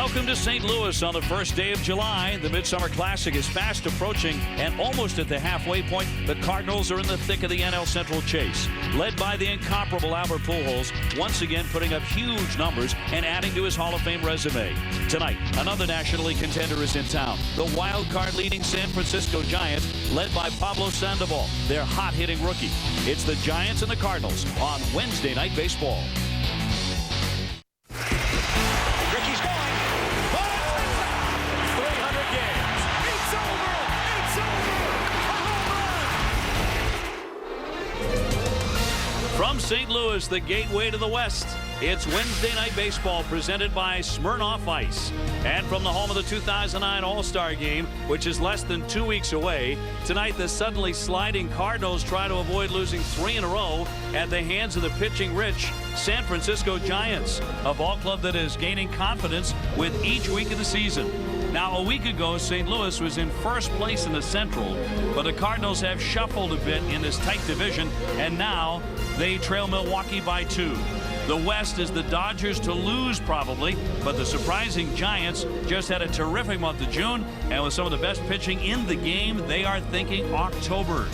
Welcome to St. Louis on the first day of July. The Midsummer Classic is fast approaching and almost at the halfway point. The Cardinals are in the thick of the NL Central chase, led by the incomparable Albert Pujols, once again putting up huge numbers and adding to his Hall of Fame resume. Tonight, another National League contender is in town. The wild card leading San Francisco Giants, led by Pablo Sandoval, their hot-hitting rookie. It's the Giants and the Cardinals on Wednesday Night Baseball. From St. Louis, the gateway to the West, it's Wednesday Night Baseball presented by Smirnoff Ice. And from the home of the 2009 All-Star Game, which is less than 2 weeks away, tonight the suddenly sliding Cardinals try to avoid losing 3 in a row at the hands of the pitching-rich San Francisco Giants, a ball club that is gaining confidence with each week of the season. Now, a week ago, St. Louis was in first place in the Central, but the Cardinals have shuffled a bit in this tight division, and now they trail Milwaukee by 2. The West is the Dodgers to lose probably, but the surprising Giants just had a terrific month of June, and with some of the best pitching in the game, they are thinking October.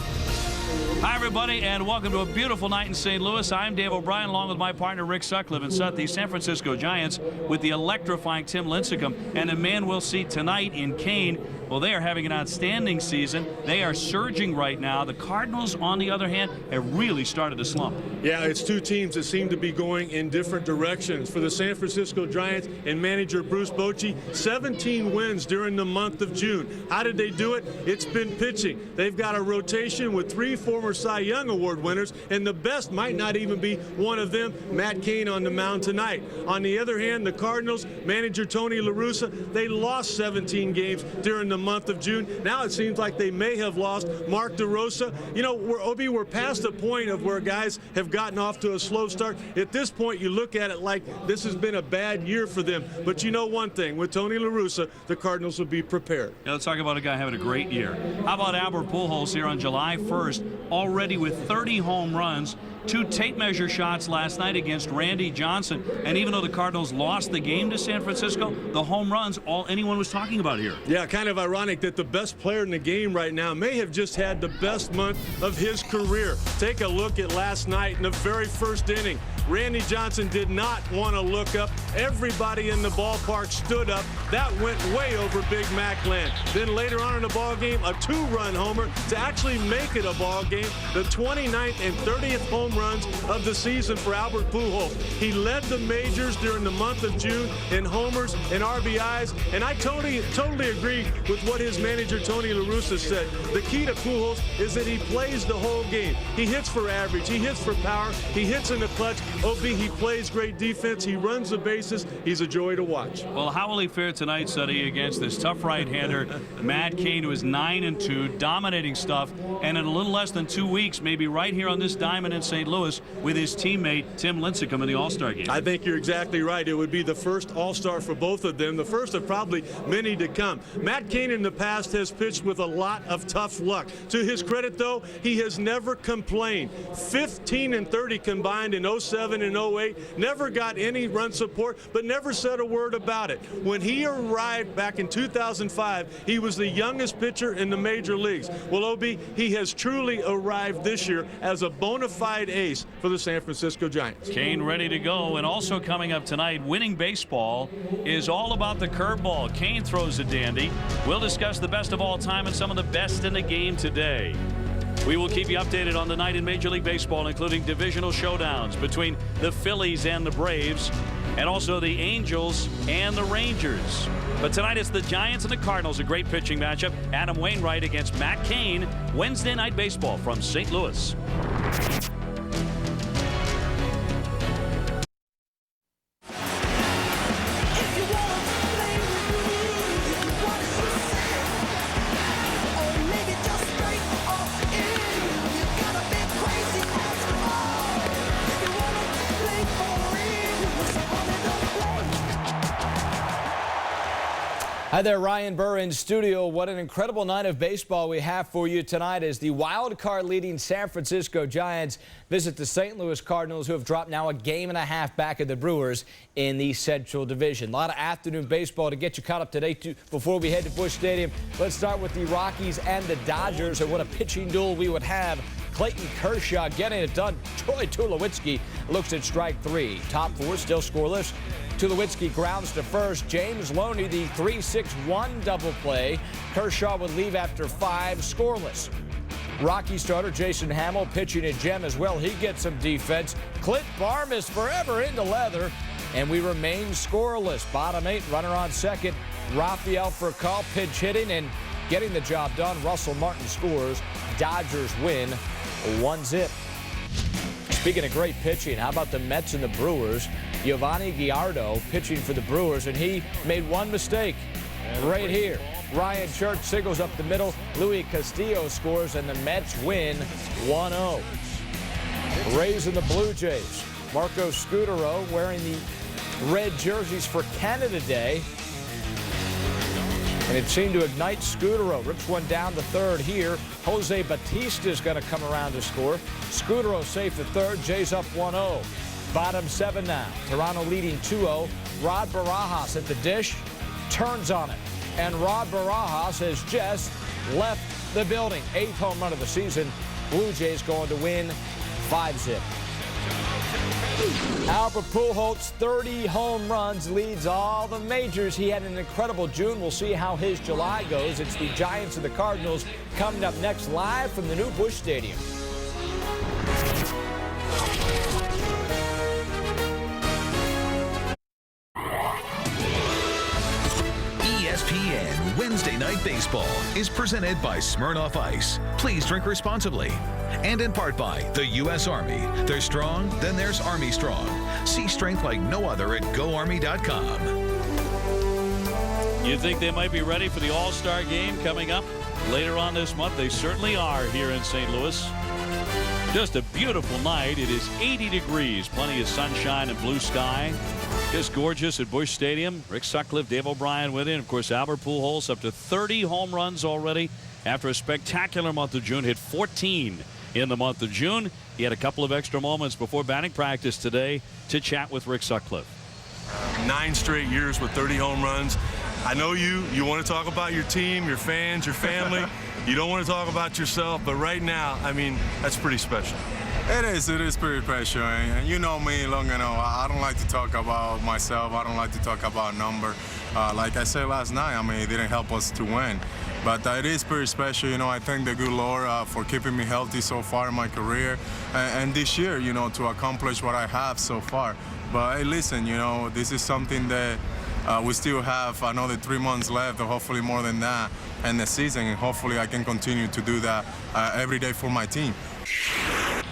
Hi, everybody, and welcome to a beautiful night in St. Louis. I'm Dave O'Brien, along with my partner Rick Sutcliffe, and set the San Francisco Giants with the electrifying Tim Lincecum, and a man we'll see tonight in Kane. Well, they are having an outstanding season. They are surging right now. The Cardinals, on the other hand, have really started to slump. Yeah, it's two teams that seem to be going in different directions. For the San Francisco Giants and manager Bruce Bochy, 17 wins during the month of June. How did they do it? It's been pitching. They've got a rotation with 3 former Cy Young Award winners, and the best might not even be one of them, Matt Cain, on the mound tonight. On the other hand, the Cardinals, manager Tony La Russa, they lost 17 games during the month of June. Now it seems like they may have lost Mark DeRosa. You know, we're past the point of where guys have gotten off to a slow start. At this point, you look at it like this has been a bad year for them. But you know one thing, with Tony La Russa, the Cardinals will be prepared. Yeah, let's talk about a guy having a great year. How about Albert Pujols here on July 1st, already with 30 home runs, 2 tape measure shots last night against Randy Johnson. And even though the Cardinals lost the game to San Francisco, the home runs, all anyone was talking about here. Yeah, kind of ironic that the best player in the game right now may have just had the best month of his career. Take a look at last night in the very first inning. Randy Johnson did not want to look up. Everybody in the ballpark stood up. That went way over Big Mac land. Then later on in the ball game, a 2-run homer to actually make it a ball game. The 29th and 30th home runs of the season for Albert Pujols. He led the majors during the month of June in homers and RBIs, and I totally agree with what his manager Tony La Russa said. The key to Pujols is that he plays the whole game. He hits for average, he hits for power, he hits in the clutch. OB, he plays great defense, he runs the bases, he's a joy to watch. Well, how will he fare tonight, Sonny, against this tough right-hander, Matt Cain, who is 9-2, dominating stuff, and in a little less than 2 weeks, maybe right here on this diamond in St. Louis with his teammate Tim Lincecum in the All-Star game? I think you're exactly right. It would be the first All-Star for both of them, the first of probably many to come. Matt Cain in the past has pitched with a lot of tough luck. To his credit, though, he has never complained. 15-30 combined in 07 and 08, never got any run support, but never said a word about it. When he arrived back in 2005, he was the youngest pitcher in the major leagues. Well, OB, he has truly arrived this year as a bona fide ace for the San Francisco Giants. Cain ready to go, and also coming up tonight, winning baseball is all about the curveball. Cain throws a dandy. We'll discuss the best of all time and some of the best in the game today. We will keep you updated on the night in Major League Baseball, including divisional showdowns between the Phillies and the Braves, and also the Angels and the Rangers. But tonight it's the Giants and the Cardinals, a great pitching matchup. Adam Wainwright against Matt Cain, Wednesday Night Baseball from St. Louis. Hi there, Ryan Burr in studio. What an incredible night of baseball we have for you tonight as the wild card leading San Francisco Giants visit the St. Louis Cardinals, who have dropped now a game and a half back of the Brewers in the Central Division. A lot of afternoon baseball to get you caught up today before we head to Busch Stadium. Let's start with the Rockies and the Dodgers, and what a pitching duel we would have. Clayton Kershaw getting it done. Troy Tulowitzki looks at strike three. Top four still scoreless. Tulowitzki grounds to first. James Loney, the 3-6-1 double play. Kershaw would leave after 5 scoreless. Rocky starter Jason Hamill pitching a gem as well. He gets some defense. Clint Barm is forever into leather, and we remain scoreless. Bottom 8, runner on second. Rafael Furcal pinch hitting and getting the job done. Russell Martin scores. Dodgers win 1-0. Speaking of great pitching, how about the Mets and the Brewers? Giovanni Gallardo pitching for the Brewers, and he made one mistake right here. Ryan Church singles up the middle. Luis Castillo scores, and the Mets win 1-0. Rays and the Blue Jays. Marco Scutaro wearing the red jerseys for Canada Day. And it seemed to ignite Scutaro. Rips one down the third here. Jose Batista is going to come around to score. Scutaro safe at third. Jays up 1-0. Bottom 7 now. Toronto leading 2-0. Rod Barajas at the dish. Turns on it. And Rod Barajas has just left the building. 8th home run of the season. Blue Jays going to win 5-0. Albert Pujols, 30 home runs, leads all the majors. He had an incredible June. We'll see how his July goes. It's the Giants and the Cardinals coming up next, live from the new Busch Stadium. ESPN Wednesday Night Baseball is presented by Smirnoff Ice. Please drink responsibly. And in part by the U.S. Army. They're strong, then there's Army Strong. See strength like no other at GoArmy.com. You think they might be ready for the All-Star game coming up later on this month? They certainly are here in St. Louis. Just a beautiful night. It is 80 degrees, plenty of sunshine and blue sky. Just gorgeous at Busch Stadium. Rick Sutcliffe, Dave O'Brien with it. Of course, Albert Pujols up to 30 home runs already after a spectacular month of June. Hit 14 in the month of June. He had a couple of extra moments before batting practice today to chat with Rick Sutcliffe. 9 straight years with 30 home runs. I know you want to talk about your team, your fans, your family. You don't want to talk about yourself, but right now, I mean, that's pretty special. It is pretty special, and you know me long enough. I don't like to talk about myself. I don't like to talk about number. Like I said last night, I mean, it didn't help us to win. But it is pretty special. You know, I thank the good Lord for keeping me healthy so far in my career. And this year, you know, to accomplish what I have so far. But hey, listen, you know, this is something that we still have another 3 months left, or hopefully more than that, in the season. And hopefully I can continue to do that every day for my team.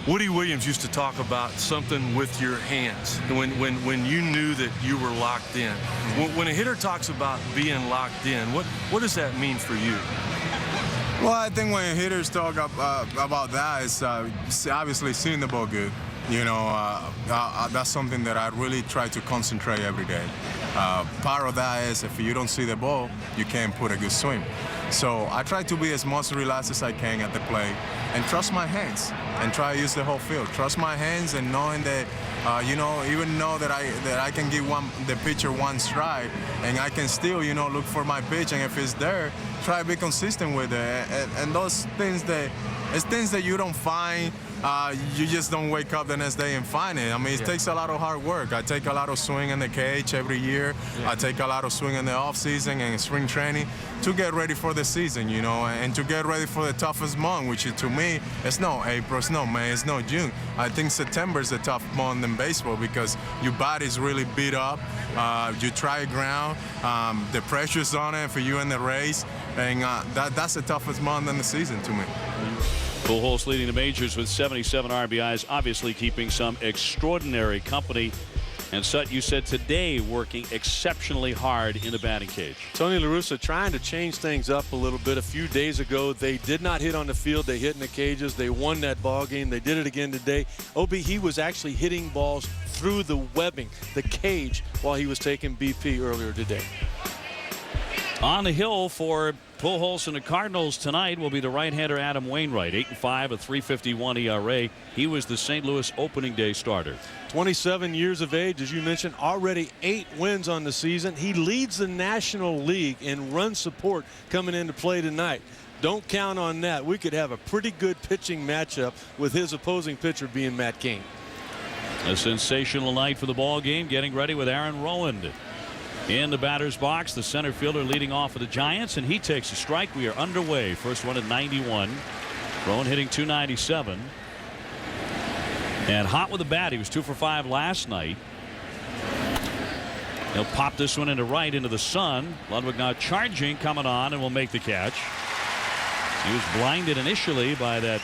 Woody Williams used to talk about something with your hands when you knew that you were locked in. When a hitter talks about being locked in, what does that mean for you? Well, I think when hitters talk about that, it's obviously seeing the ball good. You know, that's something that I really try to concentrate every day. Part of that is if you don't see the ball, you can't put a good swing. So I try to be as much relaxed as I can at the plate and trust my hands and try to use the whole field. Trust my hands and knowing that, you know, even know that I can give the pitcher one strike and I can still, you know, look for my pitch, and if it's there, try to be consistent with it. And those things it's things that you don't find. You just don't wake up the next day and find it. I mean, it takes a lot of hard work. I take a lot of swing in the cage every year. Yeah. I take a lot of swing in the off season and spring training to get ready for the season, you know, and to get ready for the toughest month, which is, to me, it's not April, it's not May, it's not June. I think September is a tough month in baseball because your body's really beat up. You try ground, the pressure's on it for you in the race, and that's the toughest month in the season to me. Pujols leading the majors with 77 RBIs, obviously keeping some extraordinary company. And Sut, you said today working exceptionally hard in the batting cage. Tony La Russa trying to change things up a little bit. A few days ago, they did not hit on the field. They hit in the cages. They won that ball game. They did it again today. he was actually hitting balls through the webbing, the cage, while he was taking BP earlier today. On the hill for Pujols and the Cardinals tonight will be the right-hander Adam Wainwright, 8-5, a 3.51 ERA. He was the St. Louis opening day starter. 27 years of age, as you mentioned, already 8 wins on the season. He leads the National League in run support coming into play tonight. Don't count on that. We could have a pretty good pitching matchup with his opposing pitcher being Matt Cain. A sensational night for the ball game. Getting ready with Aaron Rowand in the batter's box. The center fielder leading off for the Giants, and he takes a strike. We are underway. First one at 91. Rowand hitting .297. And hot with the bat. He was 2 for 5 last night. He'll pop this one into right into the sun. Ludwig now charging, coming on, and will make the catch. He was blinded initially by that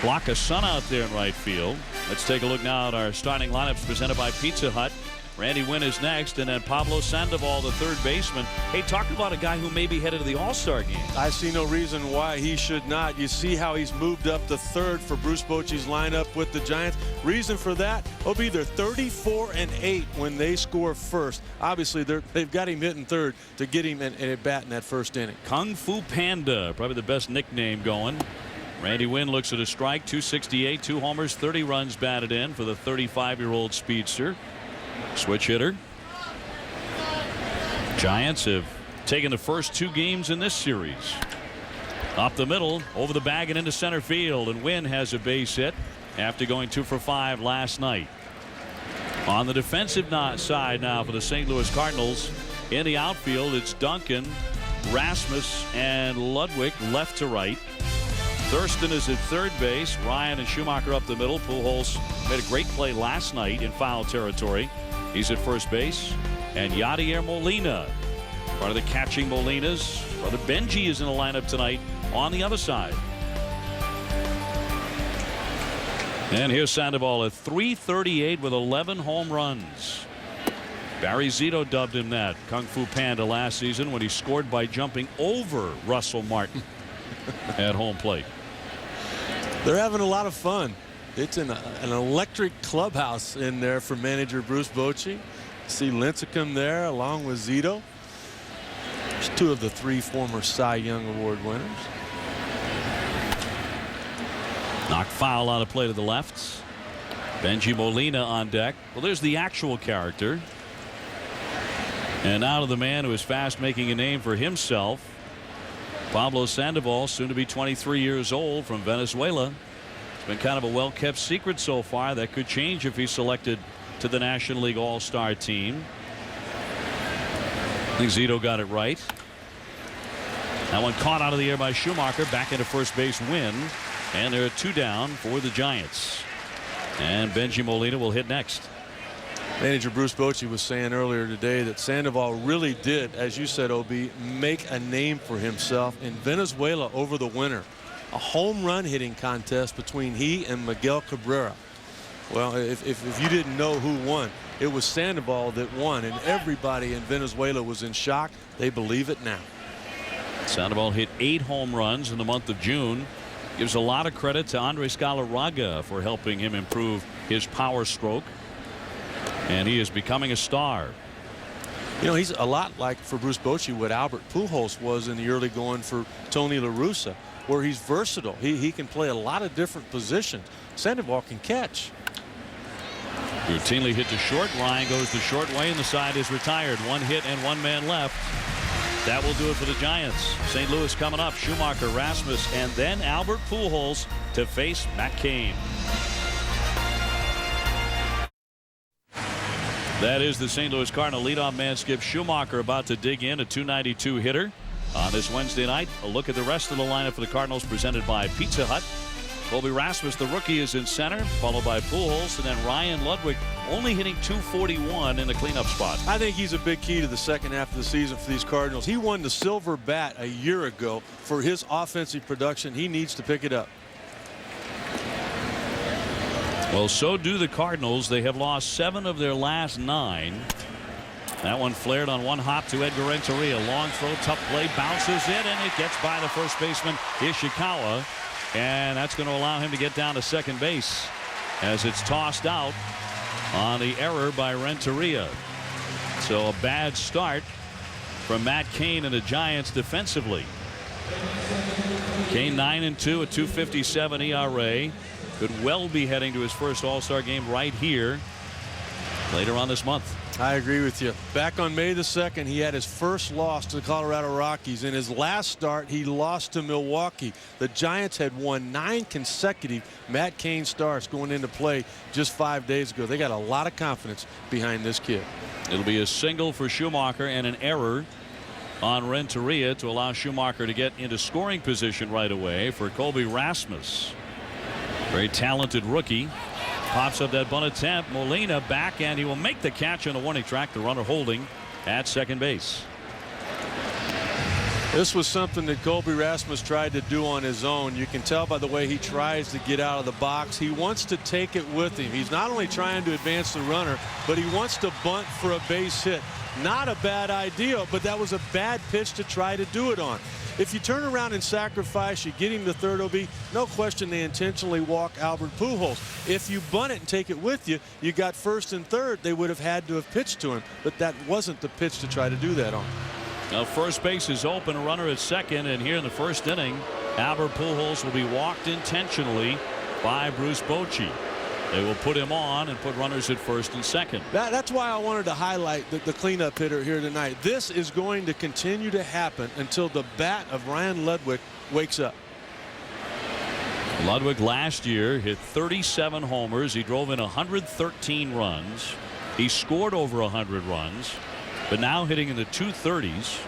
block of sun out there in right field. Let's take a look now at our starting lineups presented by Pizza Hut. Randy Wynn is next, and then Pablo Sandoval, the third baseman. Hey, talk about a guy who may be headed to the All-Star game. I see no reason why he should not. You see how he's moved up to third for Bruce Bochy's lineup with the Giants. Reason for that, it'll be their 34-8 when they score first. Obviously, they've got him hitting third to get him at bat in that first inning. Kung Fu Panda, probably the best nickname going. Randy Wynn looks at a strike, 268, 2 homers, 30 runs batted in for the 35-year-old speedster. Switch hitter. Giants have taken the first 2 games in this series. Up the middle, over the bag and into center field, and Wynn has a base hit after going 2 for 5 last night. On the defensive side now for the St. Louis Cardinals, in the outfield it's Duncan, Rasmus, and Ludwig left to right. Thurston is at third base. Ryan and Schumacher up the middle. Pujols made a great play last night in foul territory. He's at first base. And Yadier Molina, part of the catching Molinas. Brother Benji is in the lineup tonight on the other side. And here's Sandoval at .338 with 11 home runs. Barry Zito dubbed him that Kung Fu Panda last season when he scored by jumping over Russell Martin at home plate. They're having a lot of fun. It's an electric clubhouse in there for manager Bruce Bochy. See Lincecum there along with Zito. There's 2 of the 3 former Cy Young Award winners. Knocked foul on a play to the left. Benji Molina on deck. Well, there's the actual character. And now to the man who is fast making a name for himself. Pablo Sandoval, soon to be 23 years old, from Venezuela. It's been kind of a well-kept secret so far. That could change if he's selected to the National League All-Star team. I think Zito got it right. That one caught out of the air by Schumacher. Back into first base, Wynn. And there are 2 down for the Giants. And Benji Molina will hit next. Manager Bruce Bochy was saying earlier today that Sandoval really did, as you said, OB, make a name for himself in Venezuela over the winter. A home run hitting contest between he and Miguel Cabrera. Well, if you didn't know who won, it was Sandoval that won, and everybody in Venezuela was in shock. They believe it now. Sandoval hit 8 home runs in the month of June. Gives a lot of credit to Andres Galarraga for helping him improve his power stroke. And he is becoming a star. You know, he's a lot like, for Bruce Bochy, what Albert Pujols was in the early going for Tony La Russa, where he's versatile. He can play a lot of different positions. Sandoval can catch. Routinely hit to short. Ryan goes the short way, and the side is retired. 1 hit and 1 man left. That will do it for the Giants. St. Louis coming up. Schumacher, Rasmus, and then Albert Pujols to face Matt Cain. That is the St. Louis Cardinal leadoff man Skip Schumacher about to dig in, a .292 hitter on this Wednesday night. A look at the rest of the lineup for the Cardinals presented by Pizza Hut. Colby Rasmus, the rookie, is in center, followed by Pujols, and then Ryan Ludwig only hitting .241 in the cleanup spot. I think he's a big key to the second half of the season for these Cardinals. He won the silver bat a year ago for his offensive production. He needs to pick it up. Well, so do the Cardinals. They have lost 7 of their last 9. That one flared on one hop to Edgar Renteria. Long throw, tough play, bounces it, and it gets by the first baseman, Ishikawa. And that's going to allow him to get down to second base as it's tossed out on the error by Renteria. So a bad start from Matt Cain and the Giants defensively. Cain 9-2, a 2.57 ERA. Could well be heading to his first All-Star game right here later on this month. I agree with you. Back on May the 2nd, he had his first loss to the Colorado Rockies. In his last start, he lost to Milwaukee. The Giants had won 9 consecutive Matt Cain starts going into play just 5 days ago. They got a lot of confidence behind this kid. It'll be a single for Schumacher and an error on Renteria to allow Schumacher to get into scoring position right away for Colby Rasmus. Very talented rookie. Pops up that bunt attempt. Molina back, and he will make the catch on the warning track. The runner holding at second base. This was something that Colby Rasmus tried to do on his own. You can tell by the way he tries to get out of the box. He wants to take it with him. He's not only trying to advance the runner, but he wants to bunt for a base hit. Not a bad idea, but that was a bad pitch to try to do it on. If you turn around and sacrifice, you get him to third OB, no question they intentionally walk Albert Pujols. If you bunt it and take it with you, you got first and third. They would have had to have pitched to him, but that wasn't the pitch to try to do that on. Now first base is open, a runner at second, and here in the first inning, Albert Pujols will be walked intentionally by Bruce Bochy. They will put him on and put runners at first and second. That's why I wanted to highlight the cleanup hitter here tonight. This is going to continue to happen until the bat of Ryan Ludwig wakes up. Ludwig last year hit 37 homers. He drove in 113 runs. He scored over 100 runs, but now hitting in the 230s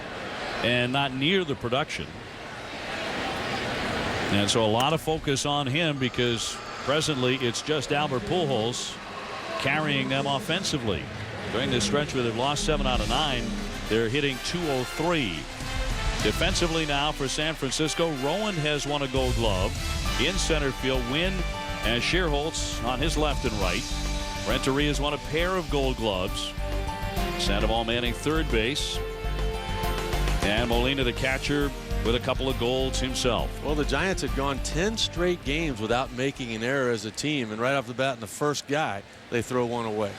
and not near the production. And so a lot of focus on him because presently it's just Albert Pujols carrying them offensively. During this stretch where they've lost 7 out of 9, they're hitting 203. Defensively now for San Francisco, Rowan has won a Gold Glove. In center field, Wynn and Schierholtz on his left and right. Renteria has won a pair of Gold Gloves. Sandoval manning third base. And Molina, the catcher, with a couple of golds himself. Well, the Giants had gone 10 straight games without making an error as a team, and right off the bat in the first guy, they throw one away.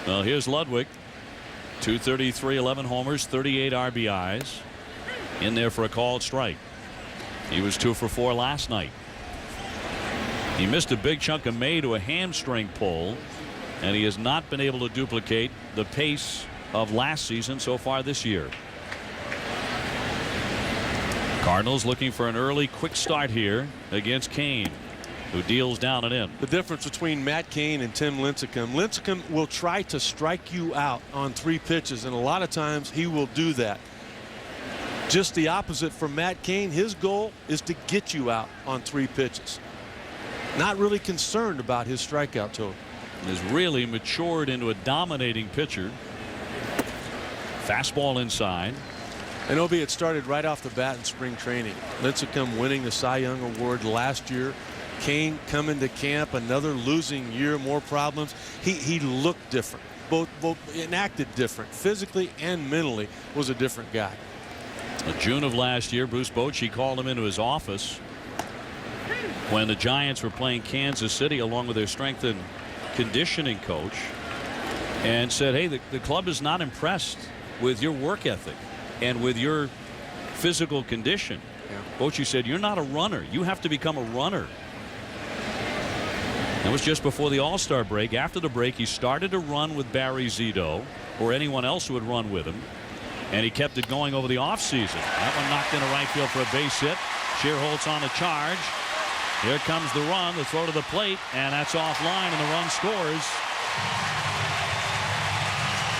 Well, here's Ludwig. 233, 11 homers, 38 RBIs. In there for a called strike. He was 2 for 4 last night. He missed a big chunk of May to a hamstring pull, and he has not been able to duplicate the pace of last season so far this year. Cardinals looking for an early quick start here against Cain, who deals down and in. The difference between Matt Cain and Tim Lincecum will try to strike you out on 3 pitches, and a lot of times he will do that. Just the opposite for Matt Cain. His goal is to get you out on 3 pitches. Not really concerned about his strikeout total. Has really matured into a dominating pitcher. Fastball inside. And Obi, it started right off the bat in spring training. Lincecum winning the Cy Young Award last year. Cain coming to camp, another losing year, more problems. He looked different, both and acted different, physically and mentally. Was a different guy. In June of last year, Bruce Bochy called him into his office when the Giants were playing Kansas City along with their strength and conditioning coach, and said, hey, the club is not impressed with your work ethic and with your physical condition. Bochy said, you're not a runner. You have to become a runner. That was just before the All-Star break. After the break, he started to run with Barry Zito or anyone else who would run with him, and he kept it going over the offseason. That one knocked into right field for a base hit. Schierholtz on the charge. Here comes the run, the throw to the plate, and that's offline, and the run scores.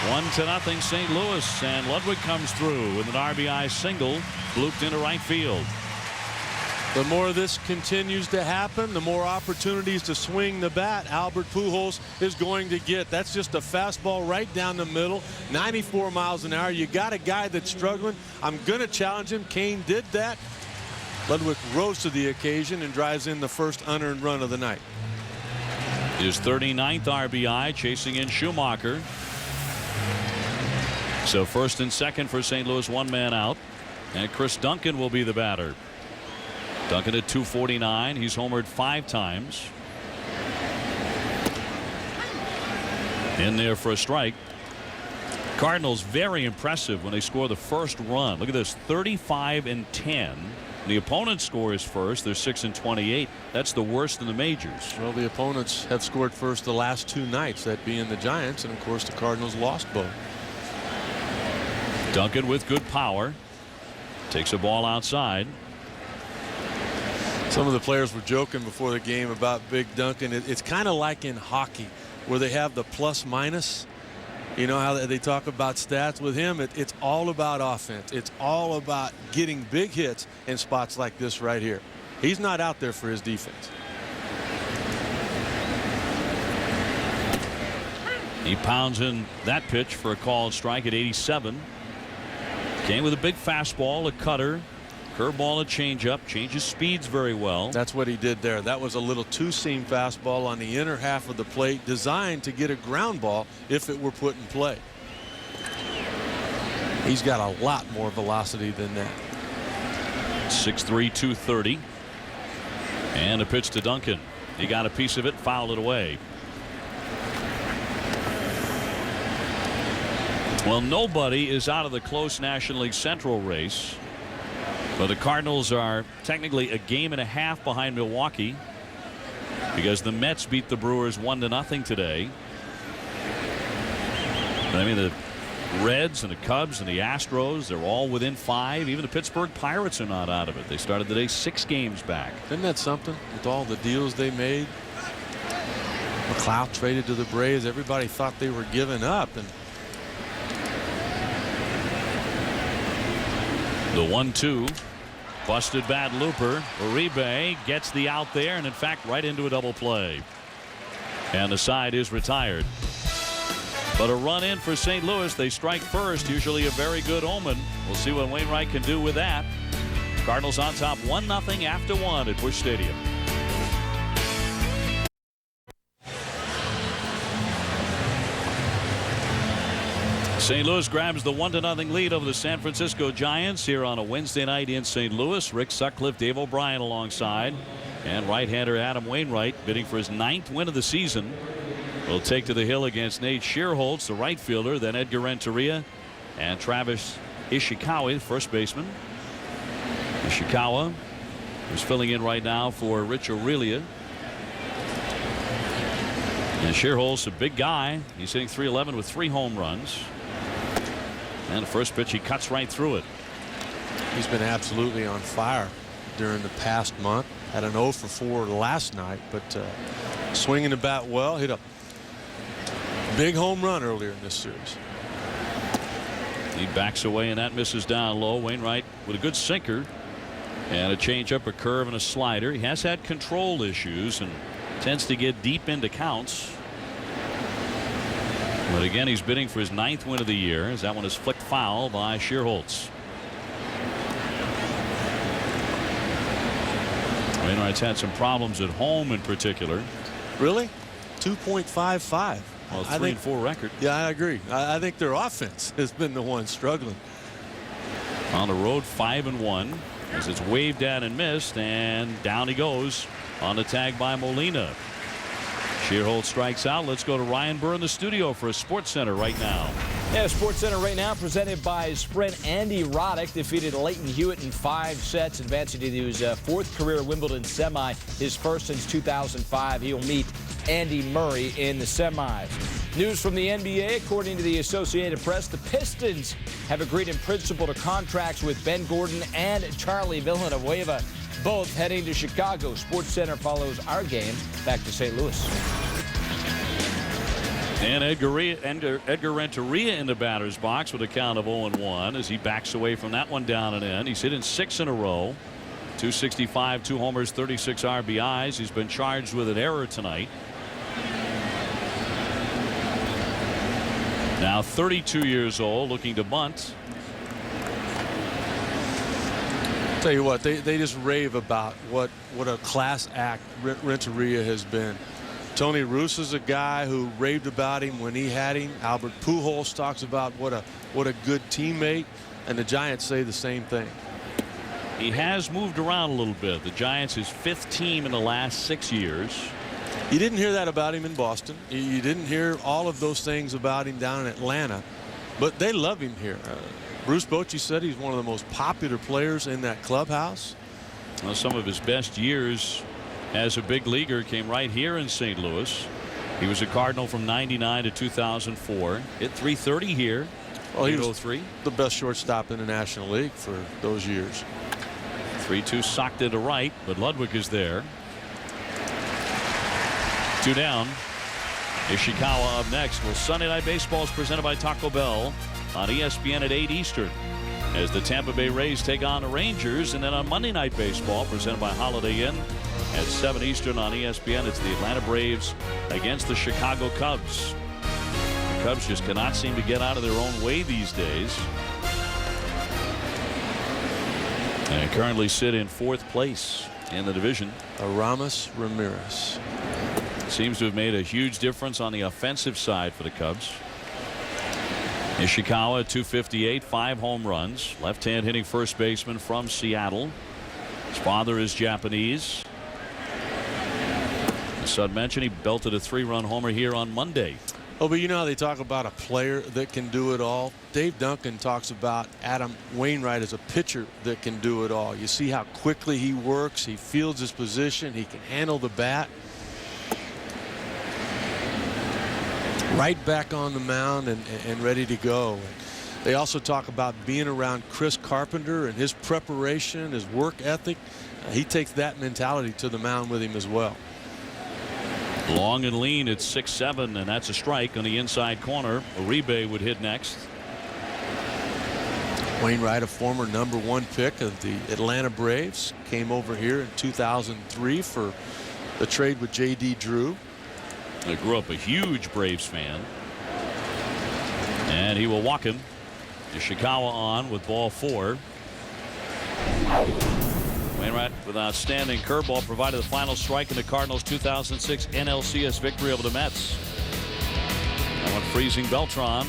1-0 St. Louis, and Ludwig comes through with an RBI single, looped into right field. The more this continues to happen, the more opportunities to swing the bat Albert Pujols is going to get. That's just a fastball right down the middle, 94 miles an hour. You got a guy that's struggling. I'm going to challenge him. Cain did that. Ludwig rose to the occasion and drives in the first unearned run of the night. His 39th RBI, chasing in Schumacher. So first and second for St. Louis, 1 man out, and Chris Duncan will be the batter. Duncan at 249. He's homered 5 times. In there for a strike. Cardinals very impressive when they score the first run. Look at this, 35-10. The opponent scores first. They're 6-28. That's the worst in the majors. Well, the opponents have scored first the last 2 nights, that being the Giants, and of course the Cardinals lost both. Duncan with good power takes a ball outside. Some of the players were joking before the game about Big Duncan. It's kind of like in hockey where they have the plus minus. You know how they talk about stats with him. It's all about offense. It's all about getting big hits in spots like this right here. He's not out there for his defense. He pounds in that pitch for a called strike at 87. Came with a big fastball, a cutter, curveball, a changeup. Changes speeds very well. That's what he did there. That was a little two-seam fastball on the inner half of the plate, designed to get a ground ball if it were put in play. He's got a lot more velocity than that. 6'3", 230. And a pitch to Duncan. He got a piece of it, fouled it away. Well, nobody is out of the close National League Central race. But the Cardinals are technically a game and a half behind Milwaukee because the Mets beat the Brewers 1-0 today. I mean, the Reds and the Cubs and the Astros, they're all within 5. Even the Pittsburgh Pirates are not out of it. They started the day 6 games back. Isn't that something with all the deals they made? McLeod traded to the Braves. Everybody thought they were giving up. And the 1-2. Busted bat looper. Uribe gets the out there, and in fact right into a double play. And the side is retired. But a run in for St. Louis. They strike first, usually a very good omen. We'll see what Wainwright can do with that. Cardinals on top 1-0 after 1 at Busch Stadium. St. Louis grabs the 1-0 lead over the San Francisco Giants here on a Wednesday night in St. Louis. Rick Sutcliffe, Dave O'Brien alongside, and right-hander Adam Wainwright bidding for his 9th win of the season. Will take to the hill against Nate Shearholtz, the right fielder, then Edgar Renteria and Travis Ishikawa, the first baseman. Ishikawa is filling in right now for Rich Aurelia. And Shearholtz, a big guy. He's hitting .311 with 3 home runs. And the first pitch, he cuts right through it. He's been absolutely on fire during the past month. Had an 0 for 4 last night, but swinging the bat well. Hit a big home run earlier in this series. He backs away, and that misses down low. Wainwright with a good sinker and a changeup, a curve, and a slider. He has had control issues and tends to get deep into counts. But again, he's bidding for his 9th win of the year, as that one is flicked foul by Shearholtz. Wainwright's had some problems at home in particular. Really? 2.55. Well, 3-4 record. Yeah, I agree. I think their offense has been the one struggling. On the road, 5-1 as it's waved at and missed, and down he goes on the tag by Molina. Shearholtz strikes out. Let's go to Ryan Burr in the studio for a Sports Center right now. Yeah, Sports Center right now presented by Sprint. Andy Roddick defeated Leighton Hewitt in 5 sets, advancing to his 4th career Wimbledon semi, his first since 2005. He'll meet Andy Murray in the semis. News from the NBA. According to the Associated Press, the Pistons have agreed in principle to contracts with Ben Gordon and Charlie Villanueva, both heading to Chicago. Sports Center follows our game back to St. Louis. And Edgar Renteria in the batter's box with a count of 0-1 as he backs away from that one down and in. He's hit in 6 in a row. 265, 2 homers, 36 RBIs. He's been charged with an error tonight. Now 32 years old, looking to bunt. Tell you what, they just rave about what a class act Renteria has been. Tony Roos is a guy who raved about him when he had him. Albert Pujols talks about what a good teammate, and the Giants say the same thing. He has moved around a little bit. The Giants, his 5th team in the last 6 years. You didn't hear that about him in Boston. You didn't hear all of those things about him down in Atlanta. But they love him here. Bruce Bochy said he's one of the most popular players in that clubhouse. Well, some of his best years as a big leaguer came right here in St. Louis. He was a Cardinal from '99 to 2004. Hit .330 here. Well, he was the best shortstop in the National League for those years. 3-2 socked it to right, but Ludwig is there. 2 down. Ishikawa up next. Well, Sunday Night Baseball is presented by Taco Bell on ESPN at 8 Eastern as the Tampa Bay Rays take on the Rangers. And then on Monday Night Baseball presented by Holiday Inn at 7 Eastern on ESPN, it's the Atlanta Braves against the Chicago Cubs. The Cubs just cannot seem to get out of their own way these days. And currently sit in 4th place in the division. Aramis Ramirez seems to have made a huge difference on the offensive side for the Cubs. Ishikawa 258, 5 home runs. Left-hand hitting first baseman from Seattle. His father is Japanese. As Sud mentioned, he belted a 3-run homer here on Monday. Oh, but you know how they talk about a player that can do it all? Dave Duncan talks about Adam Wainwright as a pitcher that can do it all. You see how quickly he works. He fields his position. He can handle the bat. Right back on the mound and ready to go. They also talk about being around Chris Carpenter and his preparation, his work ethic. He takes that mentality to the mound with him as well. Long and lean at 6'7", and that's a strike on the inside corner. Uribe would hit next. Wainwright, a former #1 pick of the Atlanta Braves, came over here in 2003 for the trade with J.D. Drew. I grew up a huge Braves fan. And he will walk him. Ishikawa on with ball 4. Wainwright with an outstanding curveball provided the final strike in the Cardinals' 2006 NLCS victory over the Mets. That one freezing Beltran.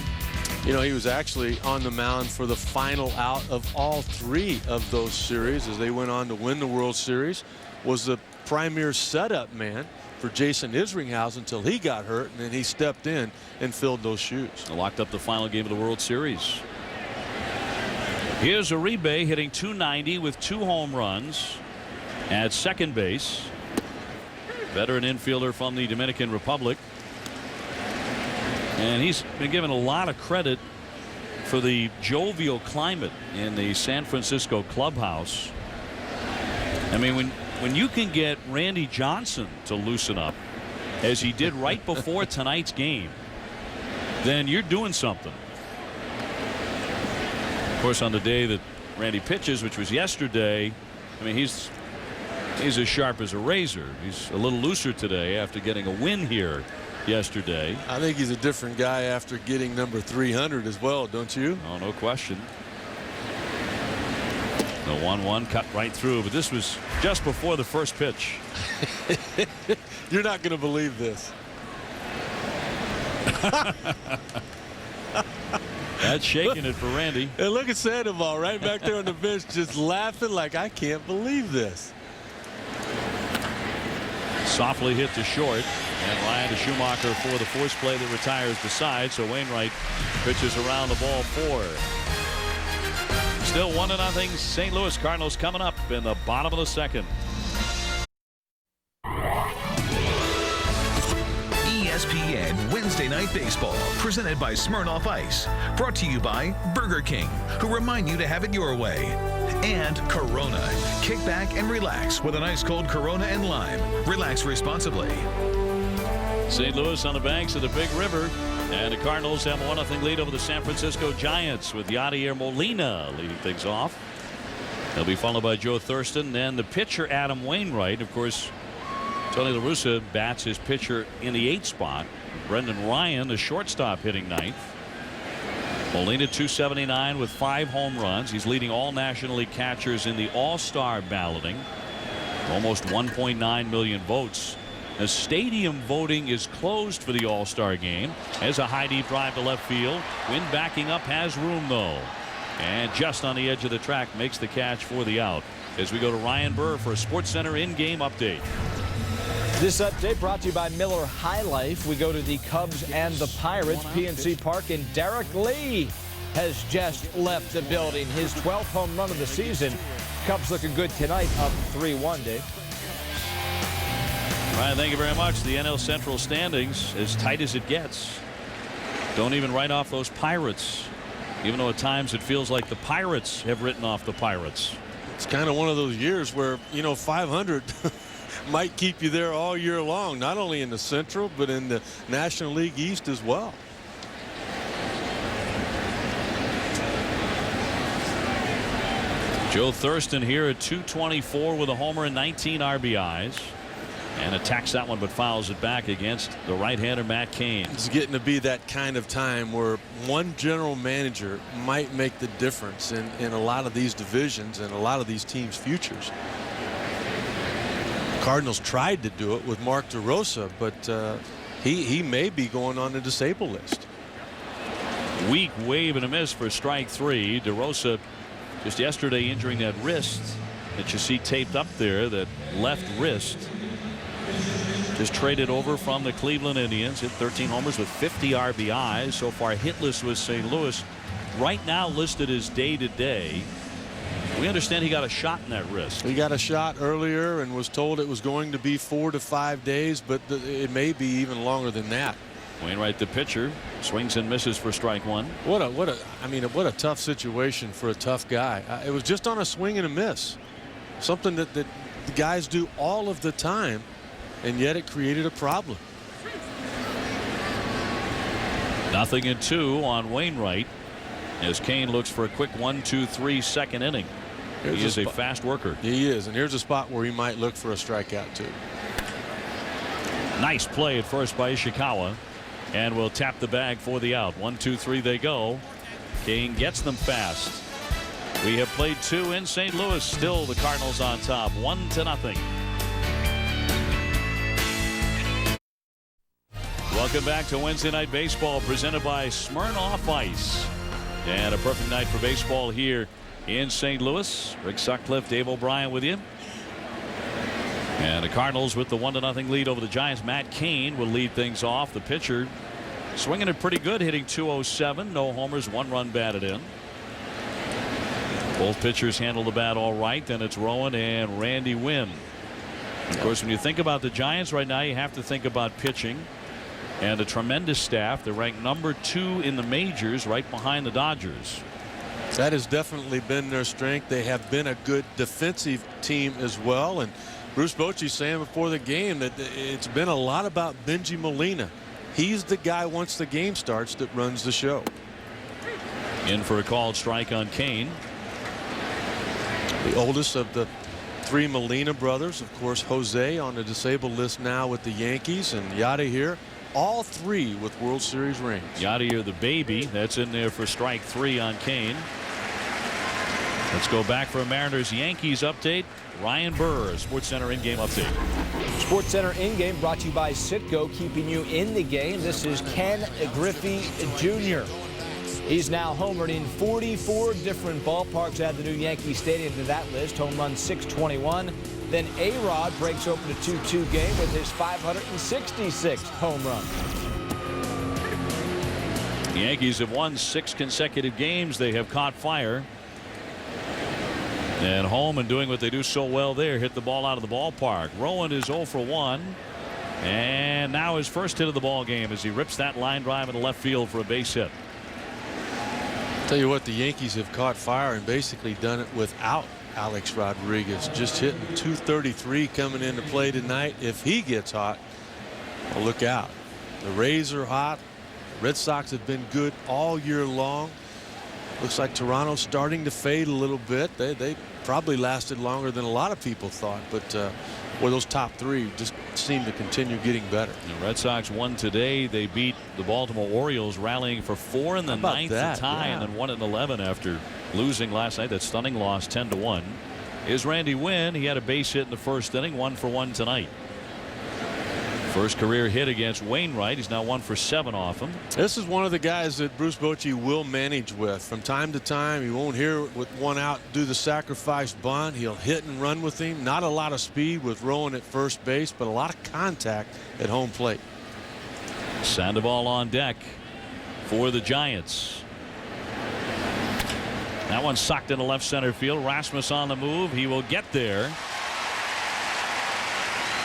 You know, he was actually on the mound for the final out of all 3 of those series as they went on to win the World Series. Was the premier setup man for Jason Isringhausen until he got hurt, and then he stepped in and filled those shoes. Locked up the final game of the World Series. Here's Uribe hitting .290 with 2 home runs at second base. Veteran infielder from the Dominican Republic. And he's been given a lot of credit for the jovial climate in the San Francisco clubhouse. I mean, when you can get Randy Johnson to loosen up, as he did right before tonight's game, then you're doing something. Of course, on the day that Randy pitches, which was yesterday, I mean, he's as sharp as a razor. He's a little looser today after getting a win here yesterday. I think he's a different guy after getting number 300 as well, don't you? Oh, no question. The 1-1 cut right through, but this was just before the first pitch. You're not going to believe this. That's shaking it for Randy. And look at Sandoval right back there on the bench just laughing like, I can't believe this. Softly hit to short, and Ryan Schumacher for the force play that retires the side. So Wainwright pitches around the ball 4. Still 1-0 St. Louis Cardinals coming up in the bottom of the second. ESPN Wednesday Night Baseball, presented by Smirnoff Ice. Brought to you by Burger King, who remind you to have it your way. And Corona. Kick back and relax with an ice cold Corona and lime. Relax responsibly. St. Louis on the banks of the Big River. And the Cardinals have a 1-0 lead over the San Francisco Giants with Yadier Molina leading things off. They'll be followed by Joe Thurston and the pitcher Adam Wainwright. Of course, Tony La Russa bats his pitcher in the 8th spot. Brendan Ryan, the shortstop, hitting 9th. Molina 279 with 5 home runs. He's leading all National League catchers in the All-Star balloting. Almost 1.9 million votes. The stadium voting is closed for the All-Star game. As a high deep drive to left field. Wind backing up, has room though. And just on the edge of the track makes the catch for the out. As we go to Ryan Burr for a SportsCenter in-game update. This update brought to you by Miller High Life. We go to the Cubs and the Pirates. PNC Park, and Derek Lee has just left the building. His 12th home run of the season. Cubs looking good tonight, up 3-1, Dave. Ryan, thank you very much. The NL Central standings as tight as it gets. Don't even write off those Pirates, even though at times it feels like the Pirates have written off the Pirates. It's kind of one of those years where, 500 might keep you there all year long, not only in the Central, but in the National League East as well. Joe Thurston here at .224 with a homer and 19 RBIs. And attacks that one, but fouls it back against the right-hander Matt Cain. It's getting to be that kind of time where one general manager might make the difference in a lot of these divisions and a lot of these teams' futures. Cardinals tried to do it with Mark DeRosa, but he may be going on the disabled list. Weak wave and a miss for strike 3. DeRosa just yesterday injuring that wrist that you see taped up there, that left wrist. Just traded over from the Cleveland Indians. Hit 13 homers with 50 RBIs. So far hitless with St. Louis. Right now listed as day-to-day. We understand he got a shot in that wrist. He got a shot earlier and was told it was going to be 4 to 5 days, but it may be even longer than that. Wainwright, the pitcher, swings and misses for strike 1. What a tough situation for a tough guy. It was just on a swing and a miss. Something that the guys do all of the time. And yet it created a problem. 0-2 on Wainwright as Cain looks for a quick 1-2-3 second inning. He is a fast worker. He is, and here's a spot where he might look for a strikeout too. Nice play at first by Ishikawa, and will tap the bag for the out. 1-2-3 they go. Cain gets them fast. We have played 2 in St. Louis. Still the Cardinals on top, 1-0. Welcome back to Wednesday Night Baseball, presented by Smirnoff Ice. And a perfect night for baseball here in St. Louis. Rick Sutcliffe, Dave O'Brien with you. And the Cardinals with the 1-0 lead over the Giants. Matt Cain will lead things off. The pitcher swinging it pretty good, hitting .207. No homers, 1 run batted in. Both pitchers handle the bat all right. Then it's Rowan and Randy Winn. Of course, when you think about the Giants right now, you have to think about pitching. And a tremendous staff. They're ranked number 2 in the majors, right behind the Dodgers. That has definitely been their strength. They have been a good defensive team as well. And Bruce Bochy saying before the game that it's been a lot about Benji Molina. He's the guy once the game starts that runs the show. In for a called strike on Cain. The oldest of the 3 Molina brothers. Of course, Jose on the disabled list now with the Yankees, and Yadier. All 3 with World Series rings. Yadier, the baby, that's in there for strike 3 on Cain. Let's go back for a Mariners Yankees update. Ryan Burr, SportsCenter in-game update. SportsCenter in-game brought to you by Citgo, keeping you in the game. This is Ken Griffey Jr. He's now homered in 44 different ballparks. Add the new Yankee Stadium to that list. Home run 621. Then A-Rod breaks open a 2-2 game with his 566th home run. The Yankees have won 6 consecutive games. They have caught fire. And home and doing what they do so well there, hit the ball out of the ballpark. Rowan is 0 for 1. And now his first hit of the ball game as he rips that line drive in the left field for a base hit. Tell you what, the Yankees have caught fire and basically done it without Alex Rodriguez. Just hitting .233 coming into play tonight. If he gets hot, well, look out. The Rays are hot. The Red Sox have been good all year long. Looks like Toronto's starting to fade a little bit. They probably lasted longer than a lot of people thought, but well, those top 3 just seem to continue getting better. The Red Sox won today. They beat the Baltimore Orioles, rallying for 4 in the 9th to tie, and then 1 in 11 after losing last night. That stunning loss, 10-1. Is Randy Winn. He had a base hit in the first inning, 1 for 1 tonight. First career hit against Wainwright. He's now 1 for 7 off him. This is one of the guys that Bruce Bochy will manage with. From time to time, you won't hear with one out do the sacrifice bunt. He'll hit and run with him. Not a lot of speed with Rowan at first base, but a lot of contact at home plate. Sandoval on deck for the Giants. That one sucked into left center field. Rasmus on the move. He will get there.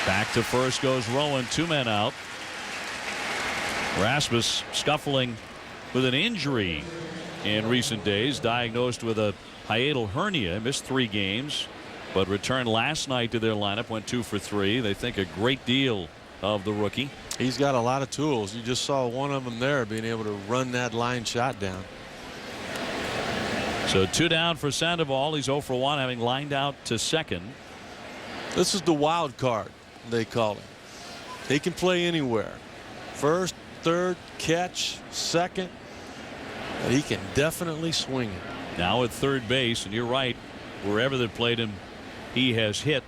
Back to first goes Rowan. 2 men out. Rasmus scuffling with an injury in recent days. Diagnosed with a hiatal hernia. Missed 3 games, but returned last night to their lineup. Went 2 for 3. They think a great deal of the rookie. He's got a lot of tools. You just saw one of them there, being able to run that line shot down. So 2 down for Sandoval. He's 0 for 1, having lined out to second. This is the wild card, they call him. He can play anywhere. First, third, catch, second. But he can definitely swing it. Now at third base, and you're right, wherever they played him, he has hit.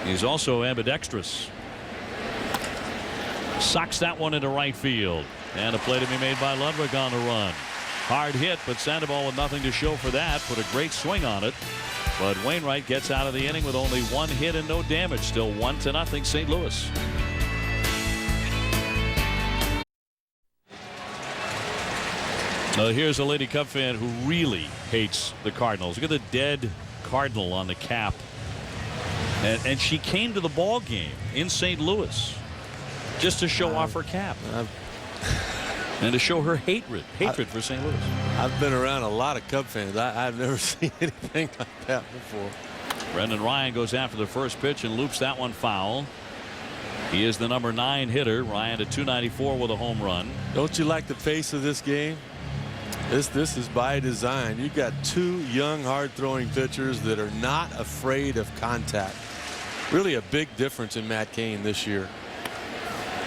He's also ambidextrous. Sucks that one into right field. And a play to be made by Ludwig on the run. Hard hit, but Sandoval with nothing to show for that. Put a great swing on it. But Wainwright gets out of the inning with only 1 hit and no damage. Still 1-0 St. Louis. Here's a Lady Cub fan who really hates the Cardinals. Look at the dead Cardinal on the cap. And she came to the ball game in St. Louis just to show off her cap. And to show her hatred for St. Louis. I've been around a lot of Cub fans. I've never seen anything like that before. Brendan Ryan goes after the first pitch and loops that one foul. He is the number 9 hitter. Ryan at .294 with a home run. Don't you like the pace of this game? This is by design. You've got 2 young, hard-throwing pitchers that are not afraid of contact. Really a big difference in Matt Cain this year.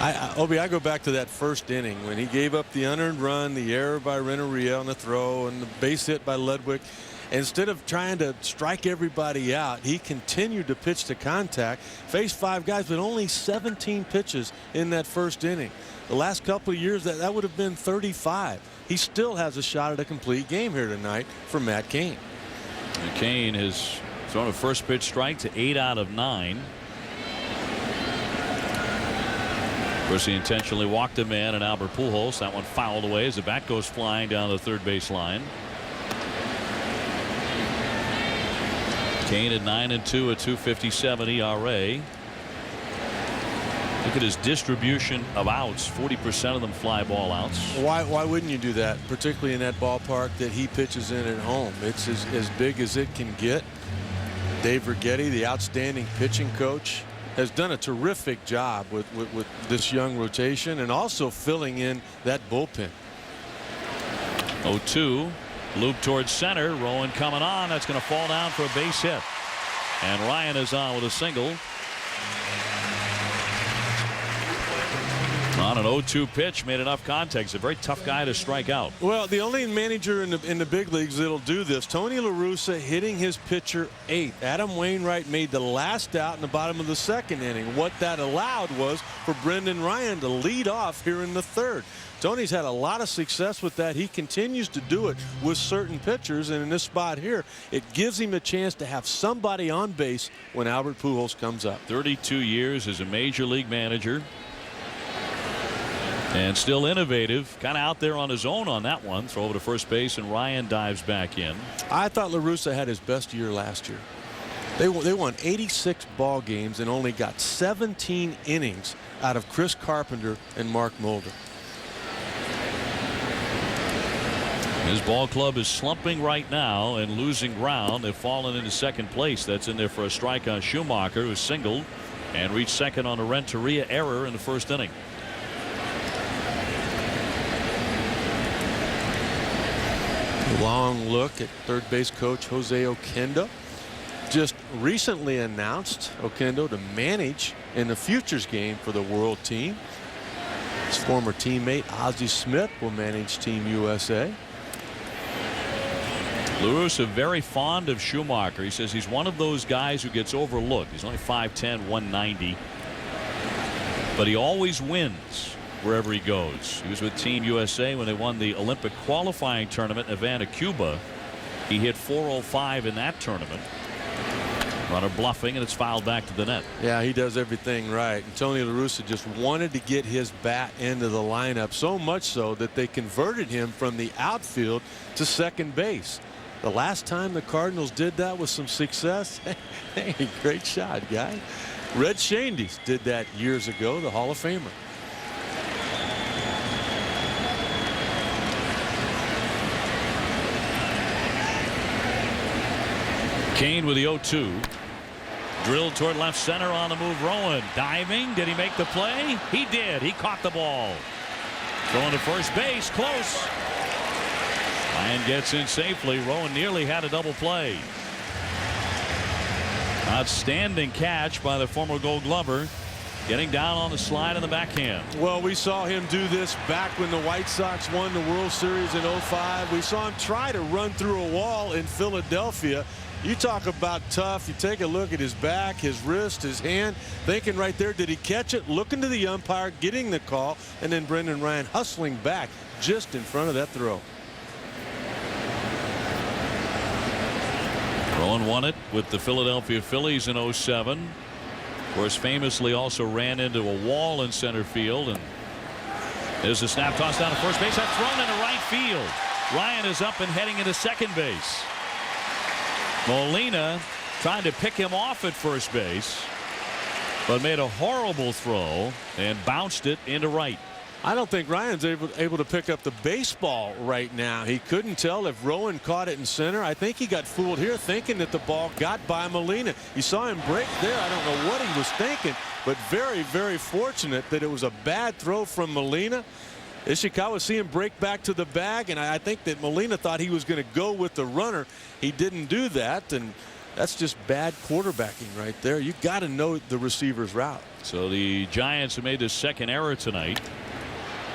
I go back to that first inning when he gave up the unearned run, the error by Renneria on the throw, and the base hit by Ludwig. Instead of trying to strike everybody out, he continued to pitch to contact, faced 5 guys, but only 17 pitches in that first inning. The last couple of years, that would have been 35. He still has a shot at a complete game here tonight for Matt Cain. And Cain has thrown a first pitch strike to 8 out of 9. Of course, he intentionally walked a man in Albert Pujols. That one fouled away as the bat goes flying down the third base line. Cain at 9-2, a .257 ERA. Look at his distribution of outs. 40% of them fly ball outs. Why wouldn't you do that, particularly in that ballpark that he pitches in at home? It's as big as it can get. Dave Righetti, the outstanding pitching coach, has done a terrific job with this young rotation and also filling in that bullpen. 0-2, loop towards center. Rowan coming on. That's going to fall down for a base hit. And Ryan is on with a single. On an 0-2 pitch, made enough contact. He's a very tough guy to strike out. Well, the only manager in the big leagues that'll do this, Tony La Russa hitting his pitcher 8th. Adam Wainwright made the last out in the bottom of the second inning. What that allowed was for Brendan Ryan to lead off here in the third. Tony's had a lot of success with that. He continues to do it with certain pitchers, and in this spot here, it gives him a chance to have somebody on base when Albert Pujols comes up. 32 years as a major league manager. And still innovative, kind of out there on his own on that one. Throw over to first base, and Ryan dives back in. I thought La Russa had his best year last year. They won 86 ball games and only got 17 innings out of Chris Carpenter and Mark Mulder. His ball club is slumping right now and losing ground. They've fallen into second place. That's in there for a strike on Schumacher, who singled and reached second on a Renteria error in the first inning. Long look at third base coach Jose Oquendo. Just recently announced Oquendo to manage in the futures game for the world team. His former teammate Ozzie Smith will manage Team USA. La Russa very fond of Schumacher. He says he's one of those guys who gets overlooked. He's only 5'10", 190. but he always wins wherever he goes. He was with Team USA when they won the Olympic qualifying tournament in Havana, Cuba. He hit .405 in that tournament. Runner bluffing, and it's fouled back to the net. Yeah, he does everything right. And Tony La Russa just wanted to get his bat into the lineup, so much so that they converted him from the outfield to second base. The last time the Cardinals did that with some success, hey, great shot, guy. Red Shandies did that years ago, the Hall of Famer. Kane with the 0-2. Drilled toward left center on the move. Rowan diving. Did he make the play? He did. He caught the ball. Going to first base. Close. Ryan gets in safely. Rowan nearly had a double play. Outstanding catch by the former Gold Glover. Getting down on the slide in the backhand. Well, we saw him do this back when the White Sox won the World Series in '05. We saw him try to run through a wall in Philadelphia. You talk about tough. You take a look at his back, his wrist, his hand, thinking right there, did he catch it? Looking to the umpire, getting the call, and then Brendan Ryan hustling back just in front of that throw. Rowan won it with the Philadelphia Phillies in '07. Of course, famously also ran into a wall in center field. And there's a snap toss down to first base. That's thrown into right field. Ryan is up and heading into second base. Molina trying to pick him off at first base, but made a horrible throw and bounced it into right. I don't think Ryan's able to pick up the baseball right now. He couldn't tell if Rowan caught it in center. I think he got fooled here thinking that the ball got by Molina. You saw him break there. I don't know what he was thinking, but very, very fortunate that it was a bad throw from Molina. Ishikawa see him break back to the bag, and I think that Molina thought he was going to go with the runner. He didn't do that, and that's just bad quarterbacking right there. You got to know the receiver's route. So the Giants have made this second error tonight.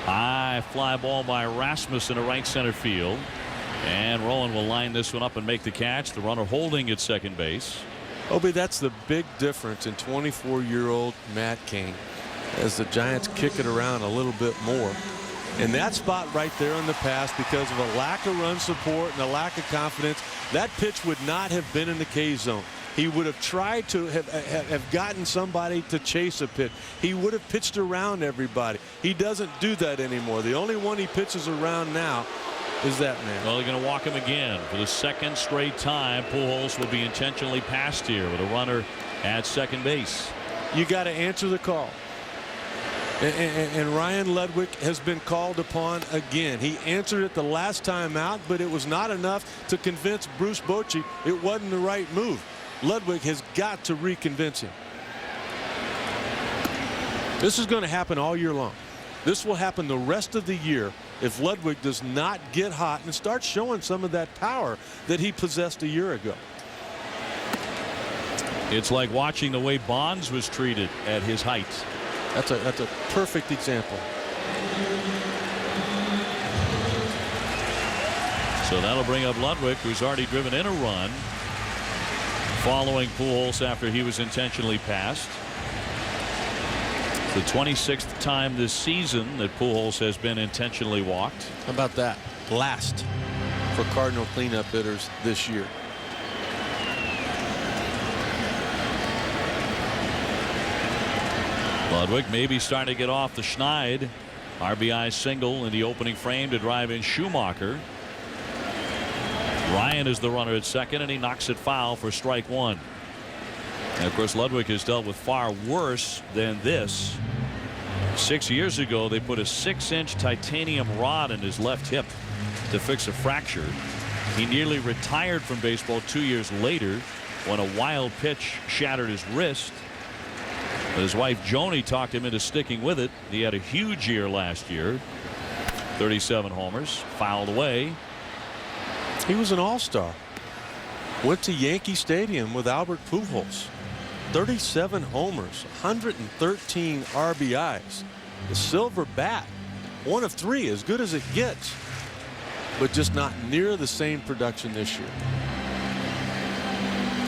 High fly ball by Rasmussen to right center field, and Rowan will line this one up and make the catch. The runner holding at second base. Obi, that's the big difference in 24-year-old Matt Cain as the Giants kick it around a little bit more. In that spot right there in the past, because of a lack of run support and a lack of confidence, that pitch would not have been in the K zone. He would have tried to have gotten somebody to chase a pitch. He would have pitched around everybody. He doesn't do that anymore. The only one he pitches around now is that man. Well, they're going to walk him again for the second straight time. Pujols will be intentionally passed here with a runner at second base. You got to answer the call. And Ryan Ludwig has been called upon again. He answered it the last time out, but it was not enough to convince Bruce Bochy it wasn't the right move. Ludwig has got to reconvince him. This is going to happen all year long. This will happen the rest of the year if Ludwig does not get hot and start showing some of that power that he possessed a year ago. It's like watching the way Bonds was treated at his height. That's a perfect example. So that'll bring up Ludwig, who's already driven in a run following Pujols after he was intentionally passed. The 26th time this season that Pujols has been intentionally walked. How about that? Last for Cardinal cleanup hitters this year. Ludwig maybe starting to get off the schneid. RBI single in the opening frame to drive in Schumacher. Ryan is the runner at second, and he knocks it foul for strike one. And of course, Ludwig has dealt with far worse than this. 6 years ago, they put a 6-inch titanium rod in his left hip to fix a fracture. He nearly retired from baseball 2 years later when a wild pitch shattered his wrist. But his wife Joni talked him into sticking with it. He had a huge year last year. 37 homers, fouled away. He was an all-star. Went to Yankee Stadium with Albert Pujols. 37 homers, 113 RBIs. The silver bat, 1 of 3, as good as it gets, but just not near the same production this year.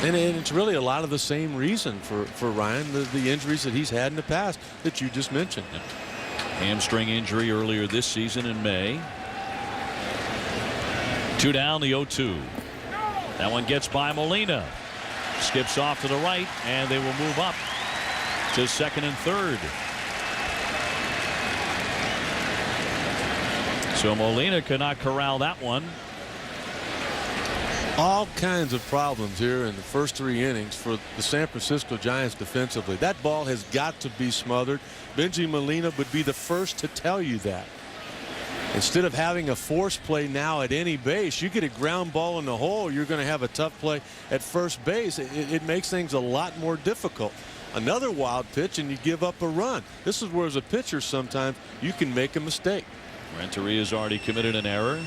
And it's really a lot of the same reason for Ryan, the injuries that he's had in the past that you just mentioned. Hamstring injury earlier this season in May. 2 down, the 0-2. That one gets by Molina. Skips off to the right, and they will move up to second and third. So Molina could not corral that one. All kinds of problems here in the first 3 innings for the San Francisco Giants defensively. That ball has got to be smothered. Benji Molina would be the first to tell you that. Instead of having a force play now at any base, you get a ground ball in the hole, you're going to have a tough play at first base. It makes things a lot more difficult. Another wild pitch and you give up a run. This is where, as a pitcher, sometimes you can make a mistake. Renteria's already committed an error,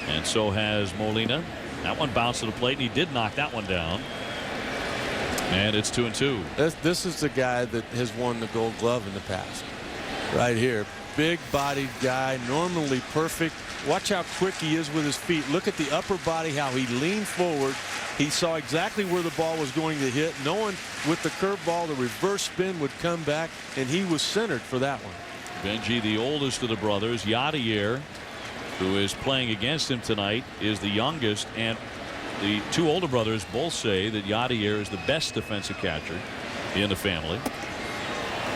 and so has Molina. That one bounced to the plate, and he did knock that one down. And it's 2-2. This is the guy that has won the Gold Glove in the past. Right here. Big bodied guy, normally perfect. Watch how quick he is with his feet. Look at the upper body, how he leaned forward. He saw exactly where the ball was going to hit, knowing with the curveball the reverse spin would come back, and he was centered for that one. Benji, the oldest of the brothers, Yadier, who is playing against him tonight, is the youngest, and the 2 older brothers both say that Yadier is the best defensive catcher in the family.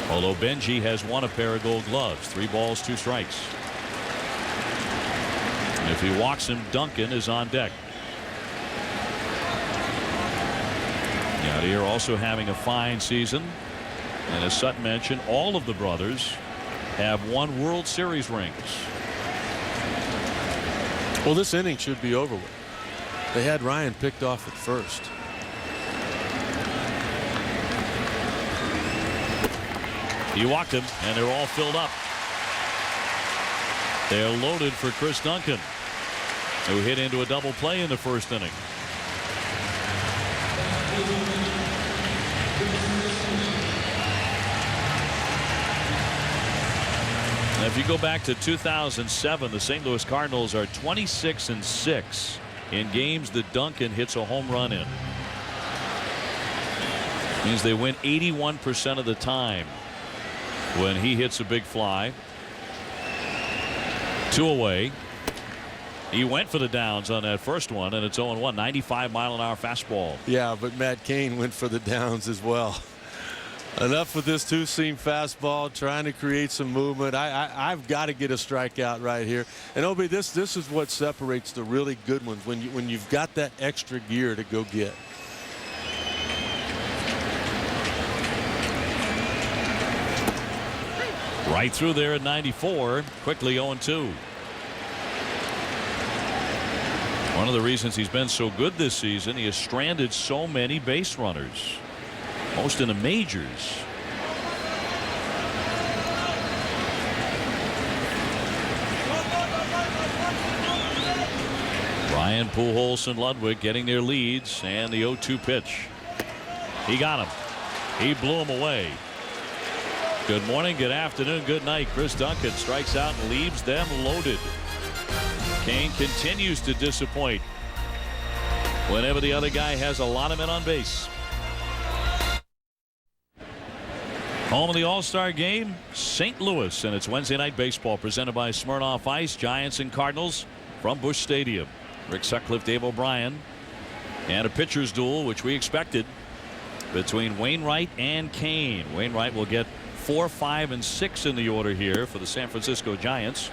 Although Benji has won a pair of Gold Gloves. 3 balls, 2 strikes. And if he walks him, Duncan is on deck. Yadier also having a fine season, and as Sutton mentioned, all of the brothers have won World Series rings. Well, this inning should be over with. They had Ryan picked off at first. He walked him, and they're all filled up. They're loaded for Chris Duncan, who hit into a double play in the first inning. Now, if you go back to 2007, the St. Louis Cardinals are 26-6 in games that Duncan hits a home run in. Means they win 81% of the time when he hits a big fly. 2 away. He went for the downs on that first one, and it's 0-1. 95-mile-an-hour fastball. Yeah, but Matt Cain went for the downs as well. Enough with this 2-seam fastball, trying to create some movement. I've got to get a strikeout right here. And Obi, this is what separates the really good ones, when you've got that extra gear to go get. Right through there at 94. Quickly 0-2. One of the reasons he's been so good this season, he has stranded so many base runners. Most in the majors. Ryan, Pujols, and Ludwig getting their leads, and the 0-2 pitch. He got him. He blew him away. Good morning, good afternoon, good night. Chris Duncan strikes out and leaves them loaded. Cain continues to disappoint whenever the other guy has a lot of men on base. Home of the All-Star game, St. Louis, and it's Wednesday Night Baseball presented by Smirnoff Ice. Giants and Cardinals from Busch Stadium. Rick Sutcliffe, Dave O'Brien, and a pitcher's duel, which we expected, between Wainwright and Cain. Wainwright will get 4, 5, and 6 in the order here for the San Francisco Giants,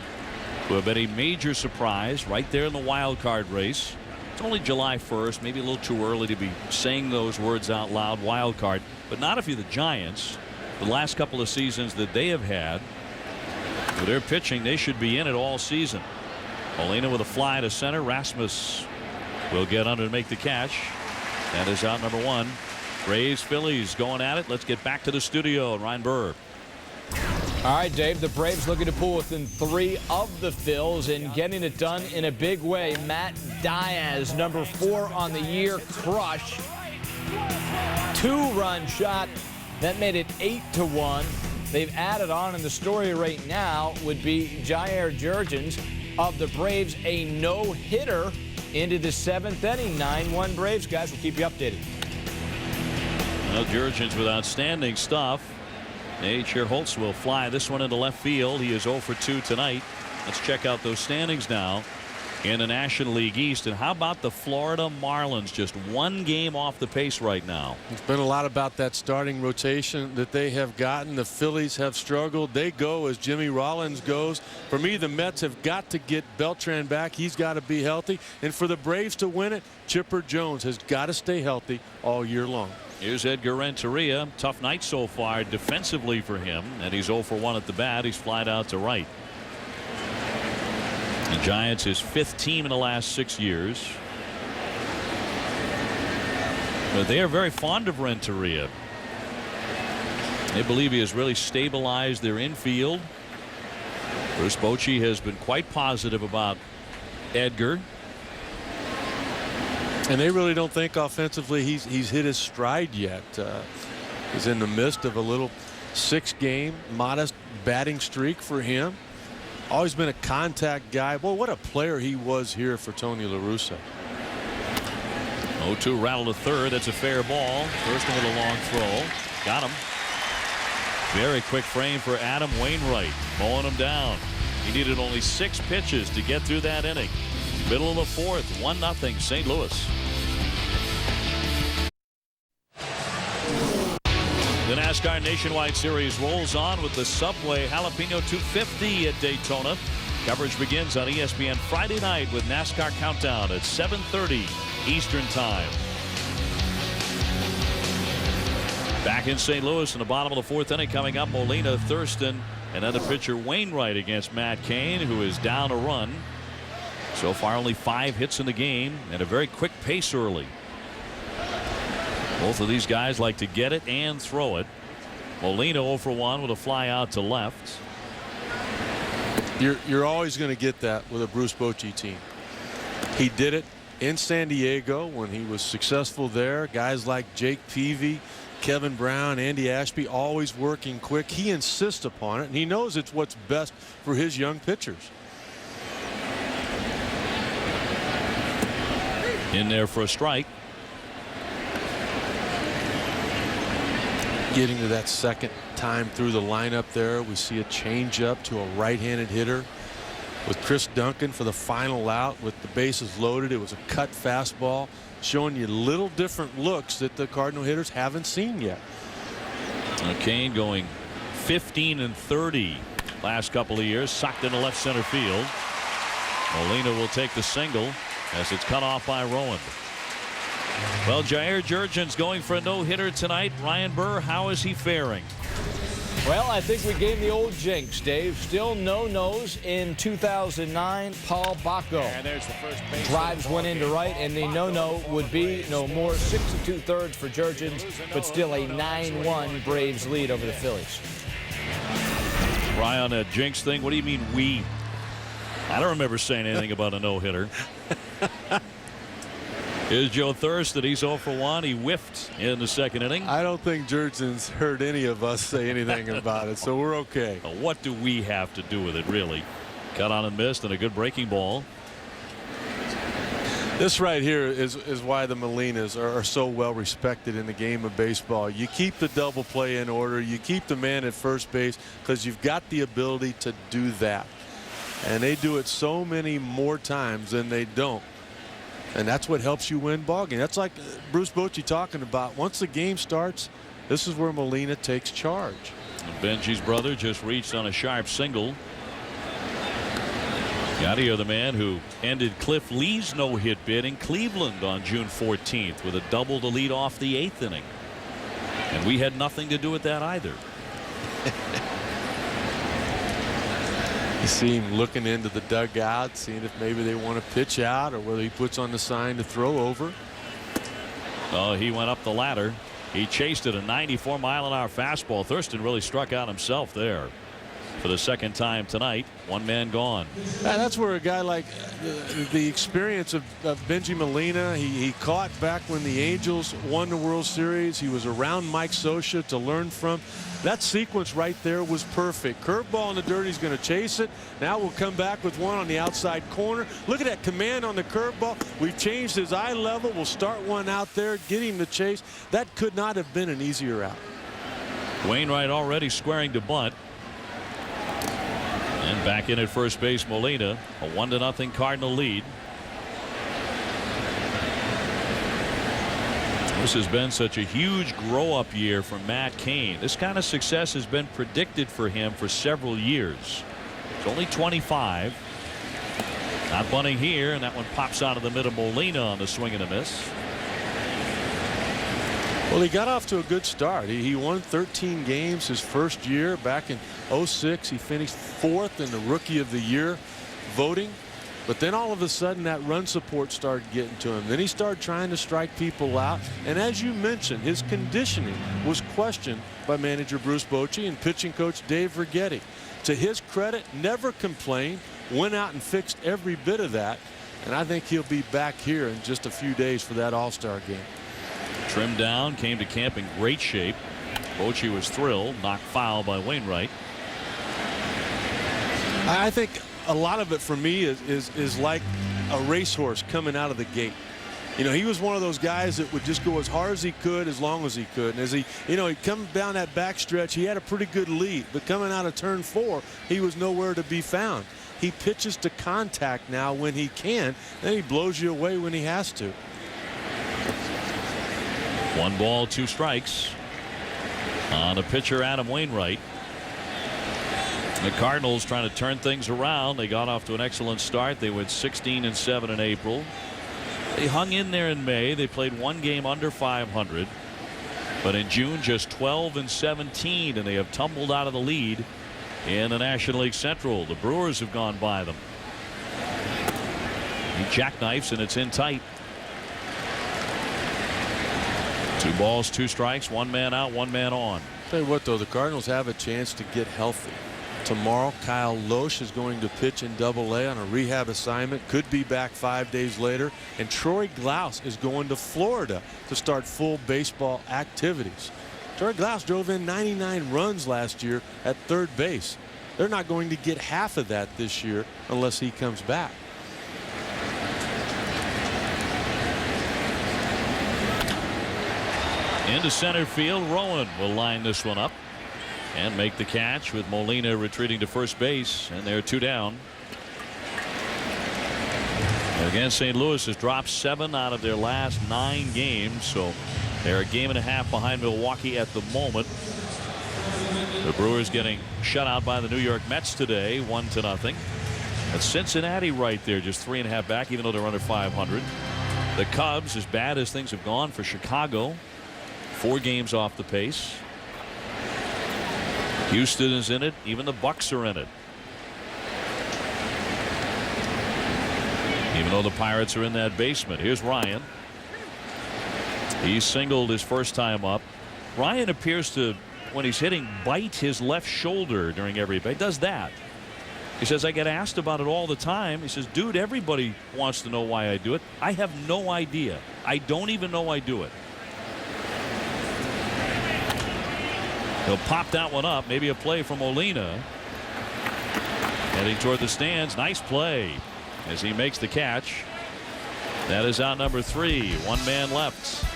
who have been a major surprise right there in the wild card race. It's only July 1st, maybe a little too early to be saying those words out loud, wild card, but not if you're the Giants. The last couple of seasons that they have had, with their pitching, they should be in it all season. Molina with a fly to center. Rasmus will get under to make the catch. That is out number 1. Braves, Phillies going at it. Let's get back to the studio. Ryan Burr. All right, Dave, the Braves looking to pull within 3 of the Phils and getting it done in a big way. Matt Diaz, number 4 on the year, crush. 2-run shot. That made it 8-1. They've added on, and the story right now would be Jair Jurgens. of the Braves, a no-hitter into the 7th inning. 9-1 Braves. Guys, we'll keep you updated. Well, Jurgens with outstanding stuff. H.R. Holtz will fly this one into left field. He is 0 for 2 tonight. Let's check out those standings now in the National League East. And how about the Florida Marlins? Just one game off the pace right now. It's been a lot about that starting rotation that they have gotten. The Phillies have struggled. They go as Jimmy Rollins goes. For me, the Mets have got to get Beltran back. He's got to be healthy. And for the Braves to win it, Chipper Jones has got to stay healthy all year long. Here's Edgar Renteria. Tough night so far defensively for him, and he's 0 for 1 at the bat. He's flied out to right. The Giants, his 5th team in the last 6 years. But they are very fond of Renteria. They believe he has really stabilized their infield. Bruce Bochy has been quite positive about Edgar. And they really don't think offensively he's hit his stride yet. He's in the midst of a little 6-game modest batting streak for him. Always been a contact guy. Boy, what a player he was here for Tony La Russa. 0-2 rattle to third. That's a fair ball. First one with a long throw. Got him. Very quick frame for Adam Wainwright. Mowing him down. He needed only 6 pitches to get through that inning. Middle of the 4th, 1-0 St. Louis. The NASCAR Nationwide Series rolls on with the Subway Jalapeno 250 at Daytona. Coverage begins on ESPN Friday night with NASCAR Countdown at 7:30 Eastern Time. Back in St. Louis in the bottom of the 4th inning coming up, Molina, Thurston, and then the pitcher Wainwright against Matt Cain, who is down a run. So far only 5 hits in the game and a very quick pace early. Both of these guys like to get it and throw it. Molina 0 for 1 with a fly out to left. You're always going to get that with a Bruce Bochy team. He did it in San Diego when he was successful there. Guys like Jake Peavy, Kevin Brown, Andy Ashby, always working quick. He insists upon it, and he knows it's what's best for his young pitchers. In there for a strike. Getting to that second time through the lineup there, we see a changeup to a right-handed hitter with Chris Duncan for the final out with the bases loaded. It was a cut fastball, showing you little different looks that the Cardinal hitters haven't seen yet. Cain going 15 and 30 last couple of years, socked into left center field. Molina will take the single as it's cut off by Rowan. Well, Jair Jurgens going for a no-hitter tonight. Ryan Burr, how is he faring? Well, I think we gave the old jinx, Dave. Still no-nos in 2009. Paul Bacco And there's the first base drives one into right, and the no-no would be no more 6 2/3 for Jurgens, but still a 9-1 Braves lead over the Phillies. Ryan, that jinx thing, what do you mean we? I don't remember saying anything about a no-hitter. Here's Joe Thurston. He's 0 for 1. He whiffed in the second inning. I don't think Jurgens heard any of us say anything about it, so we're okay. What do we have to do with it, really? Cut on and missed, and a good breaking ball. This right here is why the Molinas are so well respected in the game of baseball. You keep the double play in order. You keep the man at first base because you've got the ability to do that. And they do it so many more times than they don't. And that's what helps you win ball games. That's like Bruce Bochy talking about. Once the game starts, this is where Molina takes charge. And Benji's brother just reached on a sharp single. Got to hear the man who ended Cliff Lee's no-hit bid in Cleveland on June 14th with a double to lead off the 8th inning. And we had nothing to do with that either. You see him looking into the dugout, seeing if maybe they want to pitch out or whether he puts on the sign to throw over. Oh, he went up the ladder. He chased it, a 94-mile-an-hour fastball. Thurston really struck out himself there. for the second time tonight. One man gone. That's where a guy like the experience of Benji Molina, he caught back when the Angels won the World Series. He was around Mike Scioscia to learn from. That sequence right there was perfect. Curveball in the dirt, he's going to chase it. Now we'll come back with one on the outside corner. Look at that command on the curveball. We've changed his eye level. We'll start one out there, get him to chase. That could not have been an easier out. Wainwright already squaring to bunt. And back in at first base, Molina. A 1-0 Cardinal lead. This has been such a huge grow-up year for Matt Cain. This kind of success has been predicted for him for several years. He's only 25. Not bunting here, and that one pops out of the middle. Molina on the swing and a miss. Well, he got off to a good start. He won 13 games his first year back in 06. He finished 4th in the Rookie of the Year voting. But then all of a sudden that run support started getting to him. Then he started trying to strike people out. And as you mentioned, his conditioning was questioned by manager Bruce Bochy and pitching coach Dave Righetti. To his credit, never complained, went out and fixed every bit of that. And I think he'll be back here in just a few days for that All-Star game. Trimmed down, came to camp in great shape. Bochy was thrilled, knocked foul by Wainwright. I think a lot of it for me is like a racehorse coming out of the gate. You know, he was one of those guys that would just go as hard as he could, as long as he could. And as he come down that back stretch, he had a pretty good lead. But coming out of turn 4, he was nowhere to be found. He pitches to contact now when he can, then he blows you away when he has to. 1 ball, 2 strikes on the pitcher Adam Wainwright. The Cardinals trying to turn things around. They got off to an excellent start. They went 16-7 in April. They hung in there in May. They played 1 game under 500. But in June, just 12-17, and they have tumbled out of the lead in the National League Central. The Brewers have gone by them. He jackknifes, and it's in tight. 2 balls, 2 strikes, 1 man out, 1 man on. Tell you what, though, the Cardinals have a chance to get healthy. Tomorrow, Kyle Loesch is going to pitch in Double-A on a rehab assignment. Could be back 5 days later. And Troy Glaus is going to Florida to start full baseball activities. Troy Glaus drove in 99 runs last year at third base. They're not going to get half of that this year unless he comes back. Into center field, Rowan will line this one up and make the catch with Molina retreating to first base, and they're 2 down. Again, St. Louis has dropped 7 out of their last 9 games, so they're a game and a half behind Milwaukee at the moment. The Brewers getting shut out by the New York Mets today, 1-0. That's Cincinnati right there, just 3.5 back, even though they're under 500. The Cubs, as bad as things have gone for Chicago, 4 games off the pace. Houston is in it. Even the Bucks are in it. Even though the Pirates are in that basement. Here's Ryan. He singled his first time up. Ryan appears to, when he's hitting, bite his left shoulder during every bat. He does that. He says, I get asked about it all the time. He says, dude, everybody wants to know why I do it. I have no idea. I don't even know I do it. He'll pop that one up. Maybe a play from Molina. Heading toward the stands. Nice play as he makes the catch. That is out number 3. 1 man left.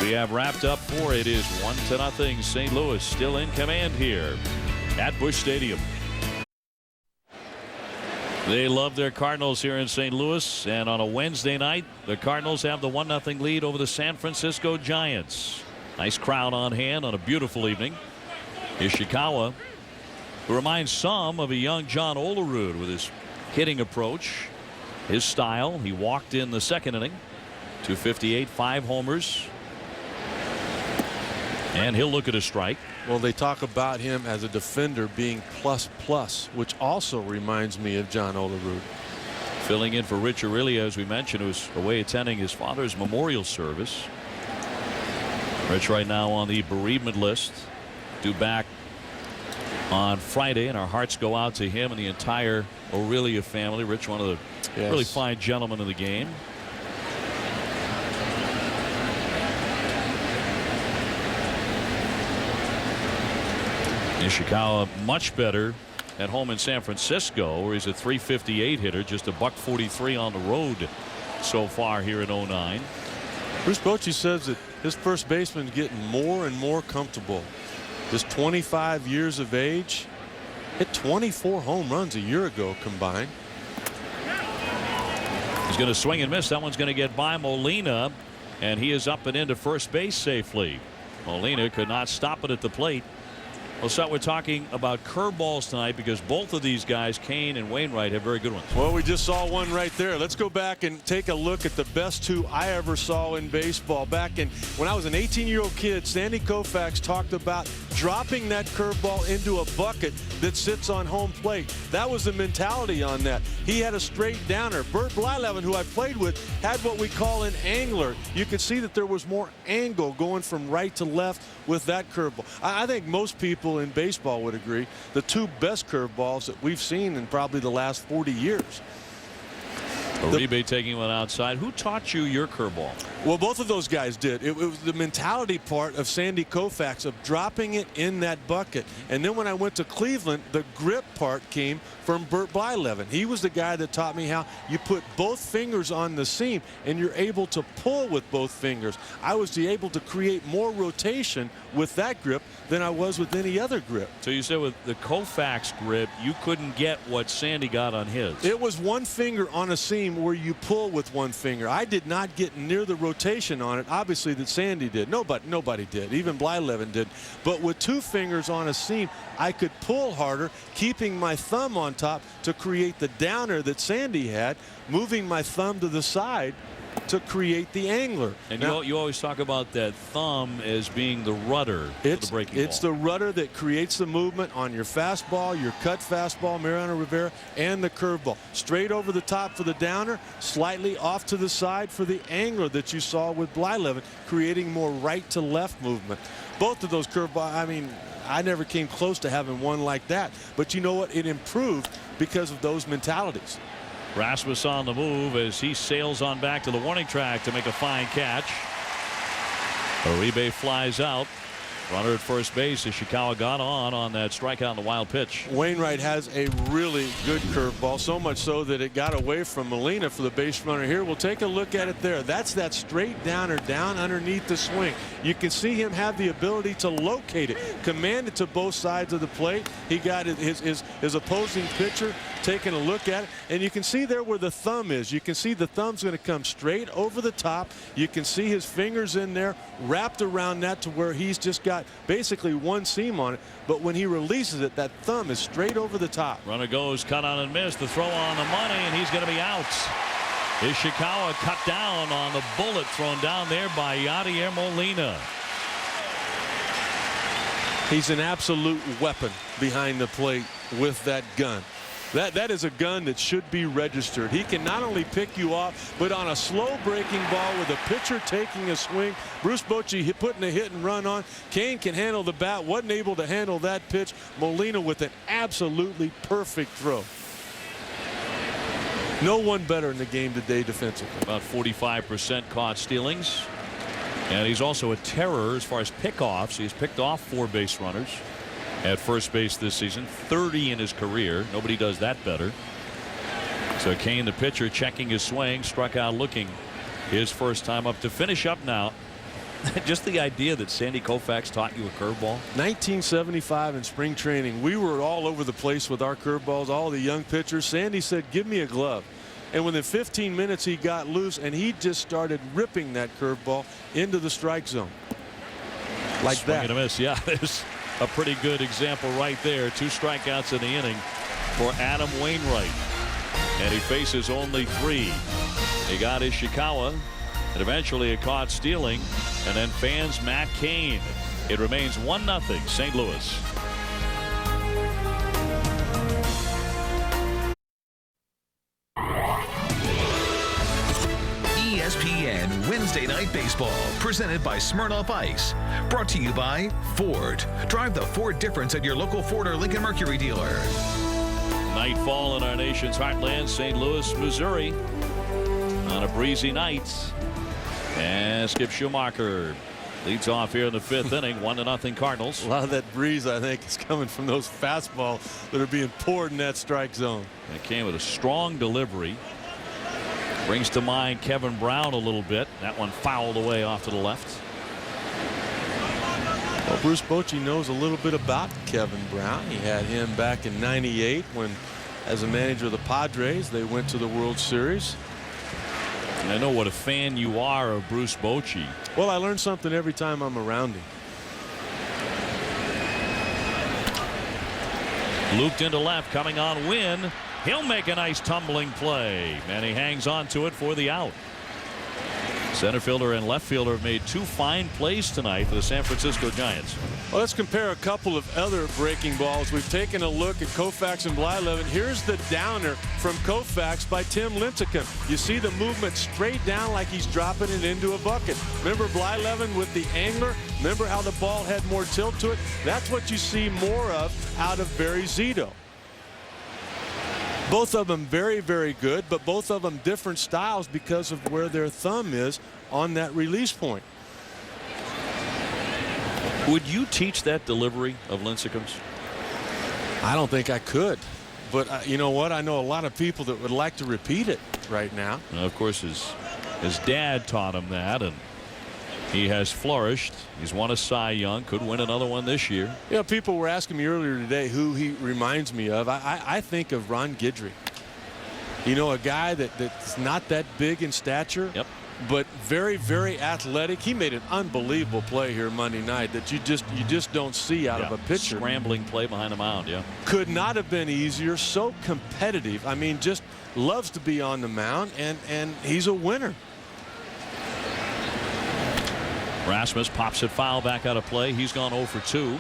We have wrapped up 4. It is 1-0. St. Louis still in command here at Busch Stadium. They love their Cardinals here in St. Louis, and on a Wednesday night, the Cardinals have the 1-0 lead over the San Francisco Giants. Nice crowd on hand on a beautiful evening. Ishikawa, who reminds some of a young John Olerud with his hitting approach, his style. He walked in the 2nd inning. 258, 5 homers. And he'll look at a strike. Well, they talk about him as a defender being plus, which also reminds me of John Olerud. Filling in for Rich Aurelio, as we mentioned, who's away attending his father's memorial service. Rich right now on the bereavement list, due back on Friday, and our hearts go out to him and the entire Aurelia family. Rich, one of the really fine gentlemen of the game. Ishikawa much better at home in San Francisco, where he's a .358 hitter, just a .143 on the road so far here in 09. Bruce Bochy says that his first baseman is getting more and more comfortable. Just 25 years of age, hit 24 home runs a year ago combined. He's going to swing and miss. That one's going to get by Molina, and he is up and into first base safely. Molina could not stop it at the plate. Well, so we're talking about curveballs tonight because both of these guys, Kane and Wainwright, have very good ones. Well, we just saw one right there. Let's go back and take a look at the best two I ever saw in baseball. Back in when I was an 18-year-old kid, Sandy Koufax talked about dropping that curveball into a bucket that sits on home plate. That was the mentality on that. He had a straight downer. Bert Blyleven, who I played with, had what we call an angler. You could see that there was more angle going from right to left with that curveball. I think most people in baseball would agree the two best curveballs that we've seen in probably the last 40 years. Uribe taking one outside. Who taught you your curveball? Well, both of those guys did. It was the mentality part of Sandy Koufax of dropping it in that bucket. And then when I went to Cleveland, the grip part came from Bert Blyleven. He was the guy that taught me how you put both fingers on the seam and you're able to pull with both fingers. I was able to create more rotation with that grip than I was with any other grip. So you said with the Koufax grip, you couldn't get what Sandy got on his. It was one finger on a seam where you pull with one finger. I did not get near the rotation on it, obviously, that Sandy did. Nobody did. Even Blyleven did. But with two fingers on a seam, I could pull harder, keeping my thumb on top to create the downer that Sandy had, moving my thumb to the side to create the angler. And now, you always talk about that thumb as being the rudder for the breaking ball. It's the rudder that creates the movement on your fastball, your cut fastball, Mariano Rivera, and the curveball. Straight over the top for the downer, slightly off to the side for the angler that you saw with Blyleven, creating more right to left movement. Both of those curveballs, I mean, I never came close to having one like that. But you know what? It improved because of those mentalities. Rasmus on the move as he sails on back to the warning track to make a fine catch. Uribe flies out. Runner at first base. Ishikawa got on that strikeout on the wild pitch. Wainwright has a really good curveball, so much so that it got away from Molina for the base runner here. We'll take a look at it there. That's that straight downer down underneath the swing. You can see him have the ability to locate it, command it to both sides of the plate. He got his opposing pitcher taking a look at it, and you can see there where the thumb is. You can see the thumb's going to come straight over the top. You can see his fingers in there wrapped around that to where he's just got basically one seam on it, but when he releases it, that thumb is straight over the top. Runner goes, cut on and miss. The throw on the money, and he's going to be out. Ishikawa cut down on the bullet thrown down there by Yadier Molina. He's an absolute weapon behind the plate with that gun. That is a gun that should be registered. He can not only pick you off, but on a slow breaking ball with a pitcher taking a swing, Bruce Bochy putting a hit and run on. Kane can handle the bat, wasn't able to handle that pitch. Molina with an absolutely perfect throw. No one better in the game today defensively. About 45% caught stealings. And he's also a terror as far as pickoffs. He's picked off 4 base runners at first base this season, 30 in his career. Nobody does that better. So Kane, the pitcher, checking his swing, struck out looking his first time up to finish up now. Just the idea that Sandy Koufax taught you a curveball. 1975 in spring training, we were all over the place with our curveballs, all the young pitchers. Sandy said, give me a glove. And within 15 minutes, he got loose, and he just started ripping that curveball into the strike zone. Like Swing that. and a miss. Yeah, there's a pretty good example right there. 2 strikeouts in the inning for Adam Wainwright. And he faces only 3. He got Ishikawa, and eventually a caught stealing, and then fans Matt Cain. It remains 1-0 St. Louis. ESPN Wednesday Night Baseball, presented by Smirnoff Ice. Brought to you by Ford. Drive the Ford difference at your local Ford or Lincoln Mercury dealer. Nightfall in our nation's heartland, St. Louis, Missouri, on a breezy night. And Skip Schumacher leads off here in the 5th inning, 1-0 Cardinals. A lot of that breeze, I think, is coming from those fastballs that are being poured in that strike zone. It came with a strong delivery. Brings to mind Kevin Brown a little bit. That one fouled away off to the left. Well, Bruce Bochy knows a little bit about Kevin Brown. He had him back in '98 when, as a manager of the Padres, they went to the World Series. And I know what a fan you are of Bruce Bochy. Well, I learn something every time I'm around him. Looped into left, coming on Wynn. He'll make a nice tumbling play, and he hangs on to it for the out. Center fielder and left fielder have made 2 fine plays tonight for the San Francisco Giants. Well, let's compare a couple of other breaking balls. We've taken a look at Koufax and Blyleven. Here's the downer from Koufax by Tim Lincecum. You see the movement straight down like he's dropping it into a bucket. Remember Blyleven with the angler? Remember how the ball had more tilt to it? That's what you see more of out of Barry Zito. Both of them very, very good, but both of them different styles because of where their thumb is on that release point. Would you teach that delivery of Lincecum's? I don't think I could, but you know what? I know a lot of people that would like to repeat it right now. Well, of course, his dad taught him that, and he has flourished. He's won a Cy Young, could win another one this year. You know, people were asking me earlier today who he reminds me of. I think of Ron Guidry. You know, a guy that's not that big in stature. Yep. But very, very athletic. He made an unbelievable play here Monday night that you just don't see out of a pitcher. Scrambling play behind the mound, yeah. Could not have been easier. So competitive. I mean, just loves to be on the mound, and he's a winner. Rasmus pops it foul back out of play. He's gone 0 for 2.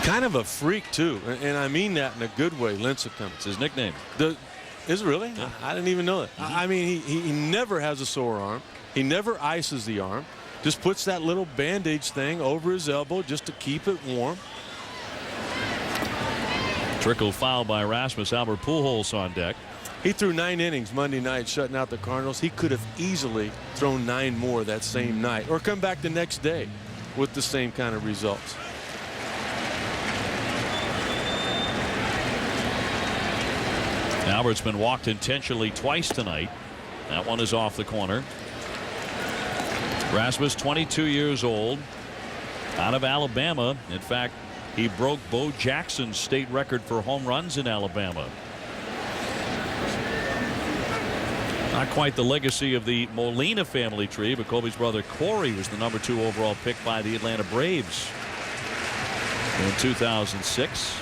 Kind of a freak, too, and I mean that in a good way, Lincecum. It's his nickname. Is it really? Yeah. I didn't even know that. I mean, he never has a sore arm. He never ices the arm. Just puts that little bandage thing over his elbow just to keep it warm. Trickle foul by Rasmus. Albert Pujols on deck. He threw 9 innings Monday night shutting out the Cardinals. He could have easily thrown 9 more that same night or come back the next day with the same kind of results. Albert's been walked intentionally twice tonight. That one is off the corner. Rasmus, 22 years old, out of Alabama. In fact, he broke Bo Jackson's state record for home runs in Alabama. Not quite the legacy of the Molina family tree, but Kobe's brother Corey was the #2 overall pick by the Atlanta Braves in 2006.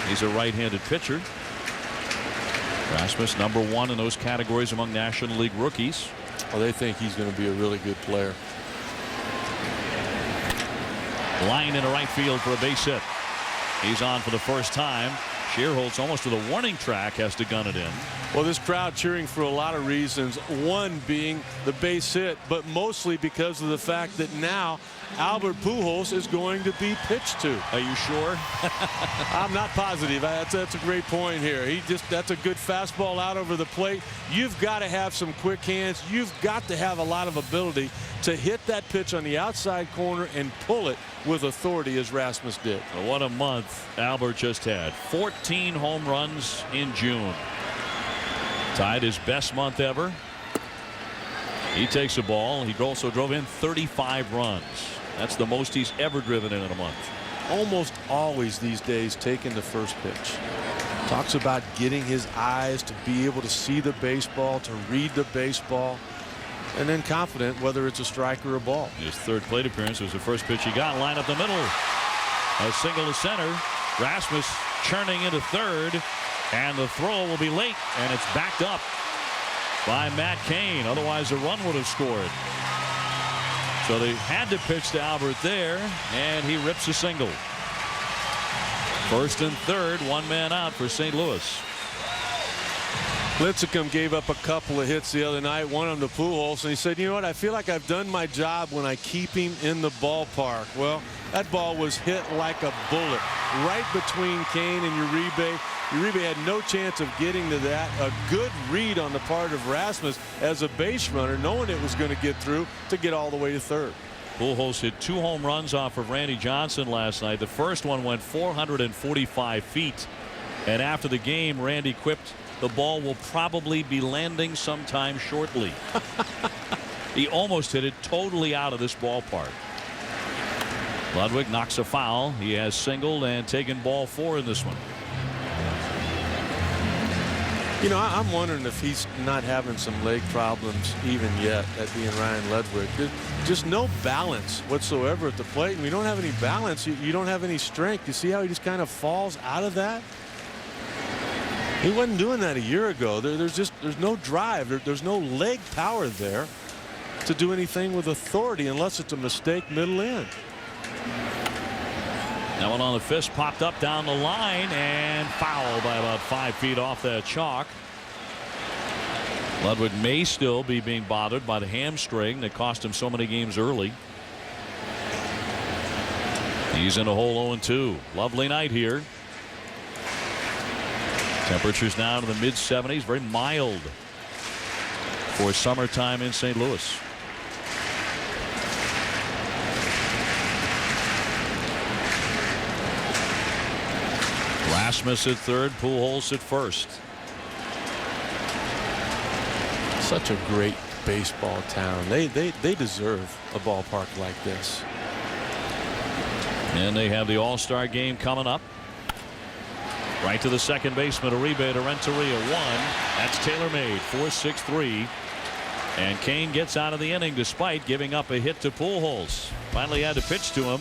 He's a right-handed pitcher. Rasmus, #1 in those categories among National League rookies. Well, they think he's going to be a really good player. Line into right field for a base hit. He's on for the first time. Shearholtz, almost to the warning track, has to gun it in. Well, this crowd cheering for a lot of reasons. One being the base hit, but mostly because of the fact that now Albert Pujols is going to be pitched to. Are you sure? I'm not positive. That's a great point here. That's a good fastball out over the plate. You've got to have some quick hands. You've got to have a lot of ability to hit that pitch on the outside corner and pull it with authority as Rasmus did. Well, what a month Albert just had. 14 home runs in June. Tied his best month ever. He takes the ball. He also drove in 35 runs. That's the most he's ever driven in a month. Almost always these days taking the first pitch. Talks about getting his eyes to be able to see the baseball, to read the baseball, and then confident whether it's a strike or a ball. His third plate appearance was the first pitch he got. Line up the middle. A single to center. Rasmus churning into third. And the throw will be late, and it's backed up by Matt Cain. Otherwise, a run would have scored. So they had to pitch to Albert there, and he rips a single. First and third, one man out for St. Louis. Lincecum gave up a couple of hits the other night, one of them to Pujols, and he said, you know what, I feel like I've done my job when I keep him in the ballpark. Well, that ball was hit like a bullet right between Kane and Uribe. Uribe had no chance of getting to that. A good read on the part of Rasmus as a base runner, knowing it was going to get through to get all the way to third. Pujols hit 2 home runs off of Randy Johnson last night. The first one went 445 feet. And after the game, Randy quipped, the ball will probably be landing sometime shortly. He almost hit it totally out of this ballpark. Ludwig knocks a foul. He has singled and taken ball 4 in this one. You know, I'm wondering if he's not having some leg problems even yet, that being Ryan Ludwig. Just no balance whatsoever at the plate. And we don't have any balance. You don't have any strength. You see how he just kind of falls out of that? He wasn't doing that a year ago. There's no drive. There's no leg power there to do anything with authority unless it's a mistake middle in. That one on the fist popped up down the line and fouled by about 5 feet off that chalk. Ludwig may still be being bothered by the hamstring that cost him so many games early. He's in a hole 0-2. Lovely night here. Temperatures now to the mid-70s. Very mild for summertime in St. Louis. Rasmus at third, Pujols at first. Such a great baseball town. They deserve a ballpark like this. And they have the All-Star game coming up. Right to the second baseman, Uribe to Renteria. 1. That's tailor-made. 4-6-3. And Kane gets out of the inning despite giving up a hit to Pujols. Finally had to pitch to him,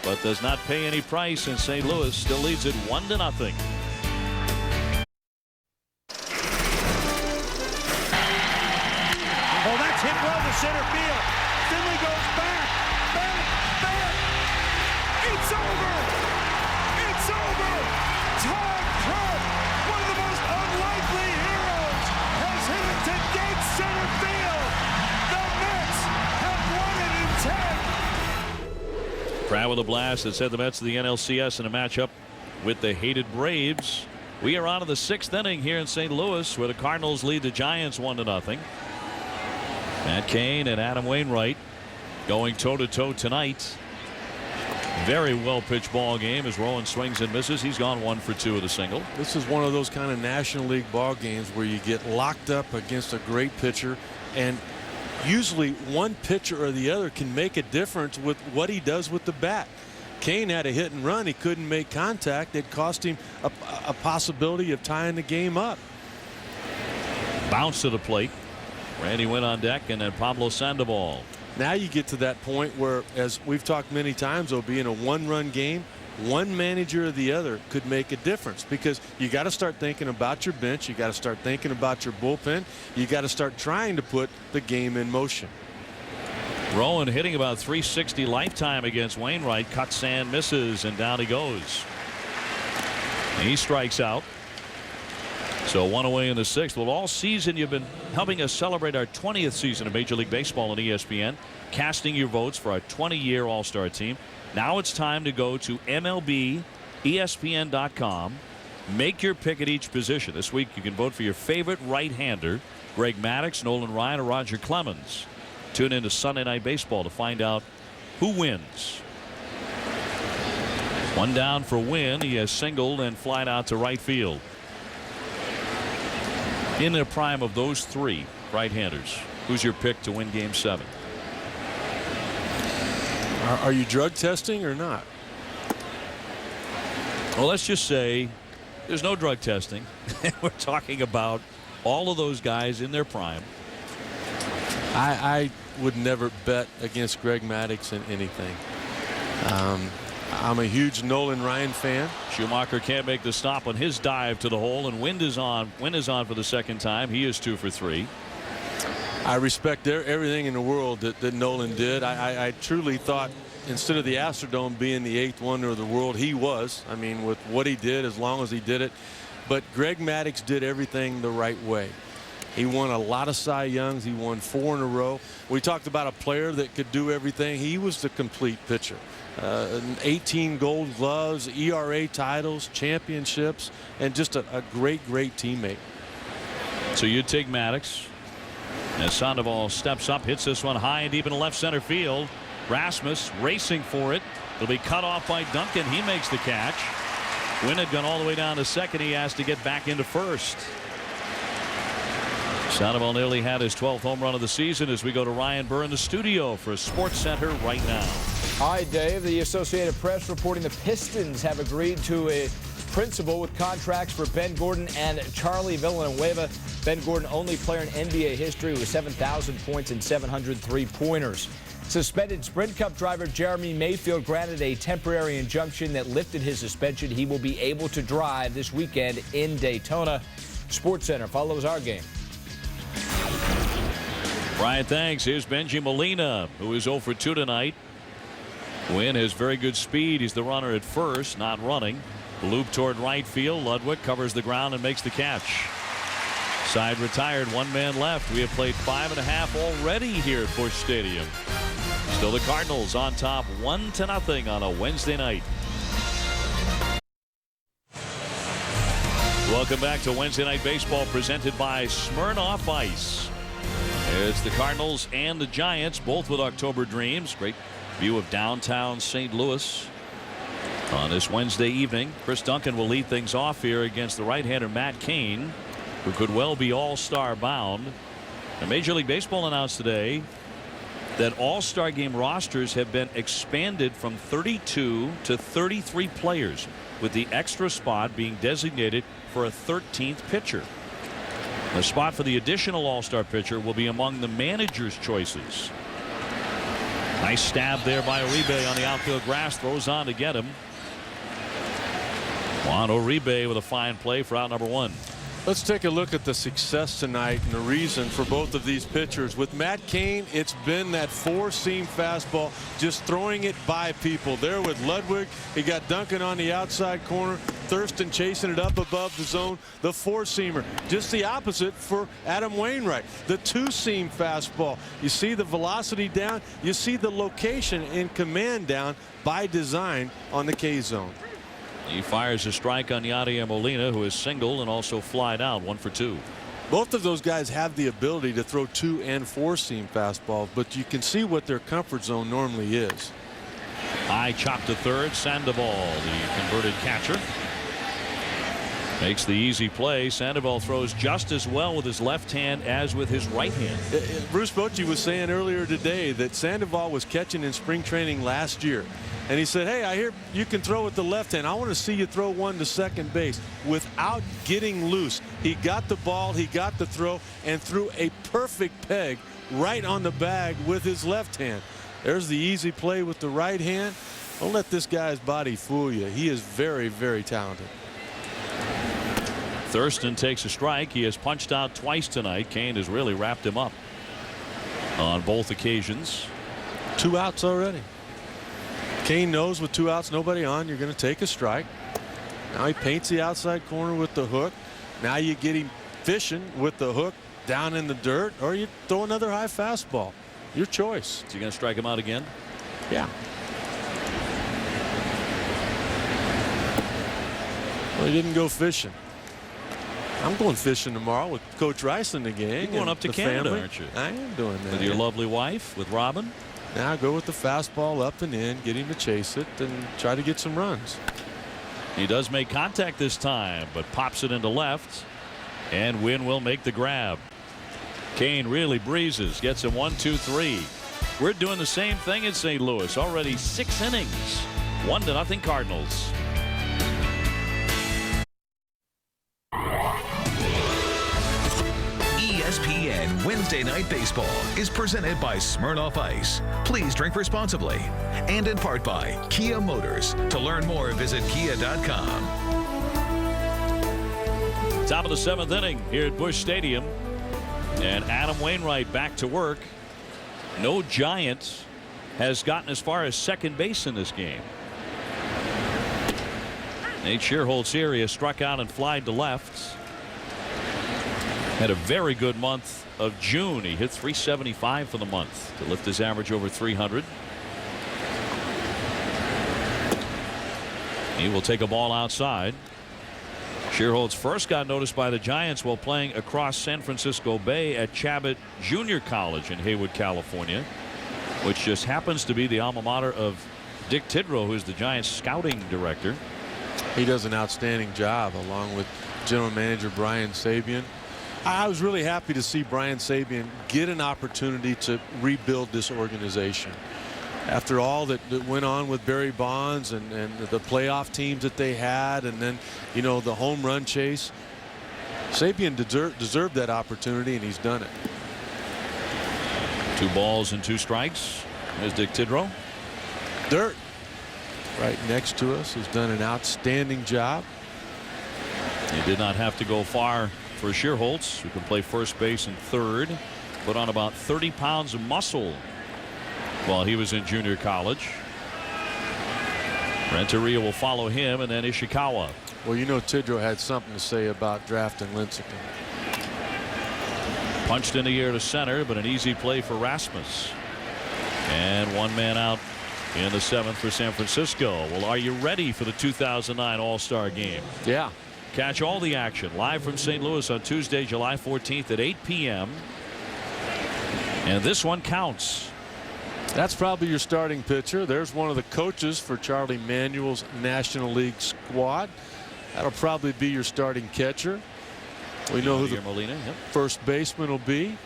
but does not pay any price, and St. Louis still leads it 1-0. Oh, that's hit well to center field. Finley goes back. It's over. It's over. Todd Pratt, one of the most unlikely heroes, has hit it to dead center field. The Mets have won it in 10. Pratt with a blast that sent the Mets to the NLCS in a matchup with the hated Braves. We are on to the 6th inning here in St. Louis, where the Cardinals lead the Giants 1-0. Matt Cain and Adam Wainwright going toe-to-toe tonight. Very well pitched ball game as Rowan swings and misses. He's gone 1 for 2 with a single. This is one of those kind of National League ball games where you get locked up against a great pitcher, and usually one pitcher or the other can make a difference with what he does with the bat. Cain had a hit and run. He couldn't make contact. It cost him a possibility of tying the game up. Bounce to the plate. Randy went on deck, and then Pablo Sandoval. Now you get to that point where, as we've talked many times, it'll be in a one-run game. One manager or the other could make a difference, because you got to start thinking about your bench. You got to start thinking about your bullpen. You got to start trying to put the game in motion. Rowan hitting about 360 lifetime against Wainwright. Cuts and misses, and down he goes. He strikes out. So 1 away in the 6th. Well, all season you've been helping us celebrate our 20th season of Major League Baseball on ESPN, casting your votes for our 20-year All-Star team. Now it's time to go to MLBESPN.com. Make your pick at each position. This week you can vote for your favorite right-hander, Greg Maddux, Nolan Ryan, or Roger Clemens. Tune in to Sunday Night Baseball to find out who wins. One down for Wynn. He has singled and flied out to right field. In the prime of those 3 right-handers, who's your pick to win Game 7? Are you drug testing or not? Well, let's just say there's no drug testing. We're talking about all of those guys in their prime. I would never bet against Greg Maddux in anything. I'm a huge Nolan Ryan fan. Schumacher can't make the stop on his dive to the hole, and Wynn is on for the second time. He is 2 for 3. I respect everything in the world that Nolan did. I truly thought, instead of the Astrodome being the 8th wonder of the world, he was. I mean, with what he did, as long as he did it, but Greg Maddux did everything the right way. He won a lot of Cy Youngs. He won 4 in a row. We talked about a player that could do everything. He was the complete pitcher. 18 gold gloves, ERA titles, championships, and just a great teammate. So you take Maddux. As Sandoval steps up, hits this one high and deep in left center field. Rasmus racing for it. It'll be cut off by Duncan. He makes the catch. Wynn had gone all the way down to second. He has to get back into first. Sandoval nearly had his 12th home run of the season as we go to Ryan Burr in the studio for Sports Center right now. Hi, Dave. The Associated Press reporting the Pistons have agreed to a principle with contracts for Ben Gordon and Charlie Villanueva. Ben Gordon, only player in NBA history with 7,000 points and 700 three-pointers. Suspended Sprint Cup driver Jeremy Mayfield granted a temporary injunction that lifted his suspension. He will be able to drive this weekend in Daytona. Sports Center follows our game. Brian, thanks. Here's Benji Molina, who is 0 for 2 tonight. Wynn has very good speed. He's the runner at first, not running. Loop toward right field. Ludwig covers the ground and makes the catch. Side retired, 1 man left. We have played 5.5 already here at Busch Stadium. Still the Cardinals on top 1-0 on a Wednesday night. Welcome back to Wednesday Night Baseball presented by Smirnoff Ice. It's the Cardinals and the Giants, both with October dreams. Great view of downtown St. Louis on this Wednesday evening. Chris Duncan will lead things off here against the right-hander Matt Cain, who could well be all-star bound. And Major League Baseball announced today that all-star game rosters have been expanded from 32 to 33 players, with the extra spot being designated for a 13th pitcher. The spot for the additional all-star pitcher will be among the manager's choices. Nice stab there by Uribe on the outfield grass. Throws on to get him. Juan Uribe with a fine play for out number 1. Let's take a look at the success tonight and the reason for both of these pitchers. With Matt Cain, it's been that 4-seam fastball, just throwing it by people. There with Ludwig, he got Duncan on the outside corner. Thurston chasing it up above the zone. The 4-seamer. Just the opposite for Adam Wainwright. The 2-seam fastball. You see the velocity down. You see the location and command down by design on the K zone. He fires a strike on Yadier Molina, who is single and also flied out 1 for 2. Both of those guys have the ability to throw 2- and 4-seam fastballs, but you can see what their comfort zone normally is. High chop to third. Sandoval, the converted catcher, makes the easy play. Sandoval throws just as well with his left hand as with his right hand. Bruce Bochy was saying earlier today that Sandoval was catching in spring training last year. And he said, hey, I hear you can throw with the left hand. I want to see you throw one to second base without getting loose. He got the ball, he got the throw, and threw a perfect peg right on the bag with his left hand. There's the easy play with the right hand. Don't let this guy's body fool you. He is very, very talented. Thurston takes a strike. He has punched out twice tonight. Cain has really wrapped him up on both occasions. 2 outs already. Cain knows with 2 outs, nobody on, you're going to take a strike. Now he paints the outside corner with the hook. Now you get him fishing with the hook down in the dirt, or you throw another high fastball. Your choice. Is he going to strike him out again? Yeah. Well, he didn't go fishing. I'm going fishing tomorrow with Coach Rice and the gang. You're going up to Canada, family. aren't you? I am doing that. With your lovely wife, with Robin? Now go with the fastball up and in, get him to chase it, and try to get some runs. He does make contact this time, but pops it into left, and Wynn will make the grab. Cain really breezes, gets him 1, 2, 3. We're doing the same thing in St. Louis. Already 6 innings. 1-0 Cardinals. ESPN Wednesday Night Baseball is presented by Smirnoff Ice. Please drink responsibly. And in part by Kia Motors. To learn more, visit kia.com. Top of the 7th inning here at Busch Stadium. And Adam Wainwright back to work. No Giant has gotten as far as second base in this game. Nate Shearholtz here. He has struck out and flied to left. Had a very good month of June. He hit .375 for the month to lift his average over 300. He will take a ball outside. Shearholtz first got noticed by the Giants while playing across San Francisco Bay at Chabot Junior College in Haywood, California, which just happens to be the alma mater of Dick Tidrow, who's the Giants scouting director. He does an outstanding job along with general manager Brian Sabian. I was really happy to see Brian Sabian get an opportunity to rebuild this organization. After all that went on with Barry Bonds and the playoff teams that they had, and then, you know, the home run chase, Sabian deserved that opportunity, and he's done it. 2 balls and 2 strikes. There's Dick Tidrow. Dirt right next to us has done an outstanding job. He did not have to go far for Shearholtz, who can play first base and third. Put on about 30 pounds of muscle while he was in junior college. Renteria will follow him, and then Ishikawa. Well, you know, Tidrow had something to say about drafting Lincecum. Punched in the air to center, but an easy play for Rasmus. And 1 man out in the 7th for San Francisco. Well, are you ready for the 2009 All-Star game? Yeah. Catch all the action live from St. Louis on Tuesday, July 14th at 8 p.m. And this one counts. That's probably your starting pitcher. There's one of the coaches for Charlie Manuel's National League squad. That'll probably be your starting catcher. We know who the Molina, first baseman will be.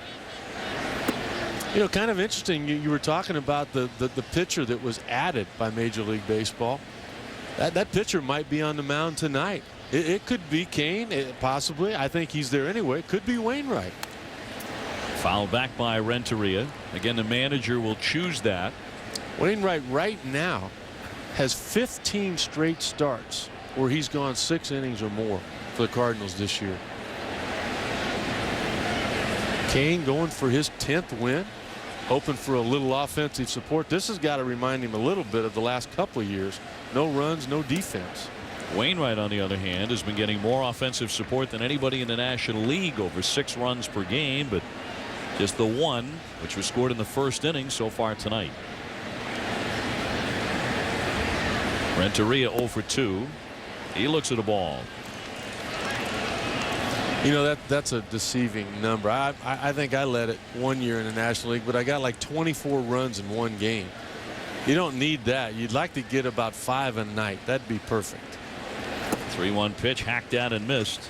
You know, kind of interesting. You were talking about the pitcher that was added by Major League Baseball. That pitcher might be on the mound tonight. It could be Kane, possibly. I think he's there anyway. It could be Wainwright. Fouled back by Renteria. Again, the manager will choose that. Wainwright right now has 15 straight starts where he's gone 6 innings or more for the Cardinals this year. Kane going for his 10th win, hoping for a little offensive support. This has got to remind him a little bit of the last couple of years. No runs, no defense. Wainwright, on the other hand, has been getting more offensive support than anybody in the National League, over 6 runs per game, but just the 1 which was scored in the first inning so far tonight. Renteria 0 for 2. He looks at a ball. You know, that's a deceiving number. I think I led it 1 year in the National League, but I got like 24 runs in 1 game. You don't need that. You'd like to get about 5 a night. That'd be perfect. 3-1 pitch, hacked at and missed.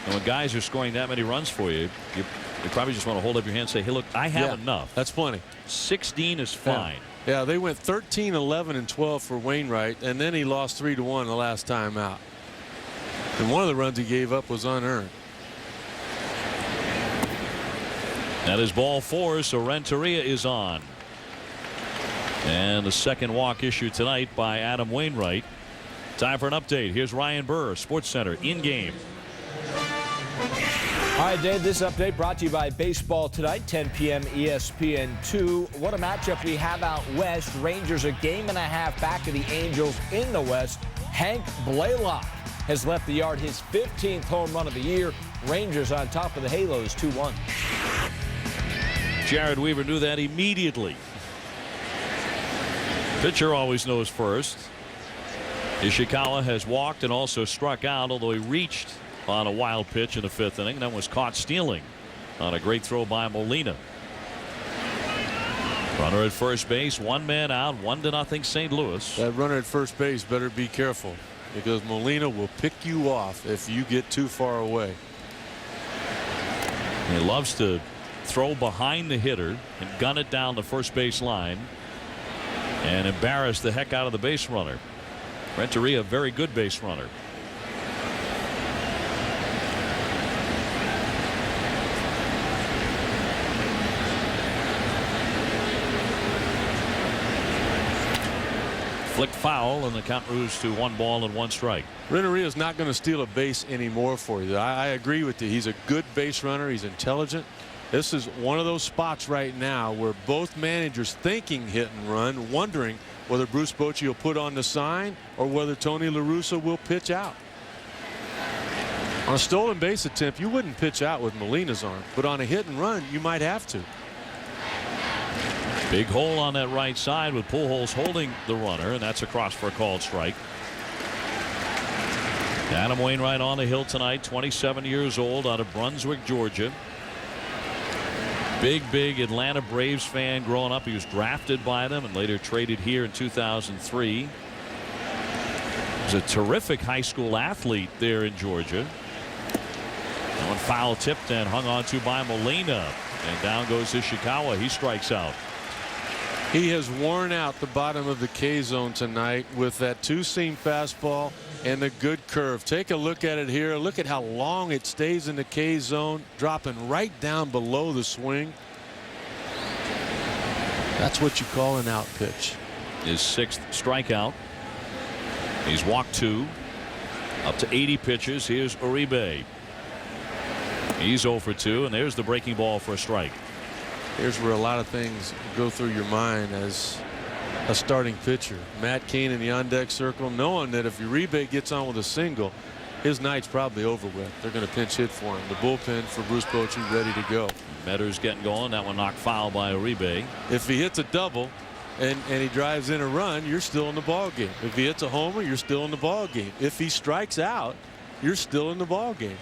And when guys are scoring that many runs for you, you probably just want to hold up your hand and say, hey, look, I have enough. That's plenty. 16 is fine. Yeah, they went 13, 11, and 12 for Wainwright, and then he lost 3-1 the last time out. And one of the runs he gave up was unearned. That is ball 4, so Renteria is on. And the second walk issued tonight by Adam Wainwright. Time for an update. Here's Ryan Burr, SportsCenter in game. All right, Dave, this update brought to you by Baseball Tonight, 10 p.m. ESPN2. What a matchup we have out west. Rangers a game and a half back of the Angels in the west. Hank Blaylock has left the yard, his 15th home run of the year. Rangers on top of the Halos 2-1. Jared Weaver knew that immediately. Pitcher always knows first. Ishikawa has walked and also struck out, although he reached on a wild pitch in the 5th inning, then was caught stealing on a great throw by Molina. Runner at first base, 1 man out, 1-0 St. Louis. That runner at first base better be careful, because Molina will pick you off if you get too far away. He loves to throw behind the hitter and gun it down the first base line and embarrass the heck out of the base runner. Renteria, a very good base runner. Flicked foul, and the count moves to 1 ball and 1 strike. Renteria is not going to steal a base anymore for you. I agree with you. He's a good base runner. He's intelligent. This is one of those spots right now where both managers thinking hit and run, wondering whether Bruce Bochy will put on the sign or whether Tony La Russa will pitch out. On a stolen base attempt, you wouldn't pitch out with Molina's arm, but on a hit and run, you might have to. Big hole on that right side with Pujols holding the runner, and that's across for a called strike. Adam Wainwright on the hill tonight, 27 years old, out of Brunswick, Georgia. Big Atlanta Braves fan growing up. He was drafted by them and later traded here in 2003. He was a terrific high school athlete there in Georgia. That one foul tipped and hung on to by Molina. And down goes Ishikawa. He strikes out. He has worn out the bottom of the K zone tonight with that two-seam fastball and the good curve. Take a look at it here. Look at how long it stays in the K zone, dropping right down below the swing. That's what you call an out pitch. His 6th strikeout. He's walked 2. Up to 80 pitches. Here's Uribe. He's 0 for 2, and there's the breaking ball for a strike. Here's where a lot of things go through your mind as a starting pitcher. Matt Cain in the on-deck circle, knowing that if Uribe gets on with a single, his night's probably over with. They're going to pinch hit for him. The bullpen for Bruce Bochy ready to go. Metter's getting going. That one knocked foul by Uribe. If he hits a double and he drives in a run, you're still in the ball game. If he hits a homer, you're still in the ball game. If he strikes out, you're still in the ball game.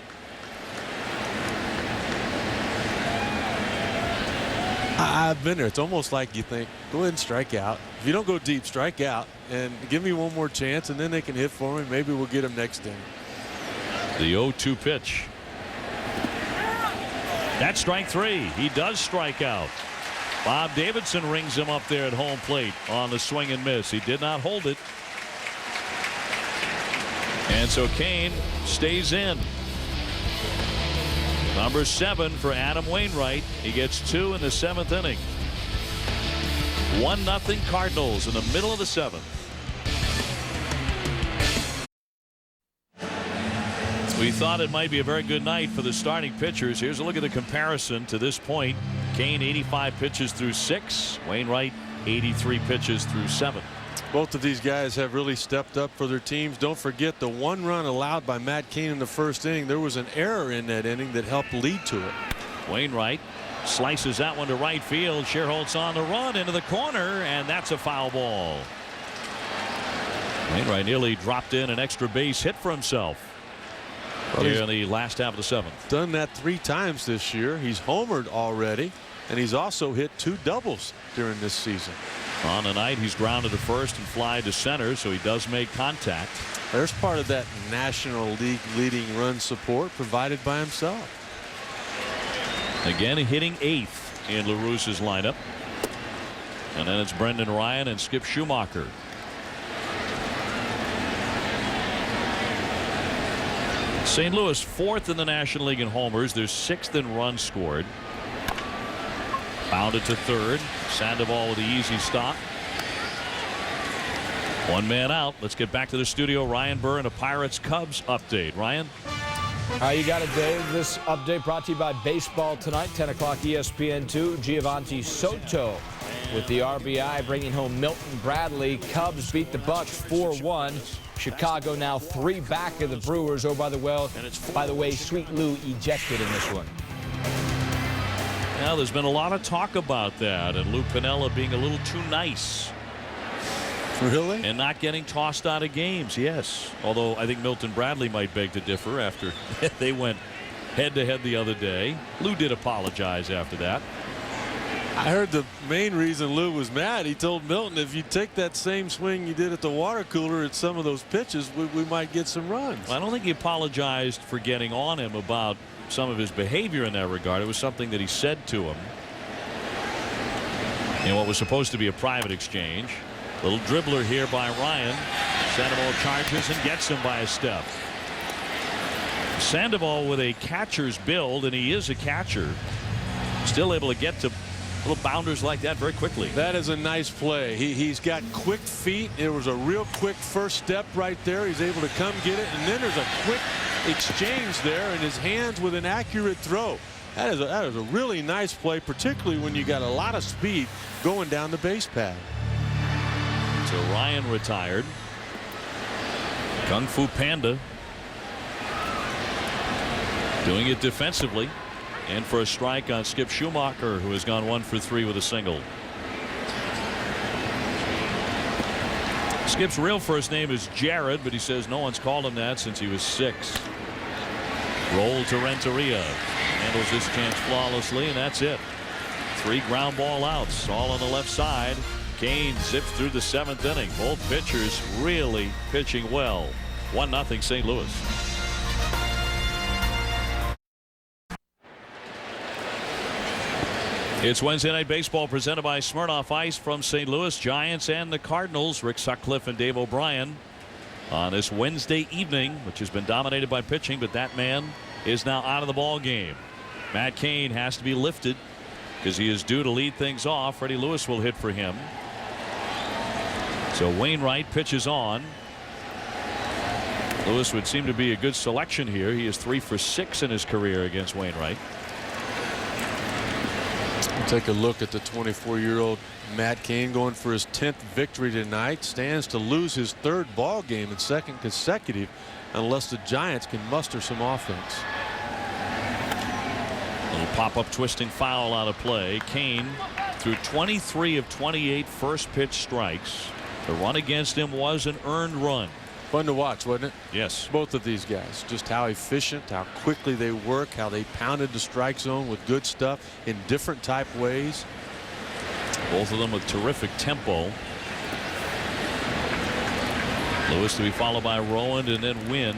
I've been there. It's almost like you think, go ahead and strike out. If you don't go deep, strike out and give me one more chance, and then they can hit for me. Maybe we'll get him next inning. The 0-2 pitch. That's strike 3. He does strike out. Bob Davidson rings him up there at home plate on the swing and miss. He did not hold it. And so Cain stays in. Number 7 for Adam Wainwright. He gets 2 in the 7th inning. 1-0 Cardinals in the middle of the 7th. We thought it might be a very good night for the starting pitchers. Here's a look at the comparison to this point. Cain 85 pitches through 6. Wainwright 83 pitches through 7. Both of these guys have really stepped up for their teams. Don't forget the 1 run allowed by Matt Cain in the 1st inning. There was an error in that inning that helped lead to it. Wainwright slices that one to right field. Scherholtz on the run into the corner, and that's a foul ball. Wainwright nearly dropped in an extra base hit for himself here in the last half of the 7th. Done that 3 times this year. He's homered already, and he's also hit 2 doubles during this season. On the night, he's grounded to first and fly to center, so he does make contact. There's part of that National League leading run support provided by himself. Again, hitting 8th in La Russa's lineup. And then it's Brendan Ryan and Skip Schumacher. St. Louis 4th in the National League in homers. They're 6th in runs scored. Bounded to 3rd. Sandoval with the easy stop. 1 man out. Let's get back to the studio. Ryan Burr and a Pirates Cubs update. Ryan. You got it, Dave. This update brought to you by Baseball Tonight, 10 o'clock ESPN2. Giovanni Soto with the RBI, bringing home Milton Bradley. Cubs beat the Bucks 4-1. Chicago now 3 back of the Brewers. Oh, by the way, Sweet Lou ejected in this one. Now, there's been a lot of talk about that, and Lou Piniella being a little too nice. Really? And not getting tossed out of games, yes. Although I think Milton Bradley might beg to differ after they went head-to-head the other day. Lou did apologize after that. I heard the main reason Lou was mad. He told Milton, if you take that same swing you did at the water cooler at some of those pitches, we might get some runs. Well, I don't think he apologized for getting on him about some of his behavior in that regard. It was something that he said to him in what was supposed to be a private exchange. Little dribbler here by Ryan. Sandoval charges and gets him by a step. Sandoval with a catcher's build, and he is a catcher, still able to get to little bounders like that very quickly. That is a nice play. He's got quick feet. It was a real quick first step right there. He's able to come get it, and then there's a quick exchange there in his hands with an accurate throw. That is a really nice play, particularly when you got a lot of speed going down the base pad. So Ryan retired. Kung Fu Panda doing it defensively, and for a strike on Skip Schumacher, who has gone 1 for 3 with a single. Skip's real first name is Jared, but he says no one's called him that since he was 6. Roll to Renteria. Handles this chance flawlessly, and that's it. 3 ground ball outs, all on the left side. Kane zips through the 7th inning. Both pitchers really pitching well. 1-0 St. Louis. It's Wednesday Night Baseball presented by Smirnoff Ice from St. Louis. Giants and the Cardinals. Rick Sutcliffe and Dave O'Brien on this Wednesday evening, which has been dominated by pitching, but that man is now out of the ball game. Matt Cain has to be lifted because he is due to lead things off. Freddie Lewis will hit for him. So Wainwright pitches on. Lewis would seem to be a good selection here. He is 3 for 6 in his career against Wainwright. Take a look at the 24-year-old Matt Cain going for his 10th victory tonight. Stands to lose his 3rd ball game and 2nd consecutive unless the Giants can muster some offense. Little pop-up twisting foul out of play. Cain threw 23 of 28 first pitch strikes. The run against him was an earned run. Fun to watch, wasn't it? Yes. Both of these guys, just how efficient, how quickly they work, how they pounded the strike zone with good stuff in different type ways. Both of them with terrific tempo. Lewis to be followed by Rowand and then Wynn.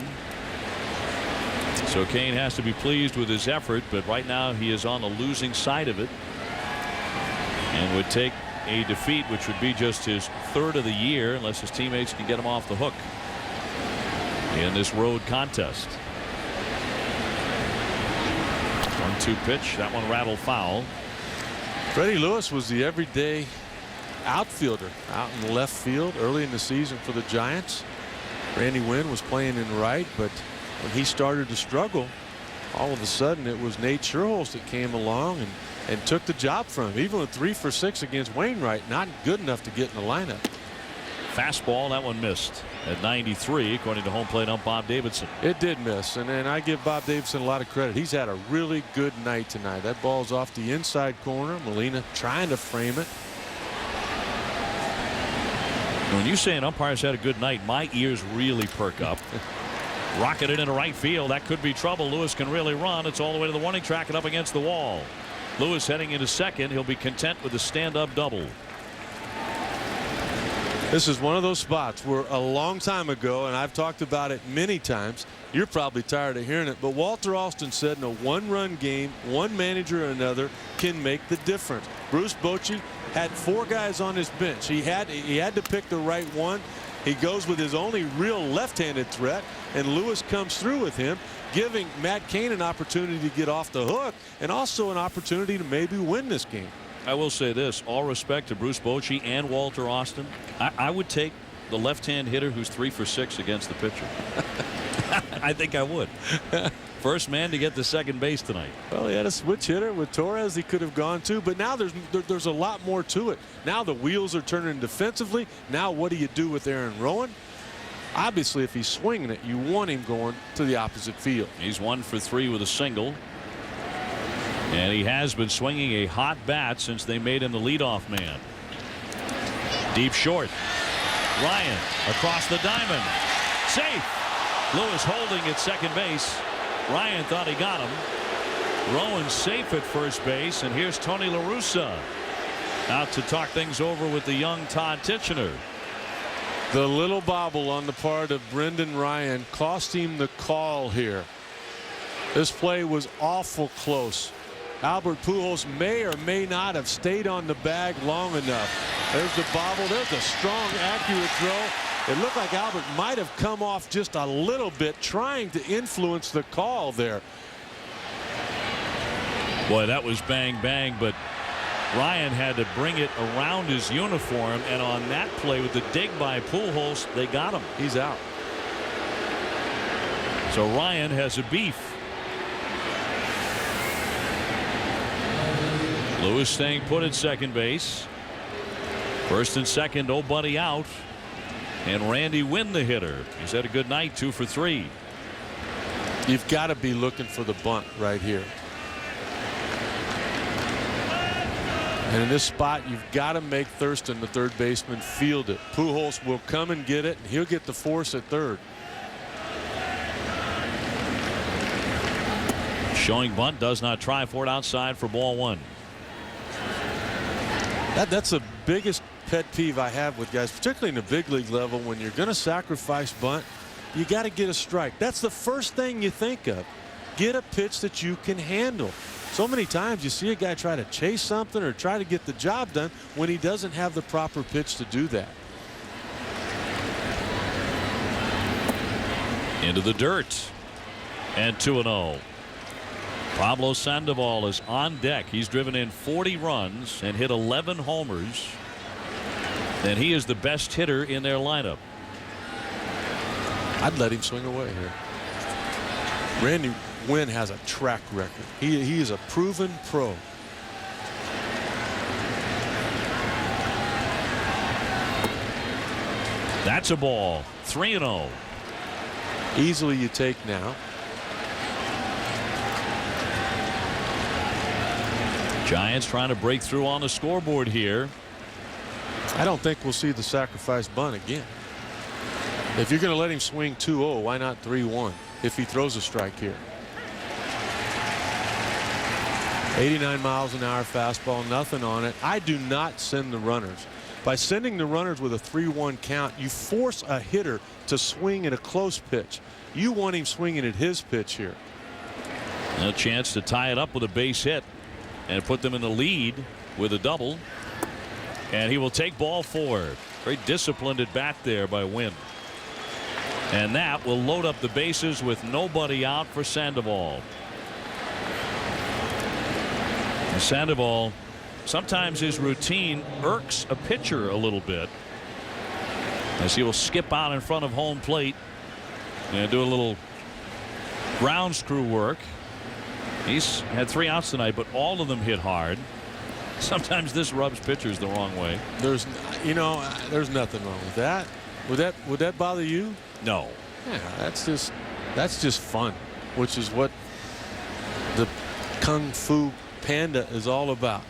So Cain has to be pleased with his effort, but right now he is on the losing side of it and would take a defeat, which would be just his 3rd of the year, unless his teammates can get him off the hook in this road contest. 1-2 pitch. That one rattled foul. Freddie Lewis was the everyday outfielder out in left field early in the season for the Giants. Randy Wynn was playing in right, but when he started to struggle, all of a sudden it was Nate Scherholz that came along and took the job from him. Even with 3 for 6 against Wainwright, not good enough to get in the lineup. Fastball, that one missed at 93, according to home plate ump Bob Davidson. It did miss, and I give Bob Davidson a lot of credit. He's had a really good night tonight. That ball's off the inside corner. Molina trying to frame it. When you say an umpire's had a good night, my ears really perk up. Rocketed into right field. That could be trouble. Lewis can really run. It's all the way to the warning track and up against the wall. Lewis heading into second. He'll be content with a stand-up double. This is one of those spots where a long time ago, and I've talked about it many times, you're probably tired of hearing it, but Walter Alston said in a 1-run game, one manager or another can make the difference. Bruce Bochy had 4 guys on his bench. He had to pick the right one. He goes with his only real left-handed threat, and Lewis comes through with him, giving Matt Cain an opportunity to get off the hook and also an opportunity to maybe win this game. I will say this, all respect to Bruce Bochy and Walter Austin. I would take the left-hand hitter who's 3 for 6 against the pitcher. I think I would. First man to get to second base tonight. Well, he had a switch hitter with Torres he could have gone to, but now there's a lot more to it. Now the wheels are turning defensively. Now what do you do with Aaron Rowand? Obviously, if he's swinging it, you want him going to the opposite field. He's 1 for 3 with a single. And he has been swinging a hot bat since they made him the leadoff man. Deep short. Ryan across the diamond. Safe. Lewis holding at second base. Ryan thought he got him. Rowan safe at first base. And here's Tony La Russa out to talk things over with the young Todd Titchener. The little bobble on the part of Brendan Ryan cost him the call here. This play was awful close. Albert Pujols may or may not have stayed on the bag long enough. There's the bobble. There's a strong, accurate throw. It looked like Albert might have come off just a little bit, trying to influence the call there. Boy, that was bang, bang, but Ryan had to bring it around his uniform, and on that play with the dig by Pujols, they got him. He's out. So Ryan has a beef. Lewis staying put at second base. First and second, nobody out. And Randy Wynn, the hitter. He's had a good night, 2 for 3. You've got to be looking for the bunt right here. And in this spot, you've got to make Thurston, the third baseman, field it. Pujols will come and get it, and he'll get the force at third. Showing bunt, does not try for it, outside for ball 1. That's the biggest pet peeve I have with guys, particularly in the big league level. When you're going to sacrifice bunt, you got to get a strike. That's the first thing you think of. Get a pitch that you can handle. So many times you see a guy try to chase something or try to get the job done when he doesn't have the proper pitch to do that. Into the dirt. And 2-0. Pablo Sandoval is on deck. He's driven in 40 runs and hit 11 homers. And he is the best hitter in their lineup. I'd let him swing away here. Randy Wynn has a track record. He is a proven pro. That's a ball. 3-0. Easily you take now. Giants trying to break through on the scoreboard here. I don't think we'll see the sacrifice bunt again. If you're going to let him swing 2-0, why not 3-1 if he throws a strike here? 89 miles an hour fastball, nothing on it. I do not send the runners. By sending the runners with a 3-1 count, you force a hitter to swing at a close pitch. You want him swinging at his pitch here. A chance to tie it up with a base hit and put them in the lead with a double. And he will take ball 4. Very disciplined at bat there by Wynn. And that will load up the bases with nobody out for Sandoval. And Sandoval, sometimes his routine irks a pitcher a little bit, as he will skip out in front of home plate and do a little ground screw work. He's had 3 outs tonight, but all of them hit hard. Sometimes this rubs pitchers the wrong way. There's nothing wrong with that. Would that bother you? No. Yeah, that's just fun, which is what the Kung Fu Panda is all about.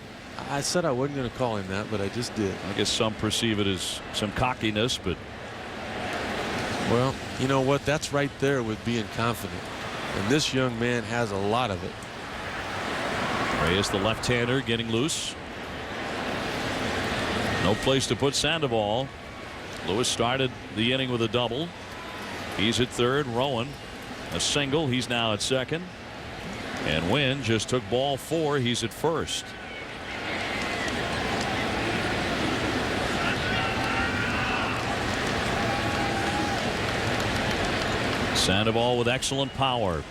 I said I wasn't going to call him that, but I just did. I guess some perceive it as some cockiness, but well, you know what? That's right there with being confident. And this young man has a lot of it. Reyes, the left-hander, getting loose. No place to put Sandoval. Lewis started the inning with a double. He's at third. Rowan a single. He's now at second. And Wynn just took ball 4. He's at first. Sandoval with excellent power.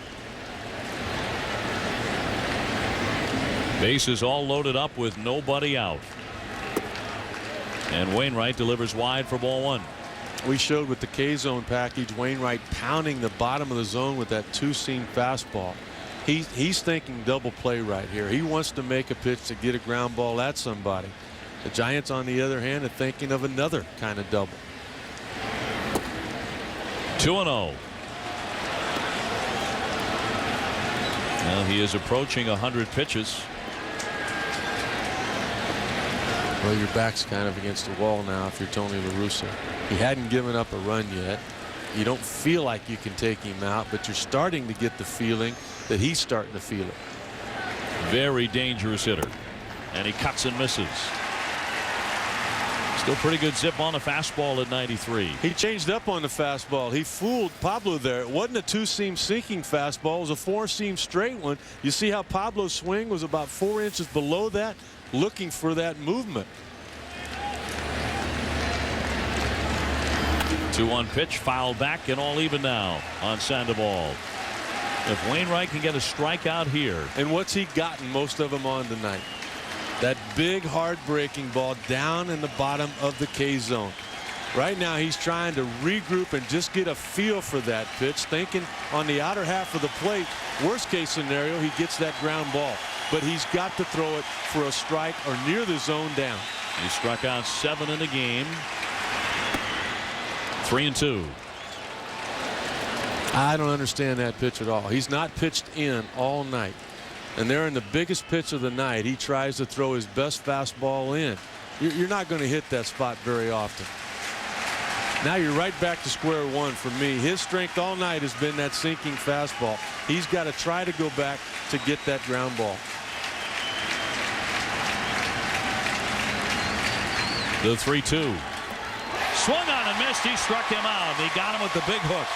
Bases all loaded up with nobody out. And Wainwright delivers wide for ball 1. We showed with the K-zone package Wainwright pounding the bottom of the zone with that 2-seam fastball. He's thinking double play right here. He wants to make a pitch to get a ground ball at somebody. The Giants, on the other hand, are thinking of another kind of double. 2-0. Well, he is approaching 100 pitches. Well, your back's kind of against the wall now if you're Tony La Russa. He hadn't given up a run yet. You don't feel like you can take him out, but you're starting to get the feeling that he's starting to feel it. Very dangerous hitter. And he cuts and misses. Still pretty good zip on the fastball at 93. He changed up on the fastball. He fooled Pablo there. It wasn't a 2-seam sinking fastball. It was a 4-seam straight one. You see how Pablo's swing was about 4 inches below that, looking for that movement. 2-1 pitch, fouled back, and all even now on Sandoval. If Wainwright can get a strikeout here. And what's he gotten most of them on tonight? That big hard breaking ball down in the bottom of the K-zone. Right now he's trying to regroup and just get a feel for that pitch, thinking on the outer half of the plate, worst case scenario, he gets that ground ball. but he's got to throw it for a strike or near the zone down. He struck out 7 in the game. 3-2. I don't understand that pitch at all. He's not pitched in all night. And they're in the biggest pitch of the night. He tries to throw his best fastball in. You're not going to hit that spot very often. Now you're right back to square one for me. His strength all night has been that sinking fastball. He's got to try to go back to get that ground ball. The 3-2. Swung on and missed. He struck him out. He got him with the big hook.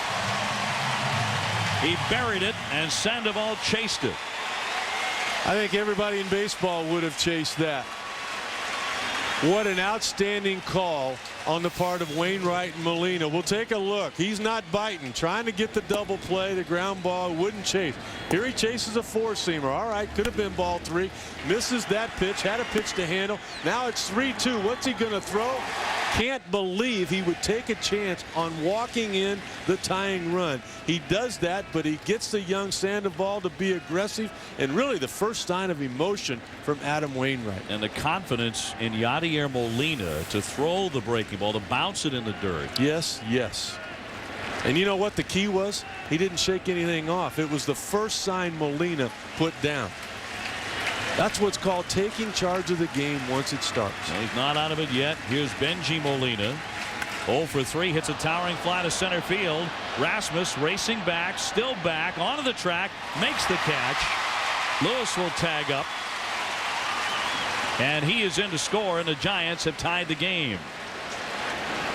He buried it, and Sandoval chased it. I think everybody in baseball would have chased that. What an outstanding call on the part of Wainwright and Molina. We'll take a look. He's not biting, trying to get the double play. The ground ball wouldn't chase. Here he chases a four-seamer. All right, could have been ball 3. Misses that pitch, had a pitch to handle. Now it's 3-2. What's he going to throw? Can't believe he would take a chance on walking in the tying run. He does that, but he gets the young Sandoval to be aggressive, and really the first sign of emotion from Adam Wainwright. And the confidence in Yadier Molina to throw the breaking ball, to bounce it in the dirt. Yes, yes. And you know what the key was? He didn't shake anything off. It was the first sign Molina put down. That's what's called taking charge of the game once it starts. Well, he's not out of it yet. Here's Benji Molina. 0 for 3, hits a towering fly to center field. Rasmus racing back, still back, onto the track, makes the catch. Lewis will tag up. And he is in to score, and the Giants have tied the game.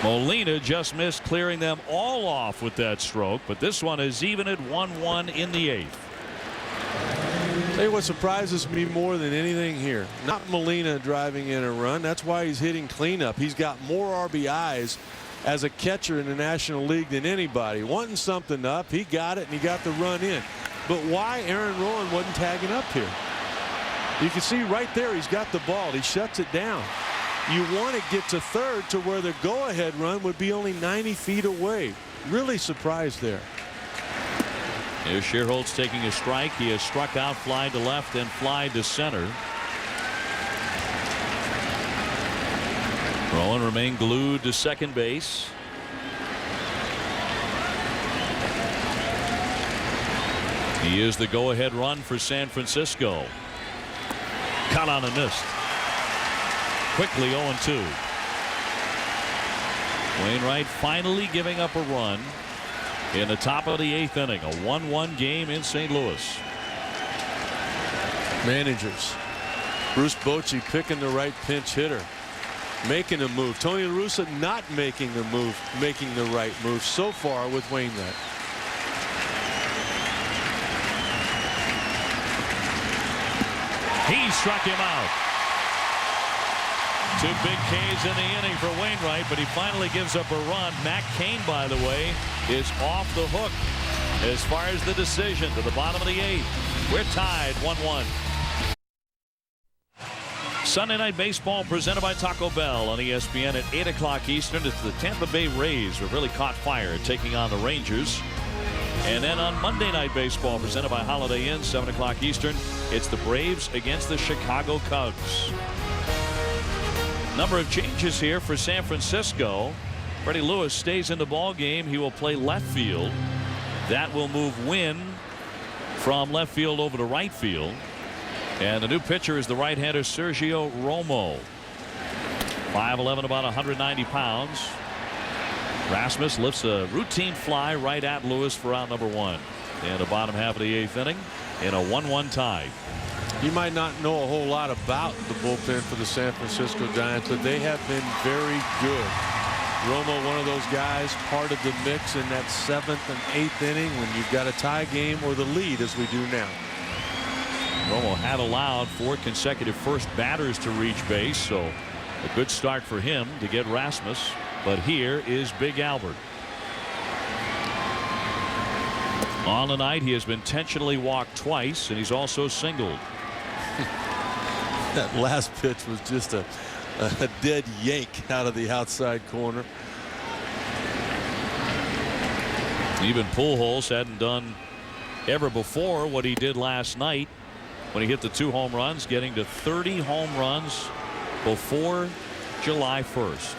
Molina just missed clearing them all off with that stroke, but this one is even at 1-1 in the 8th. Tell you what surprises me more than anything here. Not Molina driving in a run. That's why he's hitting cleanup. He's got more RBIs as a catcher in the National League than anybody. Wanting something up, he got it, and he got the run in. But why Aaron Rowan wasn't tagging up here? You can see right there he's got the ball. He shuts it down. You want to get to third to where the go-ahead run would be only 90 feet away. Really surprised there. Here's Scherholtz taking a strike. He has struck out, fly to left, and fly to center. Rowan remained glued to second base. He is the go-ahead run for San Francisco. Caught on and missed. Quickly 0-2. Wainwright finally giving up a run in the top of the 8th inning. A 1-1 game in St. Louis. Managers. Bruce Bochy picking the right pinch hitter. Making a move. Tony La Russa not making the move. Making the right move so far with Wainwright. He struck him out. 2 big Ks in the inning for Wainwright, but he finally gives up a run. Matt Cain, by the way, is off the hook as far as the decision to the bottom of the 8th. We're tied 1-1. Sunday Night Baseball presented by Taco Bell on ESPN at 8 o'clock Eastern. It's the Tampa Bay Rays who really caught fire taking on the Rangers. And then on Monday Night Baseball presented by Holiday Inn, 7 o'clock Eastern, it's the Braves against the Chicago Cubs. Number of changes here for San Francisco. Freddie Lewis stays in the ball game. He will play left field. That will move Wynn from left field over to right field. And the new pitcher is the right-hander Sergio Romo. 5'11", about 190 pounds. Rasmus lifts a routine fly right at Lewis for out number 1 in the bottom half of the 8th inning in a 1-1 tie. You might not know a whole lot about the bullpen for the San Francisco Giants, but they have been very good. Romo, one of those guys, part of the mix in that 7th and 8th inning when you've got a tie game or the lead as we do now. Romo had allowed 4 consecutive first batters to reach base, so a good start for him to get Rasmus. But here is Big Albert. On the night, he has been intentionally walked twice, and he's also singled. That last pitch was just a dead yank out of the outside corner. Even Pujols hadn't done ever before what he did last night when he hit the 2 home runs, getting to 30 home runs before July 1st.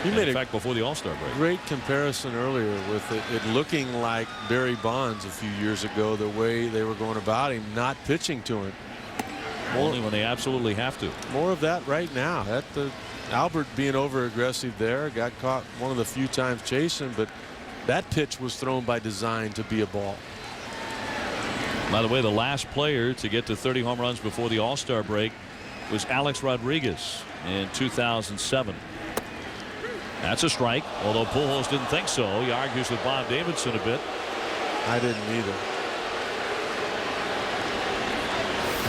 You made in fact, before the All-Star break. Great comparison earlier with it looking like Barry Bonds a few years ago, the way they were going about him, not pitching to him. Only when they absolutely have to. More of that right now. Albert being over aggressive there, got caught one of the few times chasing, but that pitch was thrown by design to be a ball. By the way, the last player to get to 30 home runs before the All-Star break was Alex Rodriguez in 2007. That's a strike, although Pujols didn't think so. He argues with Bob Davidson a bit. I didn't either.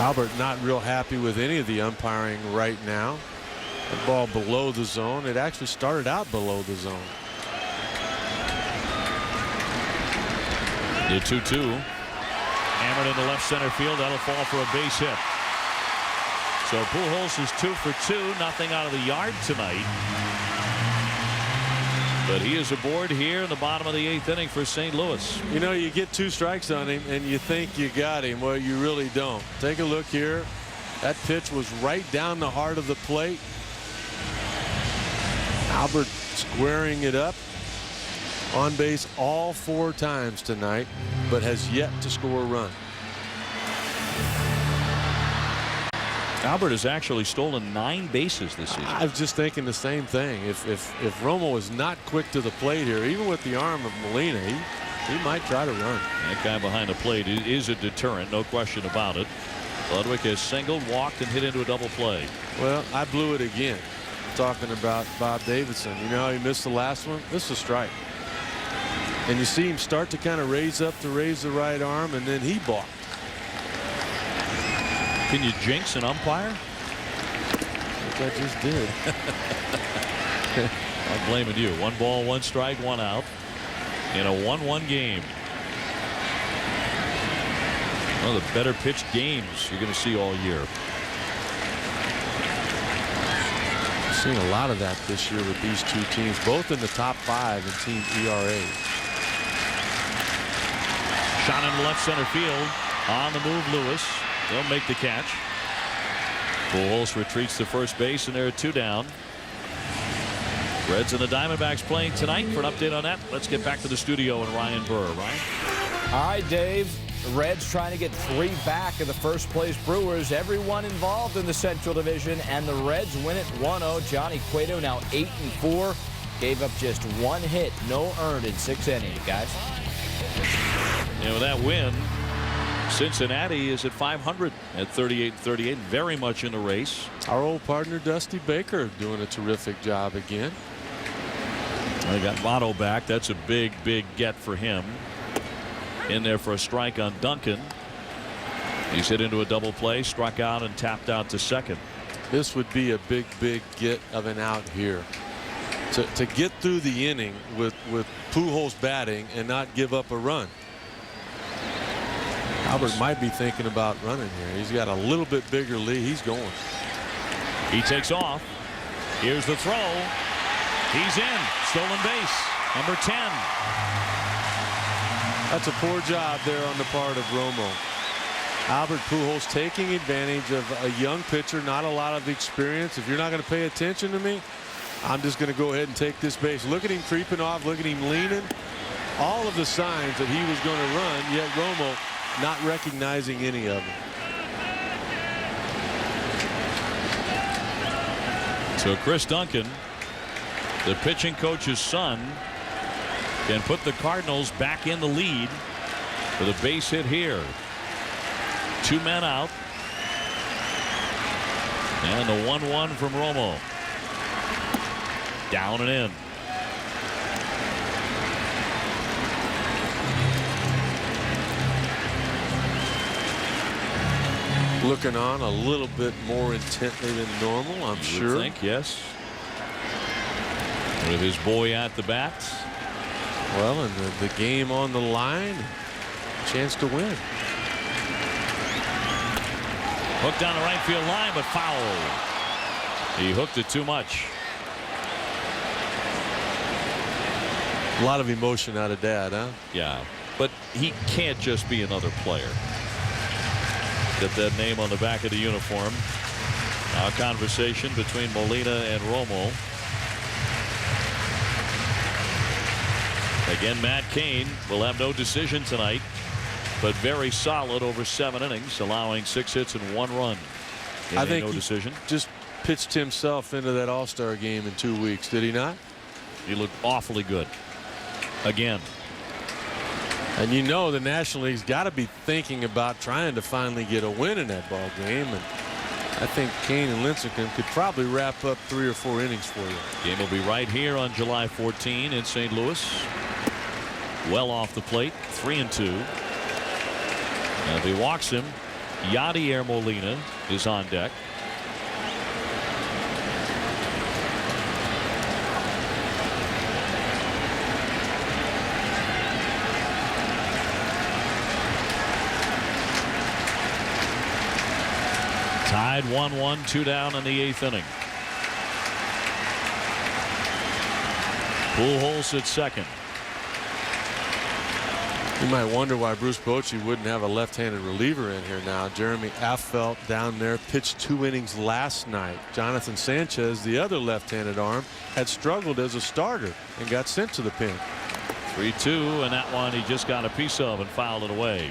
Albert not real happy with any of the umpiring right now. The ball below the zone. It actually started out below the zone. The 2-2. Hammered into left center field. That'll fall for a base hit. So Pujols is 2 for 2. Nothing out of the yard tonight. But he is aboard here in the bottom of the 8th inning for St. Louis. You know, you get 2 strikes on him and you think you got him. Well, you really don't. Take a look here. That pitch was right down the heart of the plate. Albert squaring it up. On base all 4 times tonight, but has yet to score a run. Albert has actually stolen 9 bases this season. I was just thinking the same thing. If Romo is not quick to the plate here, even with the arm of Molina, he might try to run. That guy behind the plate is a deterrent, no question about it. Ludwig has singled, walked, and hit into a double play. Well, I blew it again. Talking about Bob Davidson. You know how he missed the last one? This is a strike. And you see him start to kind of raise the right arm, and then he balked. Can you jinx an umpire? Which I just did. I'm blaming you. 1 ball, 1 strike, 1 out in a 1-1 game. One of the better pitched games you're going to see all year. Seeing a lot of that this year with these 2 teams, both in the top 5 in team ERA. Shot in left center field. On the move, Lewis. They'll make the catch. Pujols retreats to first base, and there are 2 down. Reds and the Diamondbacks playing tonight. For an update on that, let's get back to the studio and Ryan Burr. Ryan? All right, Dave. The Reds trying to get 3 back of the first place Brewers. Everyone involved in the Central Division, and the Reds win it 1-0. Johnny Cueto now 8-4. Gave up just 1 hit, no earned in 6 innings, guys. And with that win, Cincinnati is at 500 at 38-38, very much in the race. Our old partner Dusty Baker doing a terrific job again. They got Votto back. That's a big get for him. In there for a strike on Duncan. He's hit into a double play, struck out, and tapped out to second. This would be a big get of an out here. To get through the inning with Pujols batting and not give up a run. Albert might be thinking about running here. He's got a little bit bigger lead. He's going. He takes off. Here's the throw. He's in. Stolen base. Number 10. That's a poor job there on the part of Romo. Albert Pujols taking advantage of a young pitcher, not a lot of experience. If you're not going to pay attention to me, I'm just going to go ahead and take this base. Look at him creeping off. Look at him leaning. All of the signs that he was going to run, yet Romo not recognizing any of them. So Chris Duncan, the pitching coach's son, can put the Cardinals back in the lead with a base hit here. 2 men out. And the 1-1 from Romo. Down and in. Looking on a little bit more intently than normal, I'm sure. I think, yes. With his boy at the bat. Well, and the game on the line, chance to win. Hooked down the right field line, but foul. He hooked it too much. A lot of emotion out of Dad, huh? Yeah, but he can't just be another player. Get that name on the back of the uniform. Our conversation between Molina and Romo. Again, Matt Cain will have no decision tonight, but very solid over 7 innings, allowing 6 hits and 1 run. I think no he decision. just pitched himself into that All-Star game in 2 weeks, did he not? He looked awfully good again. And you know the National League's got to be thinking about trying to finally get a win in that ball game, and I think Cain and Lincecum could probably wrap up 3 or 4 innings for you. Game will be right here on July 14 in St. Louis. Well off the plate, 3-2. And if he walks him, Yadier Molina is on deck. Tied 1-1, 2 down in the 8th inning. Pujols at second. You might wonder why Bruce Bochy wouldn't have a left-handed reliever in here now. Jeremy Affeldt down there pitched 2 innings last night. Jonathan Sanchez, the other left-handed arm, had struggled as a starter and got sent to the pen. 3-2, and that one he just got a piece of and fouled it away.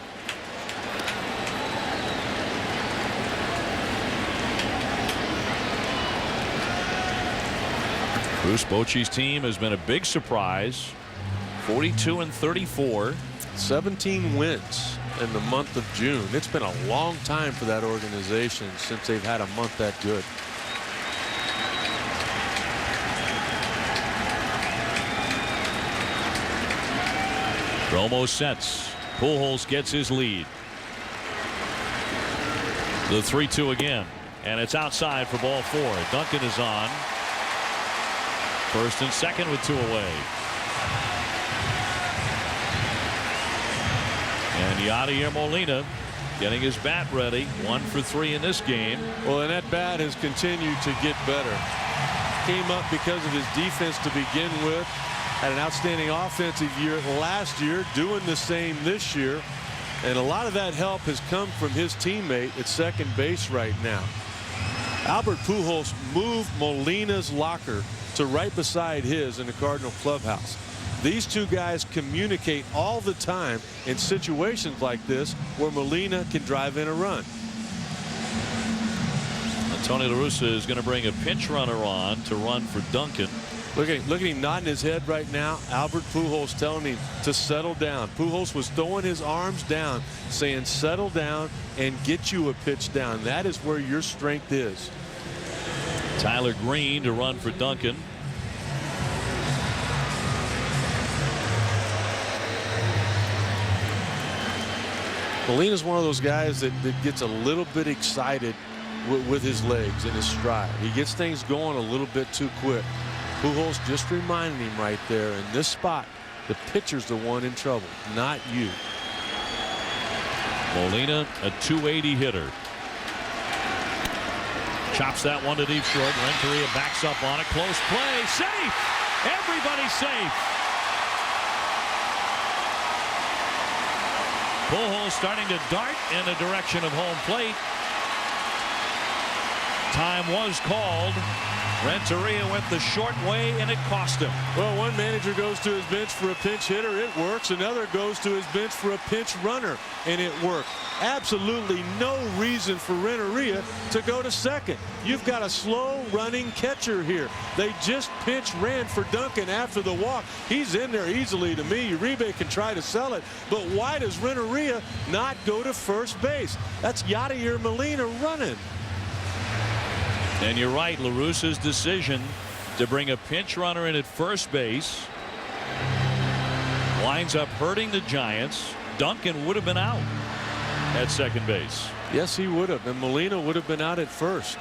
Bruce Bochy's team has been a big surprise. 42-34. 17 wins in the month of June. It's been a long time for that organization since they've had a month that good. Romo sets. Pujols gets his lead. The 3-2 again, and it's outside for ball 4. Duncan is on. First and second with 2 away. And Yadier Molina getting his bat ready. 1 for 3 in this game. Well, and that bat has continued to get better. Came up because of his defense to begin with. Had an outstanding offensive year last year, doing the same this year. And a lot of that help has come from his teammate at second base right now. Albert Pujols moved Molina's locker to right beside his in the Cardinal clubhouse. These two guys communicate all the time in situations like this where Molina can drive in a run. Tony La Russa is going to bring a pinch runner on to run for Duncan. Look at him nodding his head right now. Albert Pujols telling him to settle down. Pujols was throwing his arms down, saying settle down and get you a pitch down. That is where your strength is. Tyler Green to run for Duncan. Molina's one of those guys that gets a little bit excited with his legs and his stride. He gets things going a little bit too quick. Pujols just reminding him right there in this spot, the pitcher's the one in trouble, not you. Molina, a .280 hitter. Chops that one to deep short. Renteria backs up on it. Close play. Safe. Everybody's safe. Pujols starting to dart in the direction of home plate. Time was called. Renteria went the short way, and it cost him. Well, one manager goes to his bench for a pinch hitter. It works. Another goes to his bench for a pinch runner, and it worked. Absolutely no reason for Renteria to go to second. You've got a slow-running catcher here. They just pinch ran for Duncan after the walk. He's in there easily to me. Uribe can try to sell it, but why does Renteria not go to first base? That's Yadier Molina running. And you're right, La Russa's decision to bring a pinch runner in at first base winds up hurting the Giants. Duncan would have been out at second base. Yes, he would have, and Molina would have been out at first.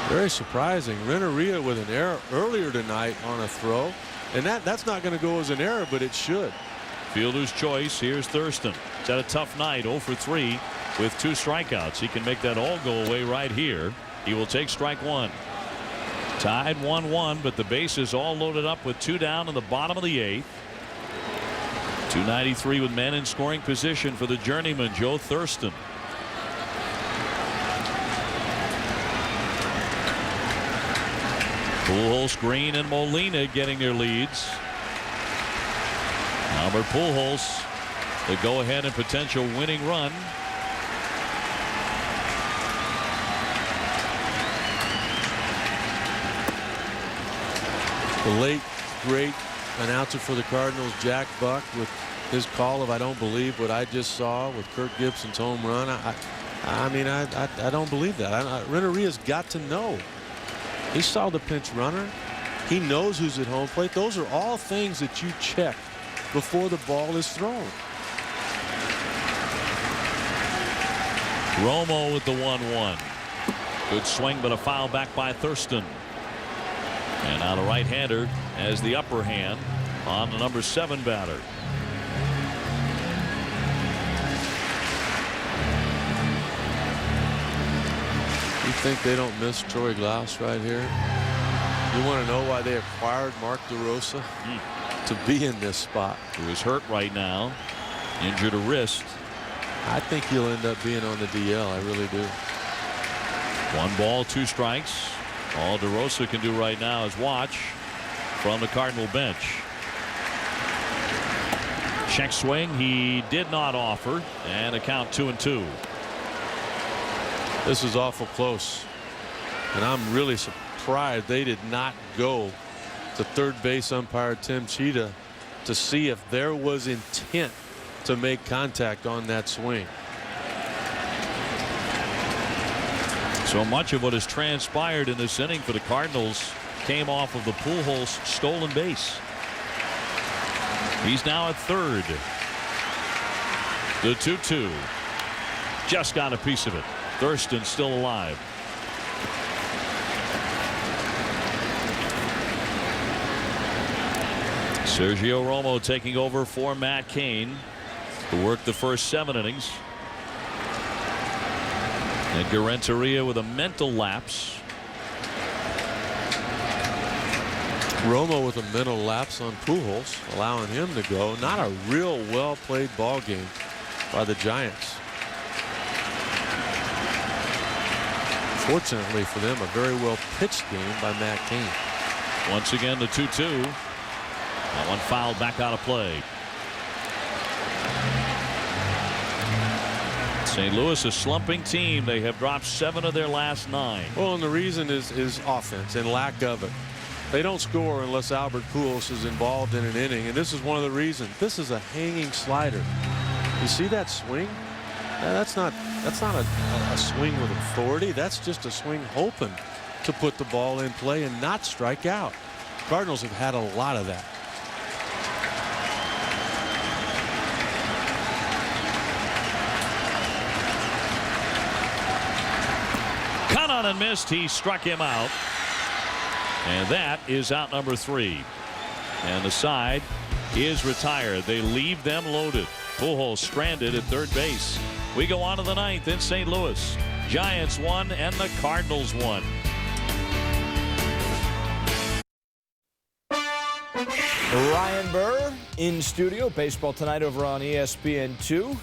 Very surprising. Renteria with an error earlier tonight on a throw, and that's not going to go as an error, but it should. Fielder's choice. Here's Thurston. He's had a tough night, 0 for 3 with 2 strikeouts. He can make that all go away right here. He will take strike 1. Tied 1-1, but the base is all loaded up with 2 down in the bottom of the 8th. 293 with men in scoring position for the journeyman Joe Thurston. Pujols, Green, and Molina getting their leads. Albert Pujols, the go-ahead and potential winning run. The late great announcer for the Cardinals, Jack Buck, with his call of "I don't believe what I just saw" with Kirk Gibson's home run. I mean, I don't believe that. Renteria's got to know. He saw the pinch runner. He knows who's at home plate. Those are all things that you check before the ball is thrown. Romo with the 1-1. Good swing, but a foul back by Thurston. And now the right-hander has the upper hand on the number 7 batter. You think they don't miss Troy Glaus right here? You want to know why they acquired Mark DeRosa? To be in this spot. Who is hurt right now, injured a wrist. I think he'll end up being on the DL. I really do. 1 ball, 2 strikes. All DeRosa can do right now is watch from the Cardinal bench. Check swing. He did not offer, and a count 2-2. This is awful close, and I'm really surprised they did not go to third base umpire Tim Cheetah to see if there was intent to make contact on that swing. So much of what has transpired in this inning for the Cardinals came off of the Pujols stolen base. He's now at third. The 2-2 just got a piece of it. Thurston still alive. Sergio Romo taking over for Matt Cain to work the first 7 innings. Edgar Renteria with a mental lapse. Romo with a mental lapse on Pujols, allowing him to go. Not a real well played ball game by the Giants. Fortunately for them, a very well pitched game by Matt Cain. Once again, the 2-2. That one fouled back out of play. St. Louis, a slumping team. They have dropped 7 of their last 9. Well, and the reason is offense and lack of it. They don't score unless Albert Pujols is involved in an inning, and this is one of the reasons. This is a hanging slider. You see that swing? That's not a swing with authority. That's just a swing hoping to put the ball in play and not strike out. Cardinals have had a lot of that. Cut on and missed. He struck him out. And that is out number 3. And the side is retired. They leave them loaded. Pujols stranded at third base. We go on to the 9th in St. Louis. Giants won and the Cardinals won. Ryan Burr in studio. Baseball tonight over on ESPN2.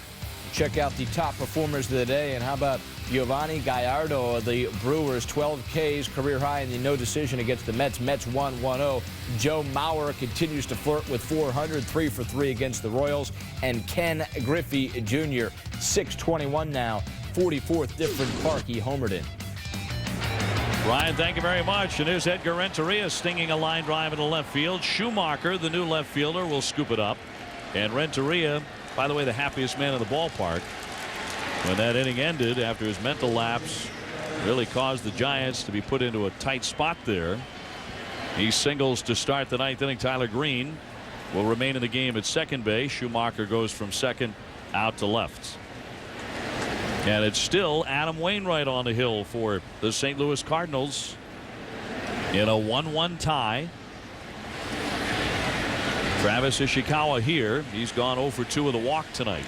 Check out the top performers of the day. And how about Giovanni Gallardo of the Brewers? 12 Ks, career high in the no decision against the Mets. Mets 1-1-0. Joe Mauer continues to flirt with 400, 3 for 3 against the Royals. And Ken Griffey Jr., 621 now, 44th different park he homered in. Ryan, thank you very much. And there's Edgar Renteria stinging a line drive into left field. Schumacher, the new left fielder, will scoop it up. And Renteria, by the way, the happiest man in the ballpark when that inning ended after his mental lapse really caused the Giants to be put into a tight spot there. He singles to start the 9th inning. Tyler Green will remain in the game at second base. Schumacher goes from second out to left. And it's still Adam Wainwright on the hill for the St. Louis Cardinals in a 1-1 tie. Travis Ishikawa here. He's gone 0 for 2 with a walk tonight.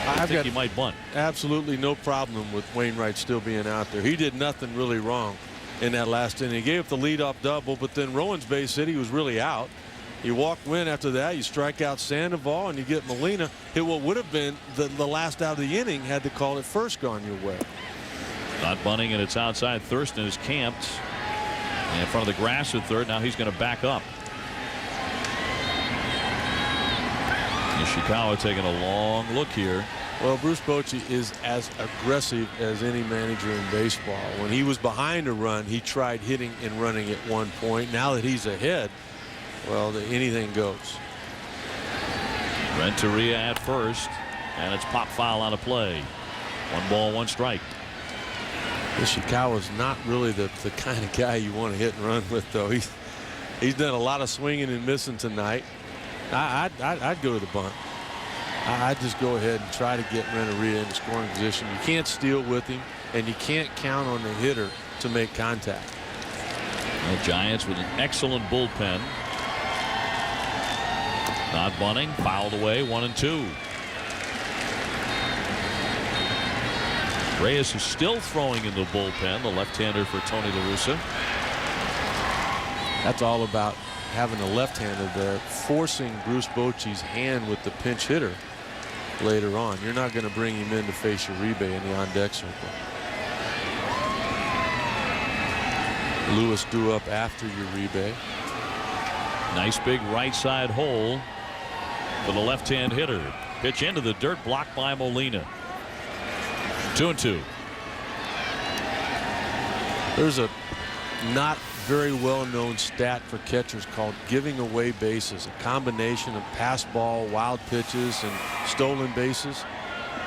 I think he might bunt. Absolutely no problem with Wainwright still being out there. He did nothing really wrong in that last inning. He gave up the leadoff double, but then Rowan's base hit. He was really out. You walk Wynn after that. You strike out Sandoval, and you get Molina. Hit what would have been the last out of the inning had to call it first gone your way. Not bunting, and it's outside. Thurston is camped In front of the grass at third. Now he's going to back up. Ishikawa taking a long look here. Well, Bruce Bochy is as aggressive as any manager in baseball. When he was behind a run, he tried hitting and running at one point. Now that he's ahead, well, anything goes. Renteria at first, and it's pop foul on a play. 1 ball, 1 strike. Ishikawa's not really the kind of guy you want to hit and run with, though. He's done a lot of swinging and missing tonight. I'd go to the bunt. I'd just go ahead and try to get Renteria in the scoring position. You can't steal with him, and you can't count on the hitter to make contact. The Giants with an excellent bullpen. Not bunting, fouled away, 1-2. Reyes is still throwing in the bullpen, the left-hander for Tony La Russa. That's all about having a left-hander there, forcing Bruce Bochy's hand with the pinch hitter later on. You're not going to bring him in to face Uribe in the on-deck circle. Lewis due up after Uribe. Nice big right side hole for the left-hand hitter. Pitch into the dirt, blocked by Molina. 2-2. There's a not very well-known stat for catchers called giving away bases, a combination of pass ball, wild pitches, and stolen bases.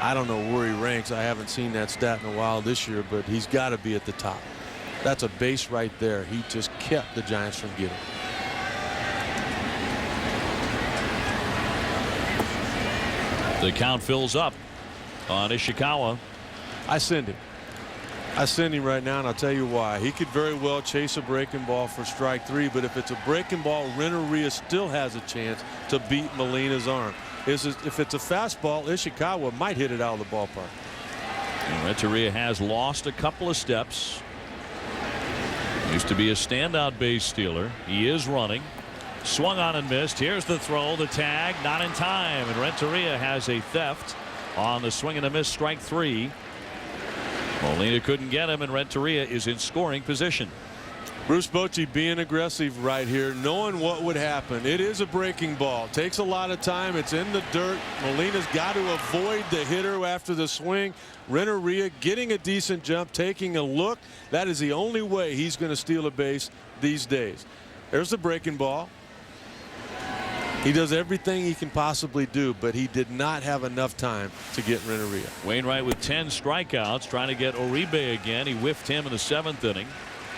I don't know where he ranks. I haven't seen that stat in a while this year, but he's got to be at the top. That's a base right there. He just kept the Giants from getting. The count fills up on Ishikawa. I send him. I send him right now, and I'll tell you why. He could very well chase a breaking ball for strike 3, but if it's a breaking ball, Renteria still has a chance to beat Molina's arm. If it's a fastball, Ishikawa might hit it out of the ballpark. And Renteria has lost a couple of steps. Used to be a standout base stealer. He is running. Swung on and missed. Here's the throw, the tag, not in time. And Renteria has a theft on the swing and a miss, strike 3. Molina couldn't get him, and Renteria is in scoring position. Bruce Bochy being aggressive right here, knowing what would happen. It is a breaking ball. Takes a lot of time. It's in the dirt. Molina's got to avoid the hitter after the swing. Renteria getting a decent jump, taking a look. That is the only way he's going to steal a base these days. There's the breaking ball. He does everything he can possibly do, but he did not have enough time to get Renteria. Wainwright with 10 strikeouts, trying to get Uribe again. He whiffed him in the 7th inning.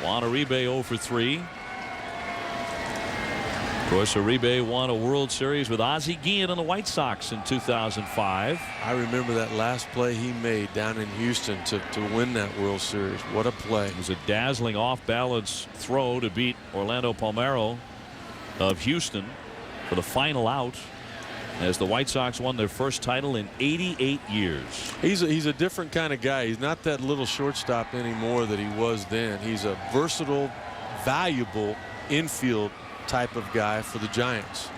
Juan Uribe 0 for 3. Of course, Uribe won a World Series with Ozzie Guillen and the White Sox in 2005. I remember that last play he made down in Houston to win that World Series. What a play. It was a dazzling off-balance throw to beat Orlando Palmeiro of Houston for the final out as the White Sox won their first title in 88 years. He's a different kind of guy. He's not that little shortstop anymore that he was then. He's a versatile, valuable infield type of guy for the Giants.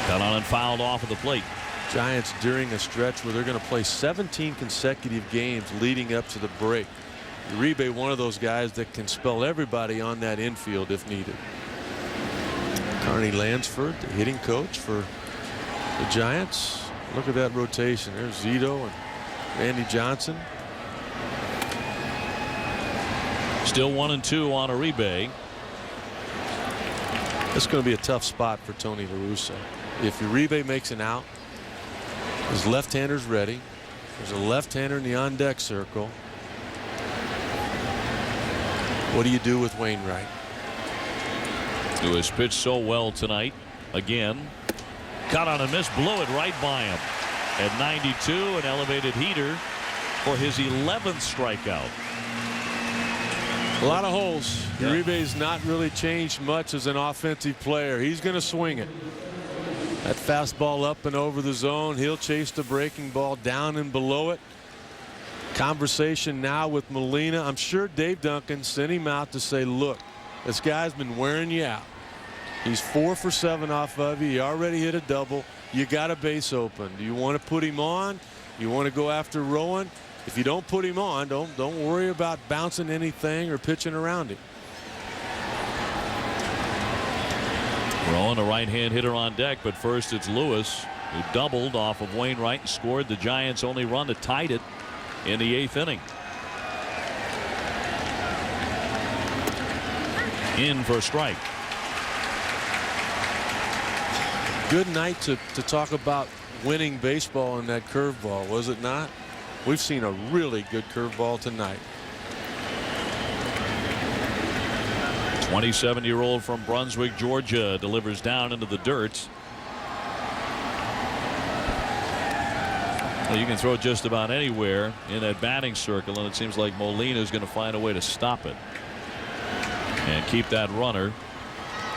Got on and fouled off of the plate. Giants during a stretch where they're going to play 17 consecutive games leading up to the break. Uribe, one of those guys that can spell everybody on that infield if needed. Carney Lansford, the hitting coach for the Giants. Look at that rotation. There's Zito and Randy Johnson. Still 1-2 on Uribe. It's going to be a tough spot for Tony La Russa. If Uribe makes an out, his left-hander's ready. There's a left-hander in the on-deck circle. What do you do with Wainwright? Who has pitched so well tonight. Again, caught on a miss, blew it right by him. At 92, an elevated heater for his 11th strikeout. A lot of holes. Yeah. Uribe's not really changed much as an offensive player. He's going to swing it. That fastball up and over the zone. He'll chase the breaking ball down and below it. Conversation now with Molina. I'm sure Dave Duncan sent him out to say, look, this guy's been wearing you out. He's 4 for 7 off of you. He already hit a double. You got a base open. Do you want to put him on? You want to go after Rowan? If you don't put him on, don't worry about bouncing anything or pitching around him. Rowan, the right-hand hitter on deck, but first it's Lewis, who doubled off of Wainwright and scored the Giants' only run that tied it in the 8th inning. In for a strike. Good night to talk about winning baseball in that curveball, was it not? We've seen a really good curveball tonight. 27-year-old from Brunswick, Georgia, delivers down into the dirt. Well, you can throw just about anywhere in that batting circle, and it seems like Molina is going to find a way to stop it and keep that runner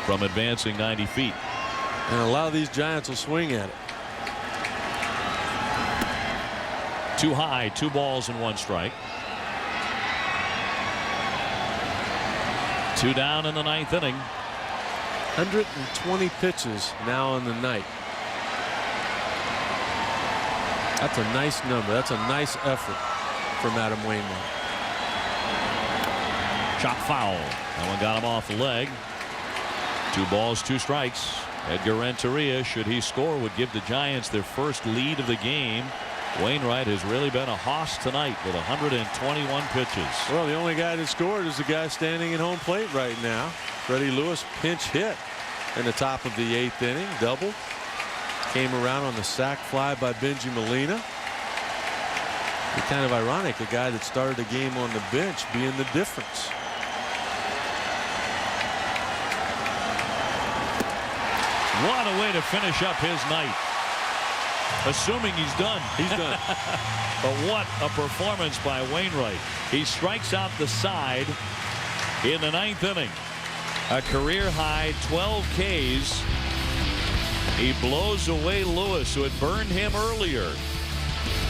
from advancing 90 feet. And a lot of these Giants will swing at it. Too high, 2 balls and 1 strike. 2 down in the 9th inning. 120 pitches now in the night. That's a nice number. That's a nice effort from Adam Wainwright. Chop foul. That one got him off the leg. 2 balls, 2 strikes. Edgar Renteria, should he score, would give the Giants their first lead of the game. Wainwright has really been a hoss tonight with 121 pitches. Well, the only guy that scored is the guy standing at home plate right now. Freddie Lewis pinch hit in the top of the 8th inning. Double. Came around on the sac fly by Benji Molina. It's kind of ironic, a guy that started the game on the bench being the difference. What a way to finish up his night. Assuming he's done. He's done. But what a performance by Wainwright. He strikes out the side in the 9th inning. A career high 12 Ks. He blows away Lewis, who had burned him earlier.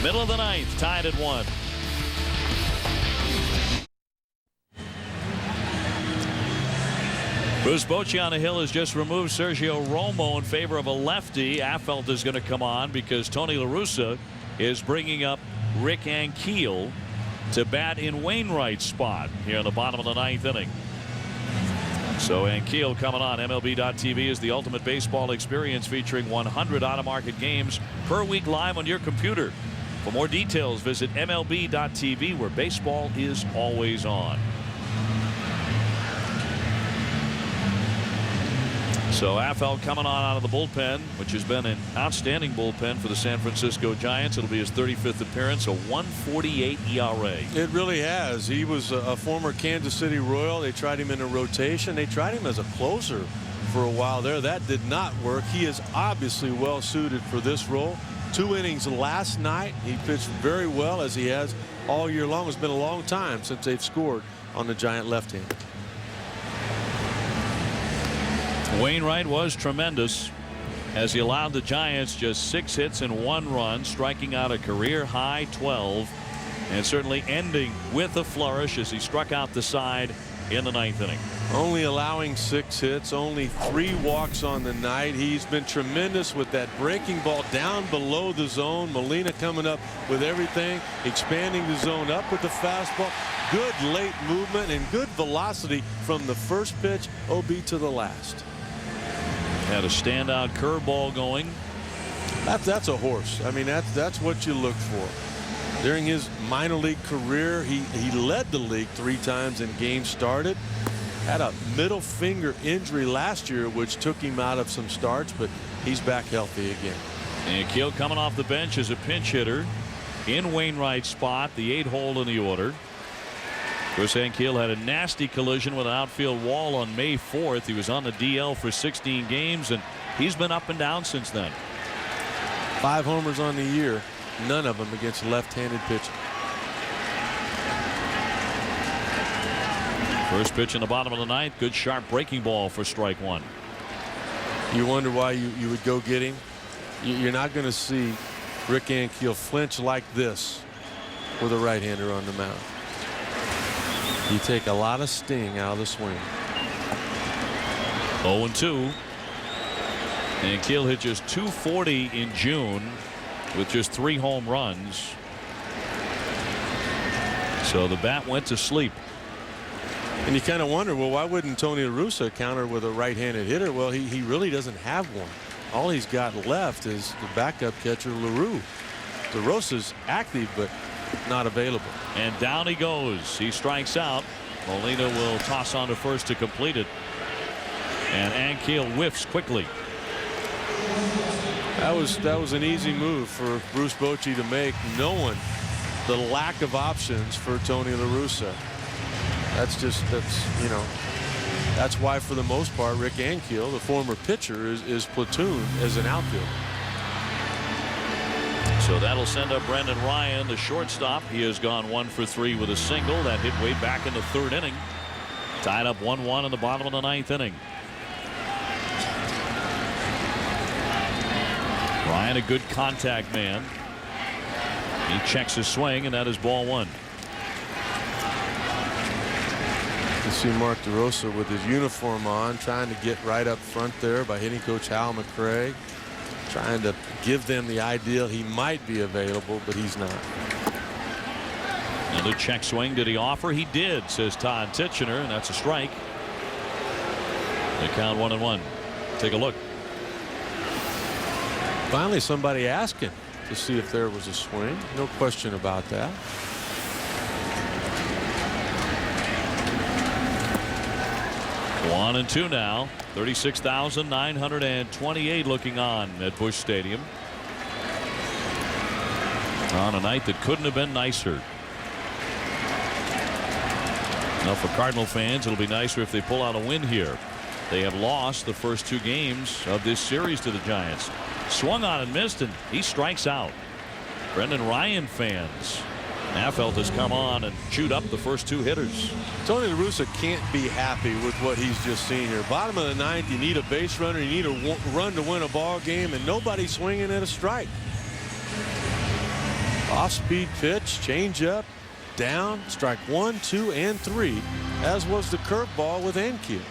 Middle of the 9th, tied at 1. Bruce Bochy on the hill has just removed Sergio Romo in favor of a lefty. Affeldt is going to come on because Tony La Russa is bringing up Rick Ankiel to bat in Wainwright's spot here in the bottom of the 9th inning. So Ankiel coming on. MLB.TV is the ultimate baseball experience, featuring 100 out-of-market games per week live on your computer. For more details, visit MLB.TV, where baseball is always on. So Affeldt coming on out of the bullpen, which has been an outstanding bullpen for the San Francisco Giants. It'll be his 35th appearance, a 1.48 ERA. It really has. He was a former Kansas City Royal. They tried him in a rotation. They tried him as a closer for a while there. That did not work. He is obviously well suited for this role. 2 innings last night. He pitched very well, as he has all year long. It's been a long time since they've scored on the Giant left-hand. Wainwright was tremendous as he allowed the Giants just 6 hits and 1 run, striking out a career high 12, and certainly ending with a flourish as he struck out the side in the 9th inning. Only allowing 6 hits, only 3 walks on the night. He's been tremendous with that breaking ball down below the zone. Molina coming up with everything, expanding the zone up with the fastball. Good late movement and good velocity from the first pitch, OB to the last. Had a standout curveball going. That's a horse. I mean, that's what you look for. During his minor league career, he led the league 3 times in games started. Had a middle finger injury last year, which took him out of some starts, but he's back healthy again. And Keel coming off the bench as a pinch hitter in Wainwright's spot, the 8-hole in the order. Chris Ankiel had a nasty collision with an outfield wall on May 4th. He was on the DL for 16 games, and he's been up and down since then. 5 homers on the year, none of them against left-handed pitching. First pitch in the bottom of the 9th. Good sharp breaking ball for strike 1. You wonder why you would go get him. You're not going to see Rick Ankiel flinch like this with a right-hander on the mound. You take a lot of sting out of the swing. 0-2. And Keel hit just .240 in June with just 3 home runs. So the bat went to sleep. And you kind of wonder, well, why wouldn't Tony La Russa counter with a right-handed hitter? Well, he really doesn't have one. All he's got left is the backup catcher, LaRue. DeRosa's active, but not available. And down he goes. He strikes out. Molina will toss on to first to complete it. And Ankiel whiffs quickly. That was an easy move for Bruce Bochy to make, knowing the lack of options for Tony La Russa. That's you know, that's why for the most part Rick Ankiel, the former pitcher, is platooned as an outfielder. So that'll send up Brendan Ryan, the shortstop. He has gone 1 for 3 with a single that hit way back in the 3rd inning. Tied up 1-1 in the bottom of the 9th inning. Ryan, a good contact man. He checks his swing, and that is ball 1. You see Mark DeRosa with his uniform on, trying to get right up front there by hitting Coach Hal McCrae, trying to give them the ideal he might be available, but he's not. Another check swing. Did he offer? He did, says Todd Titchener, and that's a strike. They count 1-1. Take a look. Finally, somebody asking to see if there was a swing. No question about that. One and two now. 36,928 looking on at Busch Stadium. On a night that couldn't have been nicer. Now for Cardinal fans, it'll be nicer if they pull out a win here. They have lost the first 2 games of this series to the Giants. Swung on and missed, and he strikes out. Brendan Ryan fans. Affeldt has come on and chewed up the first 2 hitters. Tony La Russa can't be happy with what he's just seen here. Bottom of the 9th, you need a base runner, you need a run to win a ball game, and nobody's swinging at a strike. Off-speed pitch, change up, down, strike 1, 2, and 3, as was the curveball with Ankiel.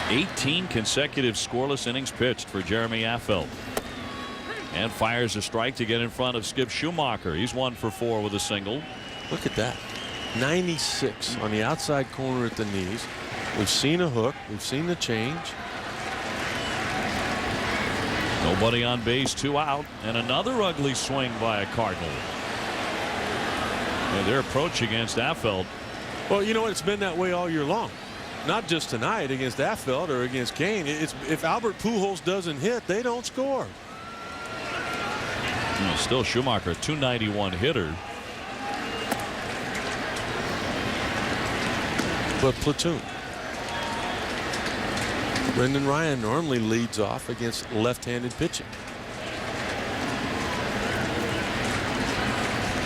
18 consecutive scoreless innings pitched for Jeremy Affeldt. And fires a strike to get in front of Skip Schumacher. He's 1 for 4 with a single. Look at that. 96 on the outside corner at the knees. We've seen a hook. We've seen the change. Nobody on base, 2 out, and another ugly swing by a Cardinal. And their approach against Affeldt. Well, you know what? It's been that way all year long. Not just tonight against Affeldt or against Kane. It's if Albert Pujols doesn't hit, they don't score. Still Schumacher, 291 hitter. But platoon. Brendan Ryan normally leads off against left-handed pitching.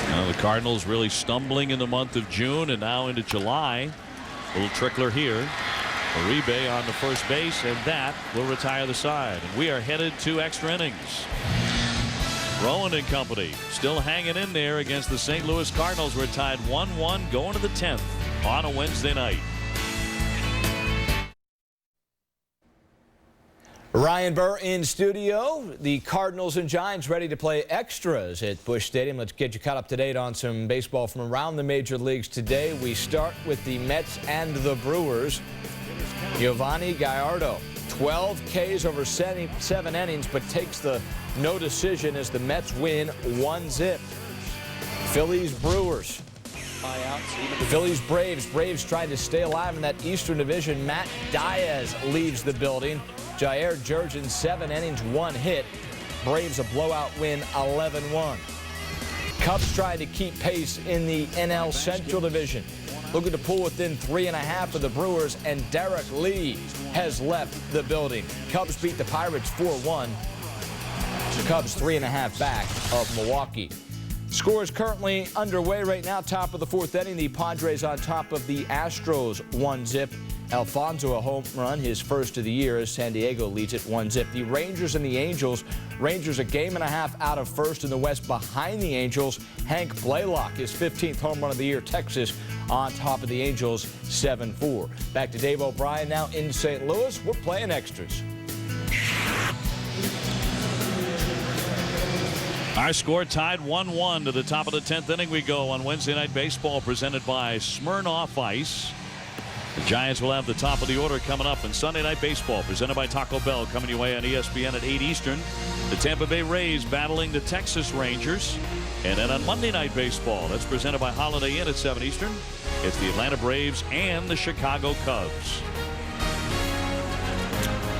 Now the Cardinals really stumbling in the month of June and now into July. A little trickler here. Uribe on the first base, and that will retire the side. And we are headed to extra innings. Rowan and company still hanging in there against the St. Louis Cardinals. We're tied 1-1 going to the 10th on a Wednesday night. Ryan Burr in studio. The Cardinals and Giants ready to play extras at Busch Stadium. Let's get you caught up to date on some baseball from around the major leagues today. We start with the Mets and the Brewers. Giovanni Gallardo, 12 Ks over 7 innings, but takes the no decision as the Mets win 1-0. Phillies Brewers. The Phillies Braves. Braves trying to stay alive in that Eastern Division. Matt Diaz leaves the building. Jair Jurgen, 7 innings, 1 hit. Braves a blowout win 11-1. Cubs trying to keep pace in the NL Central Division. Looking to pull within 3.5 of the Brewers, and Derek Lee has left the building. Cubs beat the Pirates 4-1. Cubs 3.5 back of Milwaukee. Scores currently underway right now. Top of the 4th inning. The Padres on top of the Astros 1-0. Alfonso a home run, his first of the year, as San Diego leads it 1-0. The Rangers and the Angels. Rangers a 1.5 games out of first in the West behind the Angels. Hank Blaylock, his 15th home run of the year. Texas on top of the Angels 7-4. Back to Dave O'Brien now in St. Louis. We're playing extras. Our score tied 1-1 to the top of the 10th inning. We go on Wednesday Night Baseball, presented by Smirnoff Ice. The Giants will have the top of the order coming up. And Sunday Night Baseball, presented by Taco Bell, coming your way on ESPN at 8 Eastern. The Tampa Bay Rays battling the Texas Rangers. And then on Monday Night Baseball, that's presented by Holiday Inn at 7 Eastern. It's the Atlanta Braves and the Chicago Cubs.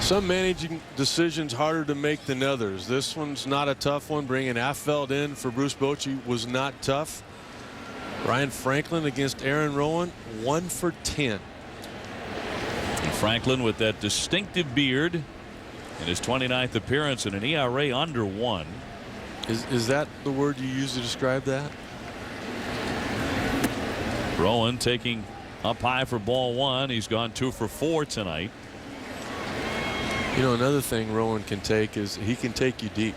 Some managing decisions harder to make than others. This one's not a tough one. Bringing Affeld in for Bruce Bochy was not tough. Ryan Franklin against Aaron Rowan, 1 for 10. And Franklin with that distinctive beard in his 29th appearance and an ERA under 1. Is that the word you use to describe that? Rowan taking up high for ball 1. He's gone 2 for 4 tonight. You know, another thing Rowan can take is he can take you deep.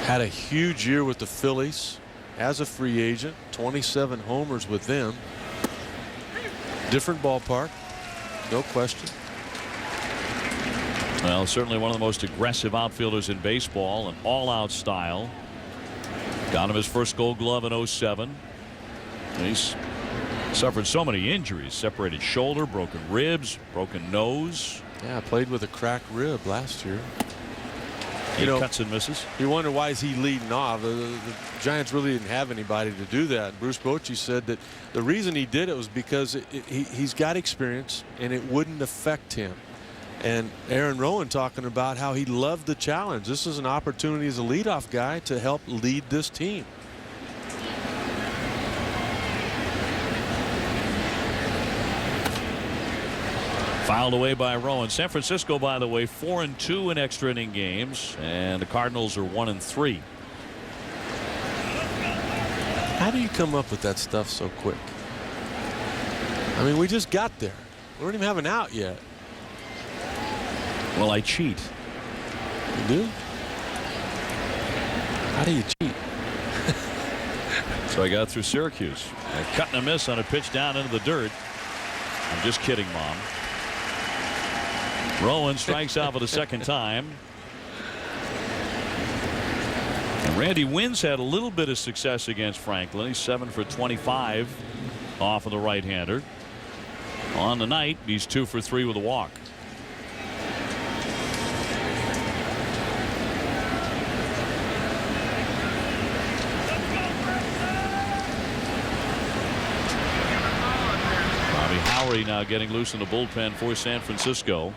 Had a huge year with the Phillies as a free agent, 27 homers with them. Different ballpark, no question. Well, certainly one of the most aggressive outfielders in baseball, an all-out style. Got him his first Gold Glove in 07. He's suffered so many injuries: separated shoulder, broken ribs, broken nose. Yeah, played with a cracked rib last year. He cuts and misses. You wonder why is he leading off. The Giants really didn't have anybody to do that. Bruce Bochy said that the reason he did it was because he's got experience and it wouldn't affect him. And Aaron Rowan talking about how he loved the challenge. This is an opportunity as a leadoff guy to help lead this team. Fouled away by Rowan. San Francisco, by the way, 4-2 in extra inning games, and the Cardinals are 1-3. How do you come up with that stuff so quick? I mean, we just got there. We don't even have an out yet. Well, I cheat. You do? How do you cheat? So I got through Syracuse. A cut and a miss on a pitch down into the dirt. I'm just kidding, Mom. Rowan strikes out for the second time. And Randy Wynn's had a little bit of success against Franklin. He's 7 for 25 off of the right-hander. On the night, he's 2 for 3 with a walk. Bobby Howry now getting loose in the bullpen for San Francisco.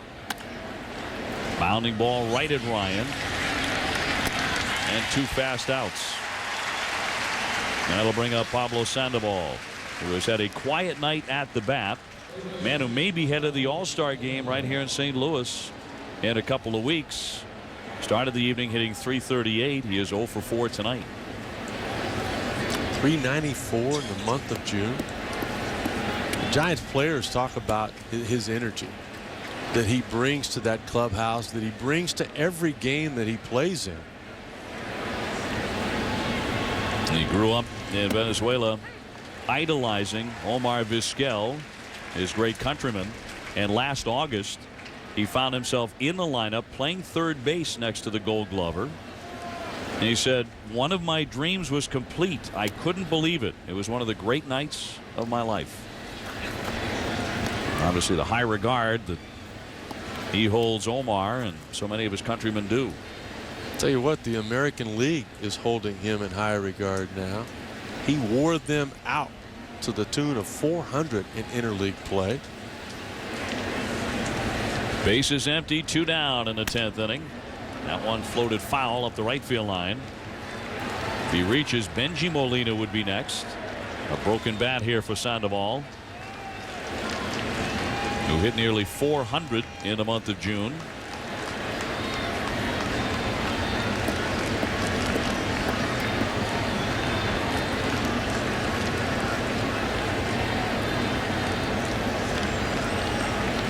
Bounding ball right at Ryan. And 2 fast outs. That'll bring up Pablo Sandoval, who has had a quiet night at the bat. Man who may be headed to the All-Star game right here in St. Louis in a couple of weeks. Started the evening hitting .338. He is 0 for 4 tonight. .394 in the month of June. The Giants players talk about his energy that he brings to that clubhouse, that he brings to every game that he plays in. He grew up in Venezuela idolizing Omar Vizquel, his great countryman, and last August he found himself in the lineup playing third base next to the Gold Glover. And he said, one of my dreams was complete. I couldn't believe it. It was one of the great nights of my life. Obviously the high regard that he holds Omar and so many of his countrymen do. Tell you what, the American League is holding him in high regard now. He wore them out to the tune of 400 in interleague play. Bases empty, 2 down in the 10th inning. That one floated foul up the right field line. If he reaches, Benji Molina would be next. A broken bat here for Sandoval, who hit nearly 400 in the month of June.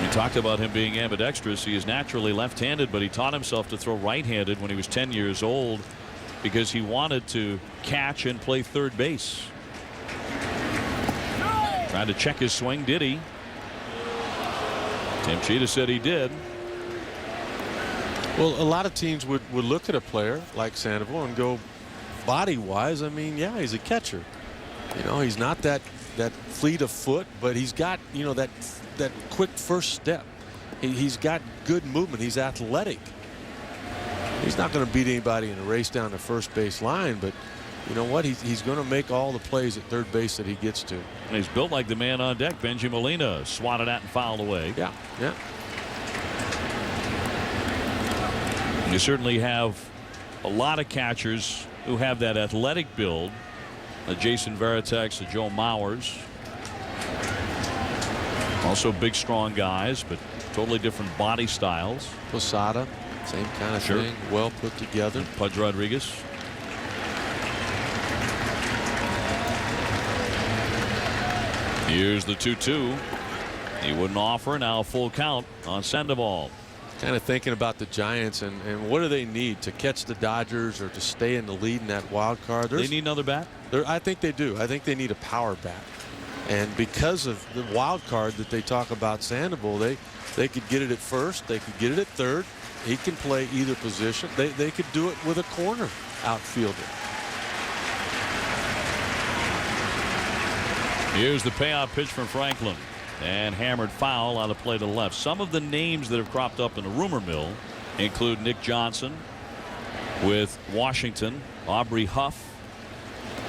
We talked about him being ambidextrous. He is naturally left-handed, but he taught himself to throw right-handed when he was 10 years old because he wanted to catch and play third base. Trying to check his swing. Did he? Tim Cheetah said he did. Well, a lot of teams would look at a player like Sandoval and go, body-wise, I mean, yeah, he's a catcher. You know, he's not that fleet of foot, but he's got, you know, that quick first step. He's got good movement. He's athletic. He's not going to beat anybody in a race down the first base line, but you know what? He's going to make all the plays at third base that he gets to. And he's built like the man on deck. Benji Molina swatted at and fouled away. Yeah, yeah. You certainly have a lot of catchers who have that athletic build. Jason Varitek, Joe Mauers. Also big, strong guys, but totally different body styles. Posada, same kind of thing. Well put together. And Pudge Rodriguez. Here's the 2-2. He wouldn't offer. Now a full count on Sandoval. Kind of thinking about the Giants and what do they need to catch the Dodgers or to stay in the lead in that wild card. They need another bat? I think they do. I think they need a power bat. And because of the wild card that they talk about Sandoval, they could get it at first. They could get it at third. He can play either position. They could do it with a corner outfielder. Here's the payoff pitch from Franklin. And hammered foul on the play to the left. Some of the names that have cropped up in the rumor mill include Nick Johnson with Washington, Aubrey Huff,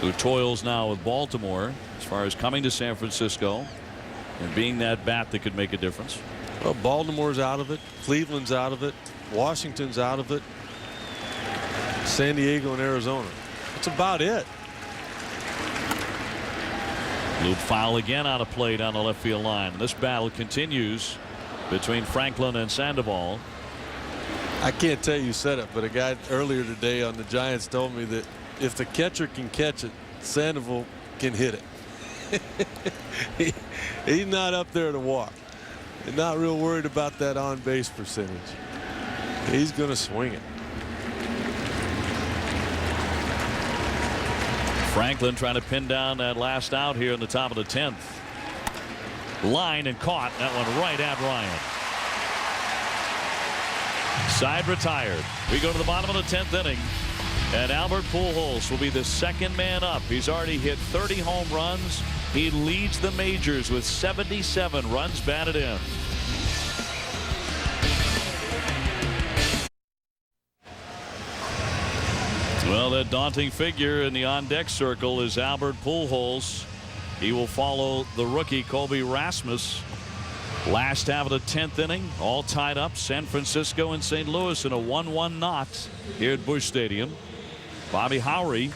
who toils now with Baltimore as far as coming to San Francisco and being that bat that could make a difference. Well, Baltimore's out of it. Cleveland's out of it. Washington's out of it. San Diego and Arizona. That's about it. Loop foul again on a play down the left field line. And this battle continues between Franklin and Sandoval. I can't tell you said it, but a guy earlier today on the Giants told me that if the catcher can catch it, Sandoval can hit it. He's not up there to walk. He's not real worried about that on base percentage. He's going to swing it. Franklin trying to pin down that last out here in the top of the 10th. Line and caught that one right at Ryan. Side retired. We go to the bottom of the 10th inning. And Albert Pujols will be the second man up. He's already hit 30 home runs. He leads the majors with 77 runs batted in. Well, that daunting figure in the on-deck circle is Albert Pujols. He will follow the rookie Colby Rasmus. Last half of the 10th inning, all tied up. San Francisco and St. Louis in a 1-1 knot here at Busch Stadium. Bobby Howry,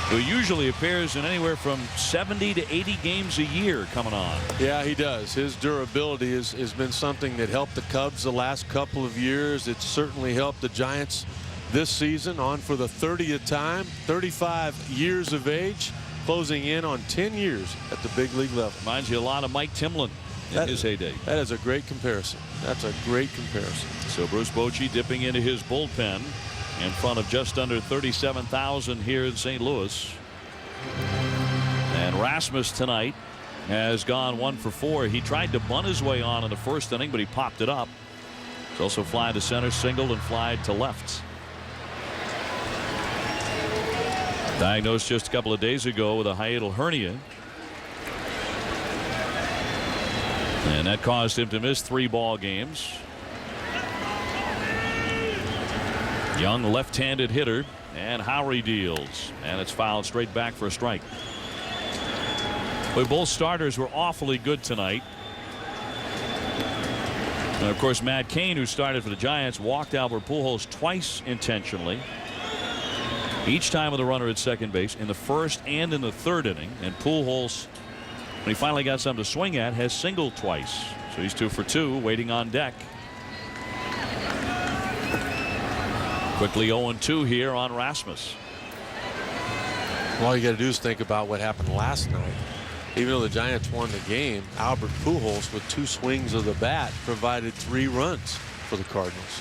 who usually appears in anywhere from 70 to 80 games a year, coming on. Yeah, he does. His durability has been something that helped the Cubs the last couple of years. It's certainly helped the Giants this season, on for the 30th time. 35 years of age, closing in on 10 years at the big league level. Reminds you a lot of Mike Timlin in his heyday. That is a great comparison. That's a great comparison. So Bruce Bochy dipping into his bullpen in front of just under 37,000 here in St. Louis. And Rasmus tonight has gone 1 for 4. He tried to bunt his way on in the first inning, but he popped it up. He's also fly to center, singled, and flied to left. Diagnosed just a couple of days ago with a hiatal hernia. And that caused him to miss 3 ball games. Young left-handed hitter, and Howry deals, and it's fouled straight back for a strike. But both starters were awfully good tonight. And of course, Matt Cain, who started for the Giants, walked Albert Pujols twice intentionally. Each time with a runner at second base in the first and in the third inning. And Pujols, when he finally got something to swing at, has singled twice. So he's 2 for 2, waiting on deck. Quickly 0-2 here on Rasmus. All you got to do is think about what happened last night. Even though the Giants won the game, Albert Pujols, with 2 swings of the bat, provided 3 runs for the Cardinals.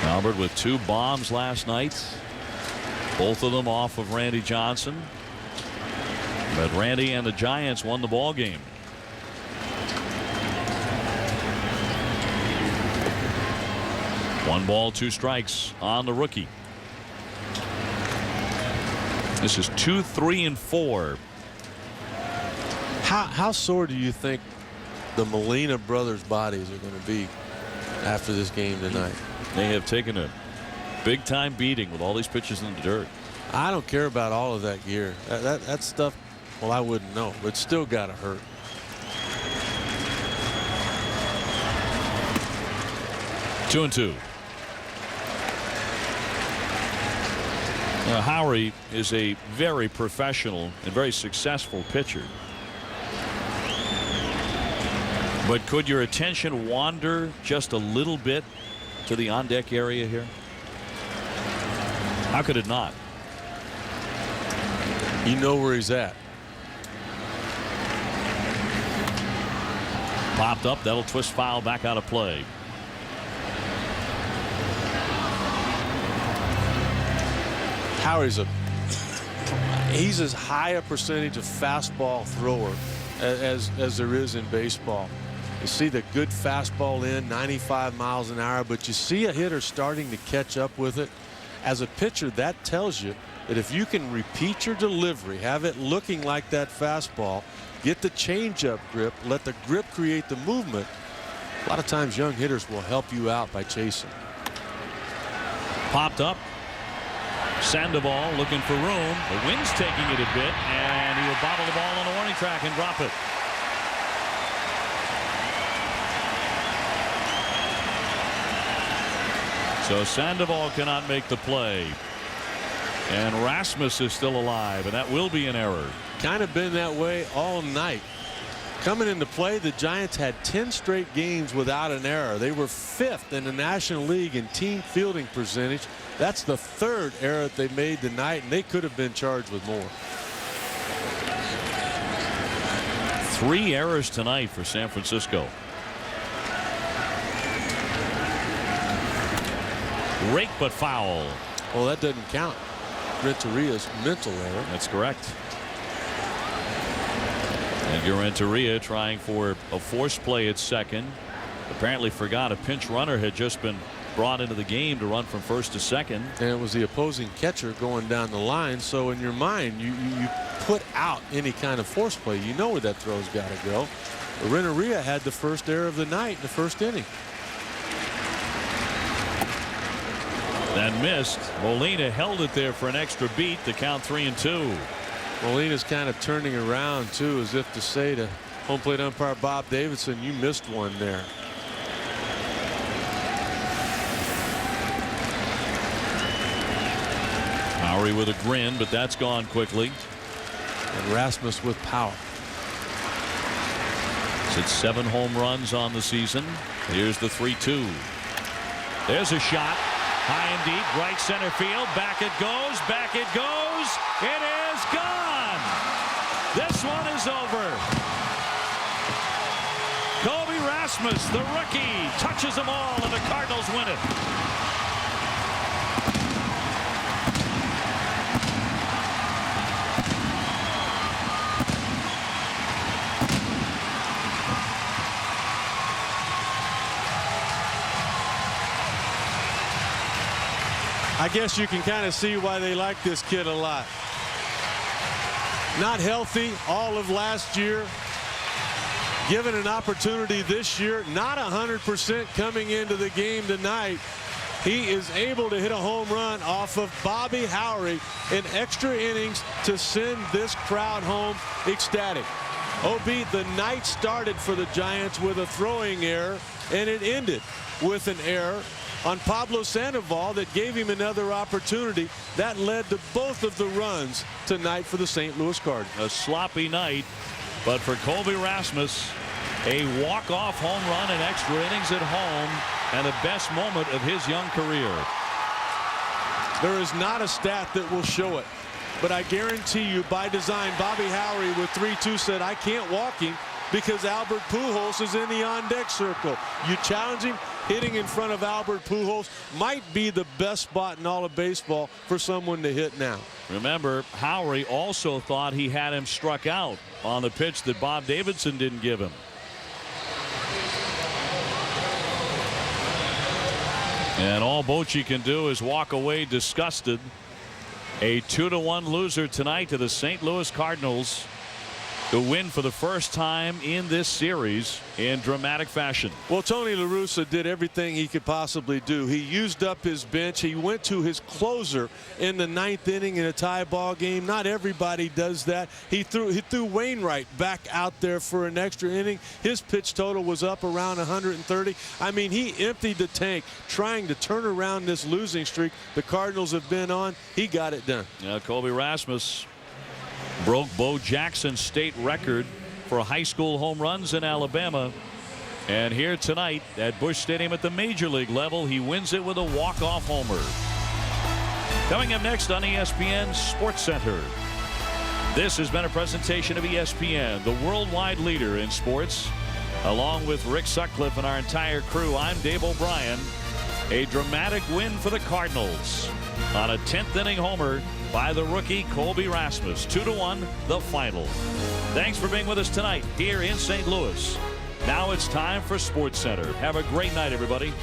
Albert with 2 bombs last night, both of them off of Randy Johnson. But Randy and the Giants won the ball game. 1 ball, 2 strikes on the rookie. This is 2, 3, and 4. How sore do you think the Molina brothers' bodies are going to be after this game tonight? They have taken a big time beating with all these pitches in the dirt. I don't care about all of that gear. That stuff, well, I wouldn't know, but it's still got to hurt. Two and two. Now, Howery is a very professional and very successful pitcher. But could your attention wander just a little bit to the on-deck area here? How could it not? You know where he's at. Popped up. That'll twist foul back out of play. Howery's he's as high a percentage of fastball thrower as there is in baseball. You see the good fastball in 95 miles an hour, but you see a hitter starting to catch up with it. As a pitcher, that tells you that if you can repeat your delivery, have it looking like that fastball, get the changeup grip, let the grip create the movement, a lot of times young hitters will help you out by chasing. Popped up. Sandoval looking for room. The wind's taking it a bit, and he will bobble the ball on the warning track and drop it. So Sandoval cannot make the play. And Rasmus is still alive, and that will be an error. Kind of been that way all night. Coming into play, the Giants had 10 straight games without an error. They were 5th in the National League in team fielding percentage. That's the 3rd error that they made tonight, and they could have been charged with more. 3 errors tonight for San Francisco. Rake but foul. Well, that doesn't count. Renteria's mental error. That's correct. And Renteria trying for a forced play at second. Apparently forgot a pinch runner had just been brought into the game to run from first to second. And it was the opposing catcher going down the line. So in your mind, you put out any kind of force play. You know where that throw's got to go. But Renteria had the first error of the night in the first inning. That missed. Molina held it there for an extra beat to count 3-2. Molina's kind of turning around too, as if to say to home plate umpire Bob Davidson, you missed one there. Howery with a grin, but that's gone quickly. And Rasmus with power. It's 7 home runs on the season. Here's the 3-2. There's a shot. High and deep, right center field. Back it goes. Back it goes. It is gone. This one is over. Kobe Rasmus, the rookie, touches them all, and the Cardinals win it. I guess you can kind of see why they like this kid a lot. Not healthy all of last year. Given an opportunity this year, not 100% coming into the game tonight. He is able to hit a home run off of Bobby Howery in extra innings to send this crowd home ecstatic. OB, the night started for the Giants with a throwing error, and it ended with an error on Pablo Sandoval that gave him another opportunity. That led to both of the runs tonight for the St. Louis Cardinals. A sloppy night, but for Kobe Rasmus, a walk-off home run in extra innings at home, and the best moment of his young career. There is not a stat that will show it, but I guarantee you by design, Bobby Howery with 3-2 said, I can't walk him because Albert Pujols is in the on-deck circle. You challenge him. Hitting in front of Albert Pujols might be the best spot in all of baseball for someone to hit now. Remember, Howery also thought he had him struck out on the pitch that Bob Davidson didn't give him. And all Bochy can do is walk away disgusted. A 2-1 loser tonight to the St. Louis Cardinals, to win for the first time in this series in dramatic fashion. Well, Tony La Russa did everything he could possibly do. He used up his bench. He went to his closer in the 9th inning in a tie ball game. Not everybody does that. He threw Wainwright back out there for an extra inning. His pitch total was up around 130. I mean, he emptied the tank trying to turn around this losing streak the Cardinals have been on. He got it done. Colby Rasmus broke Bo Jackson's state record for high school home runs in Alabama. And here tonight at Busch Stadium at the major league level, he wins it with a walk-off homer. Coming up next on ESPN Sports Center. This has been a presentation of ESPN, the worldwide leader in sports. Along with Rick Sutcliffe and our entire crew, I'm Dave O'Brien. A dramatic win for the Cardinals on a 10th inning homer by the rookie Colby Rasmus. 2-1 the final. Thanks for being with us tonight here in St. Louis. Now it's time for Sports Center. Have a great night, everybody.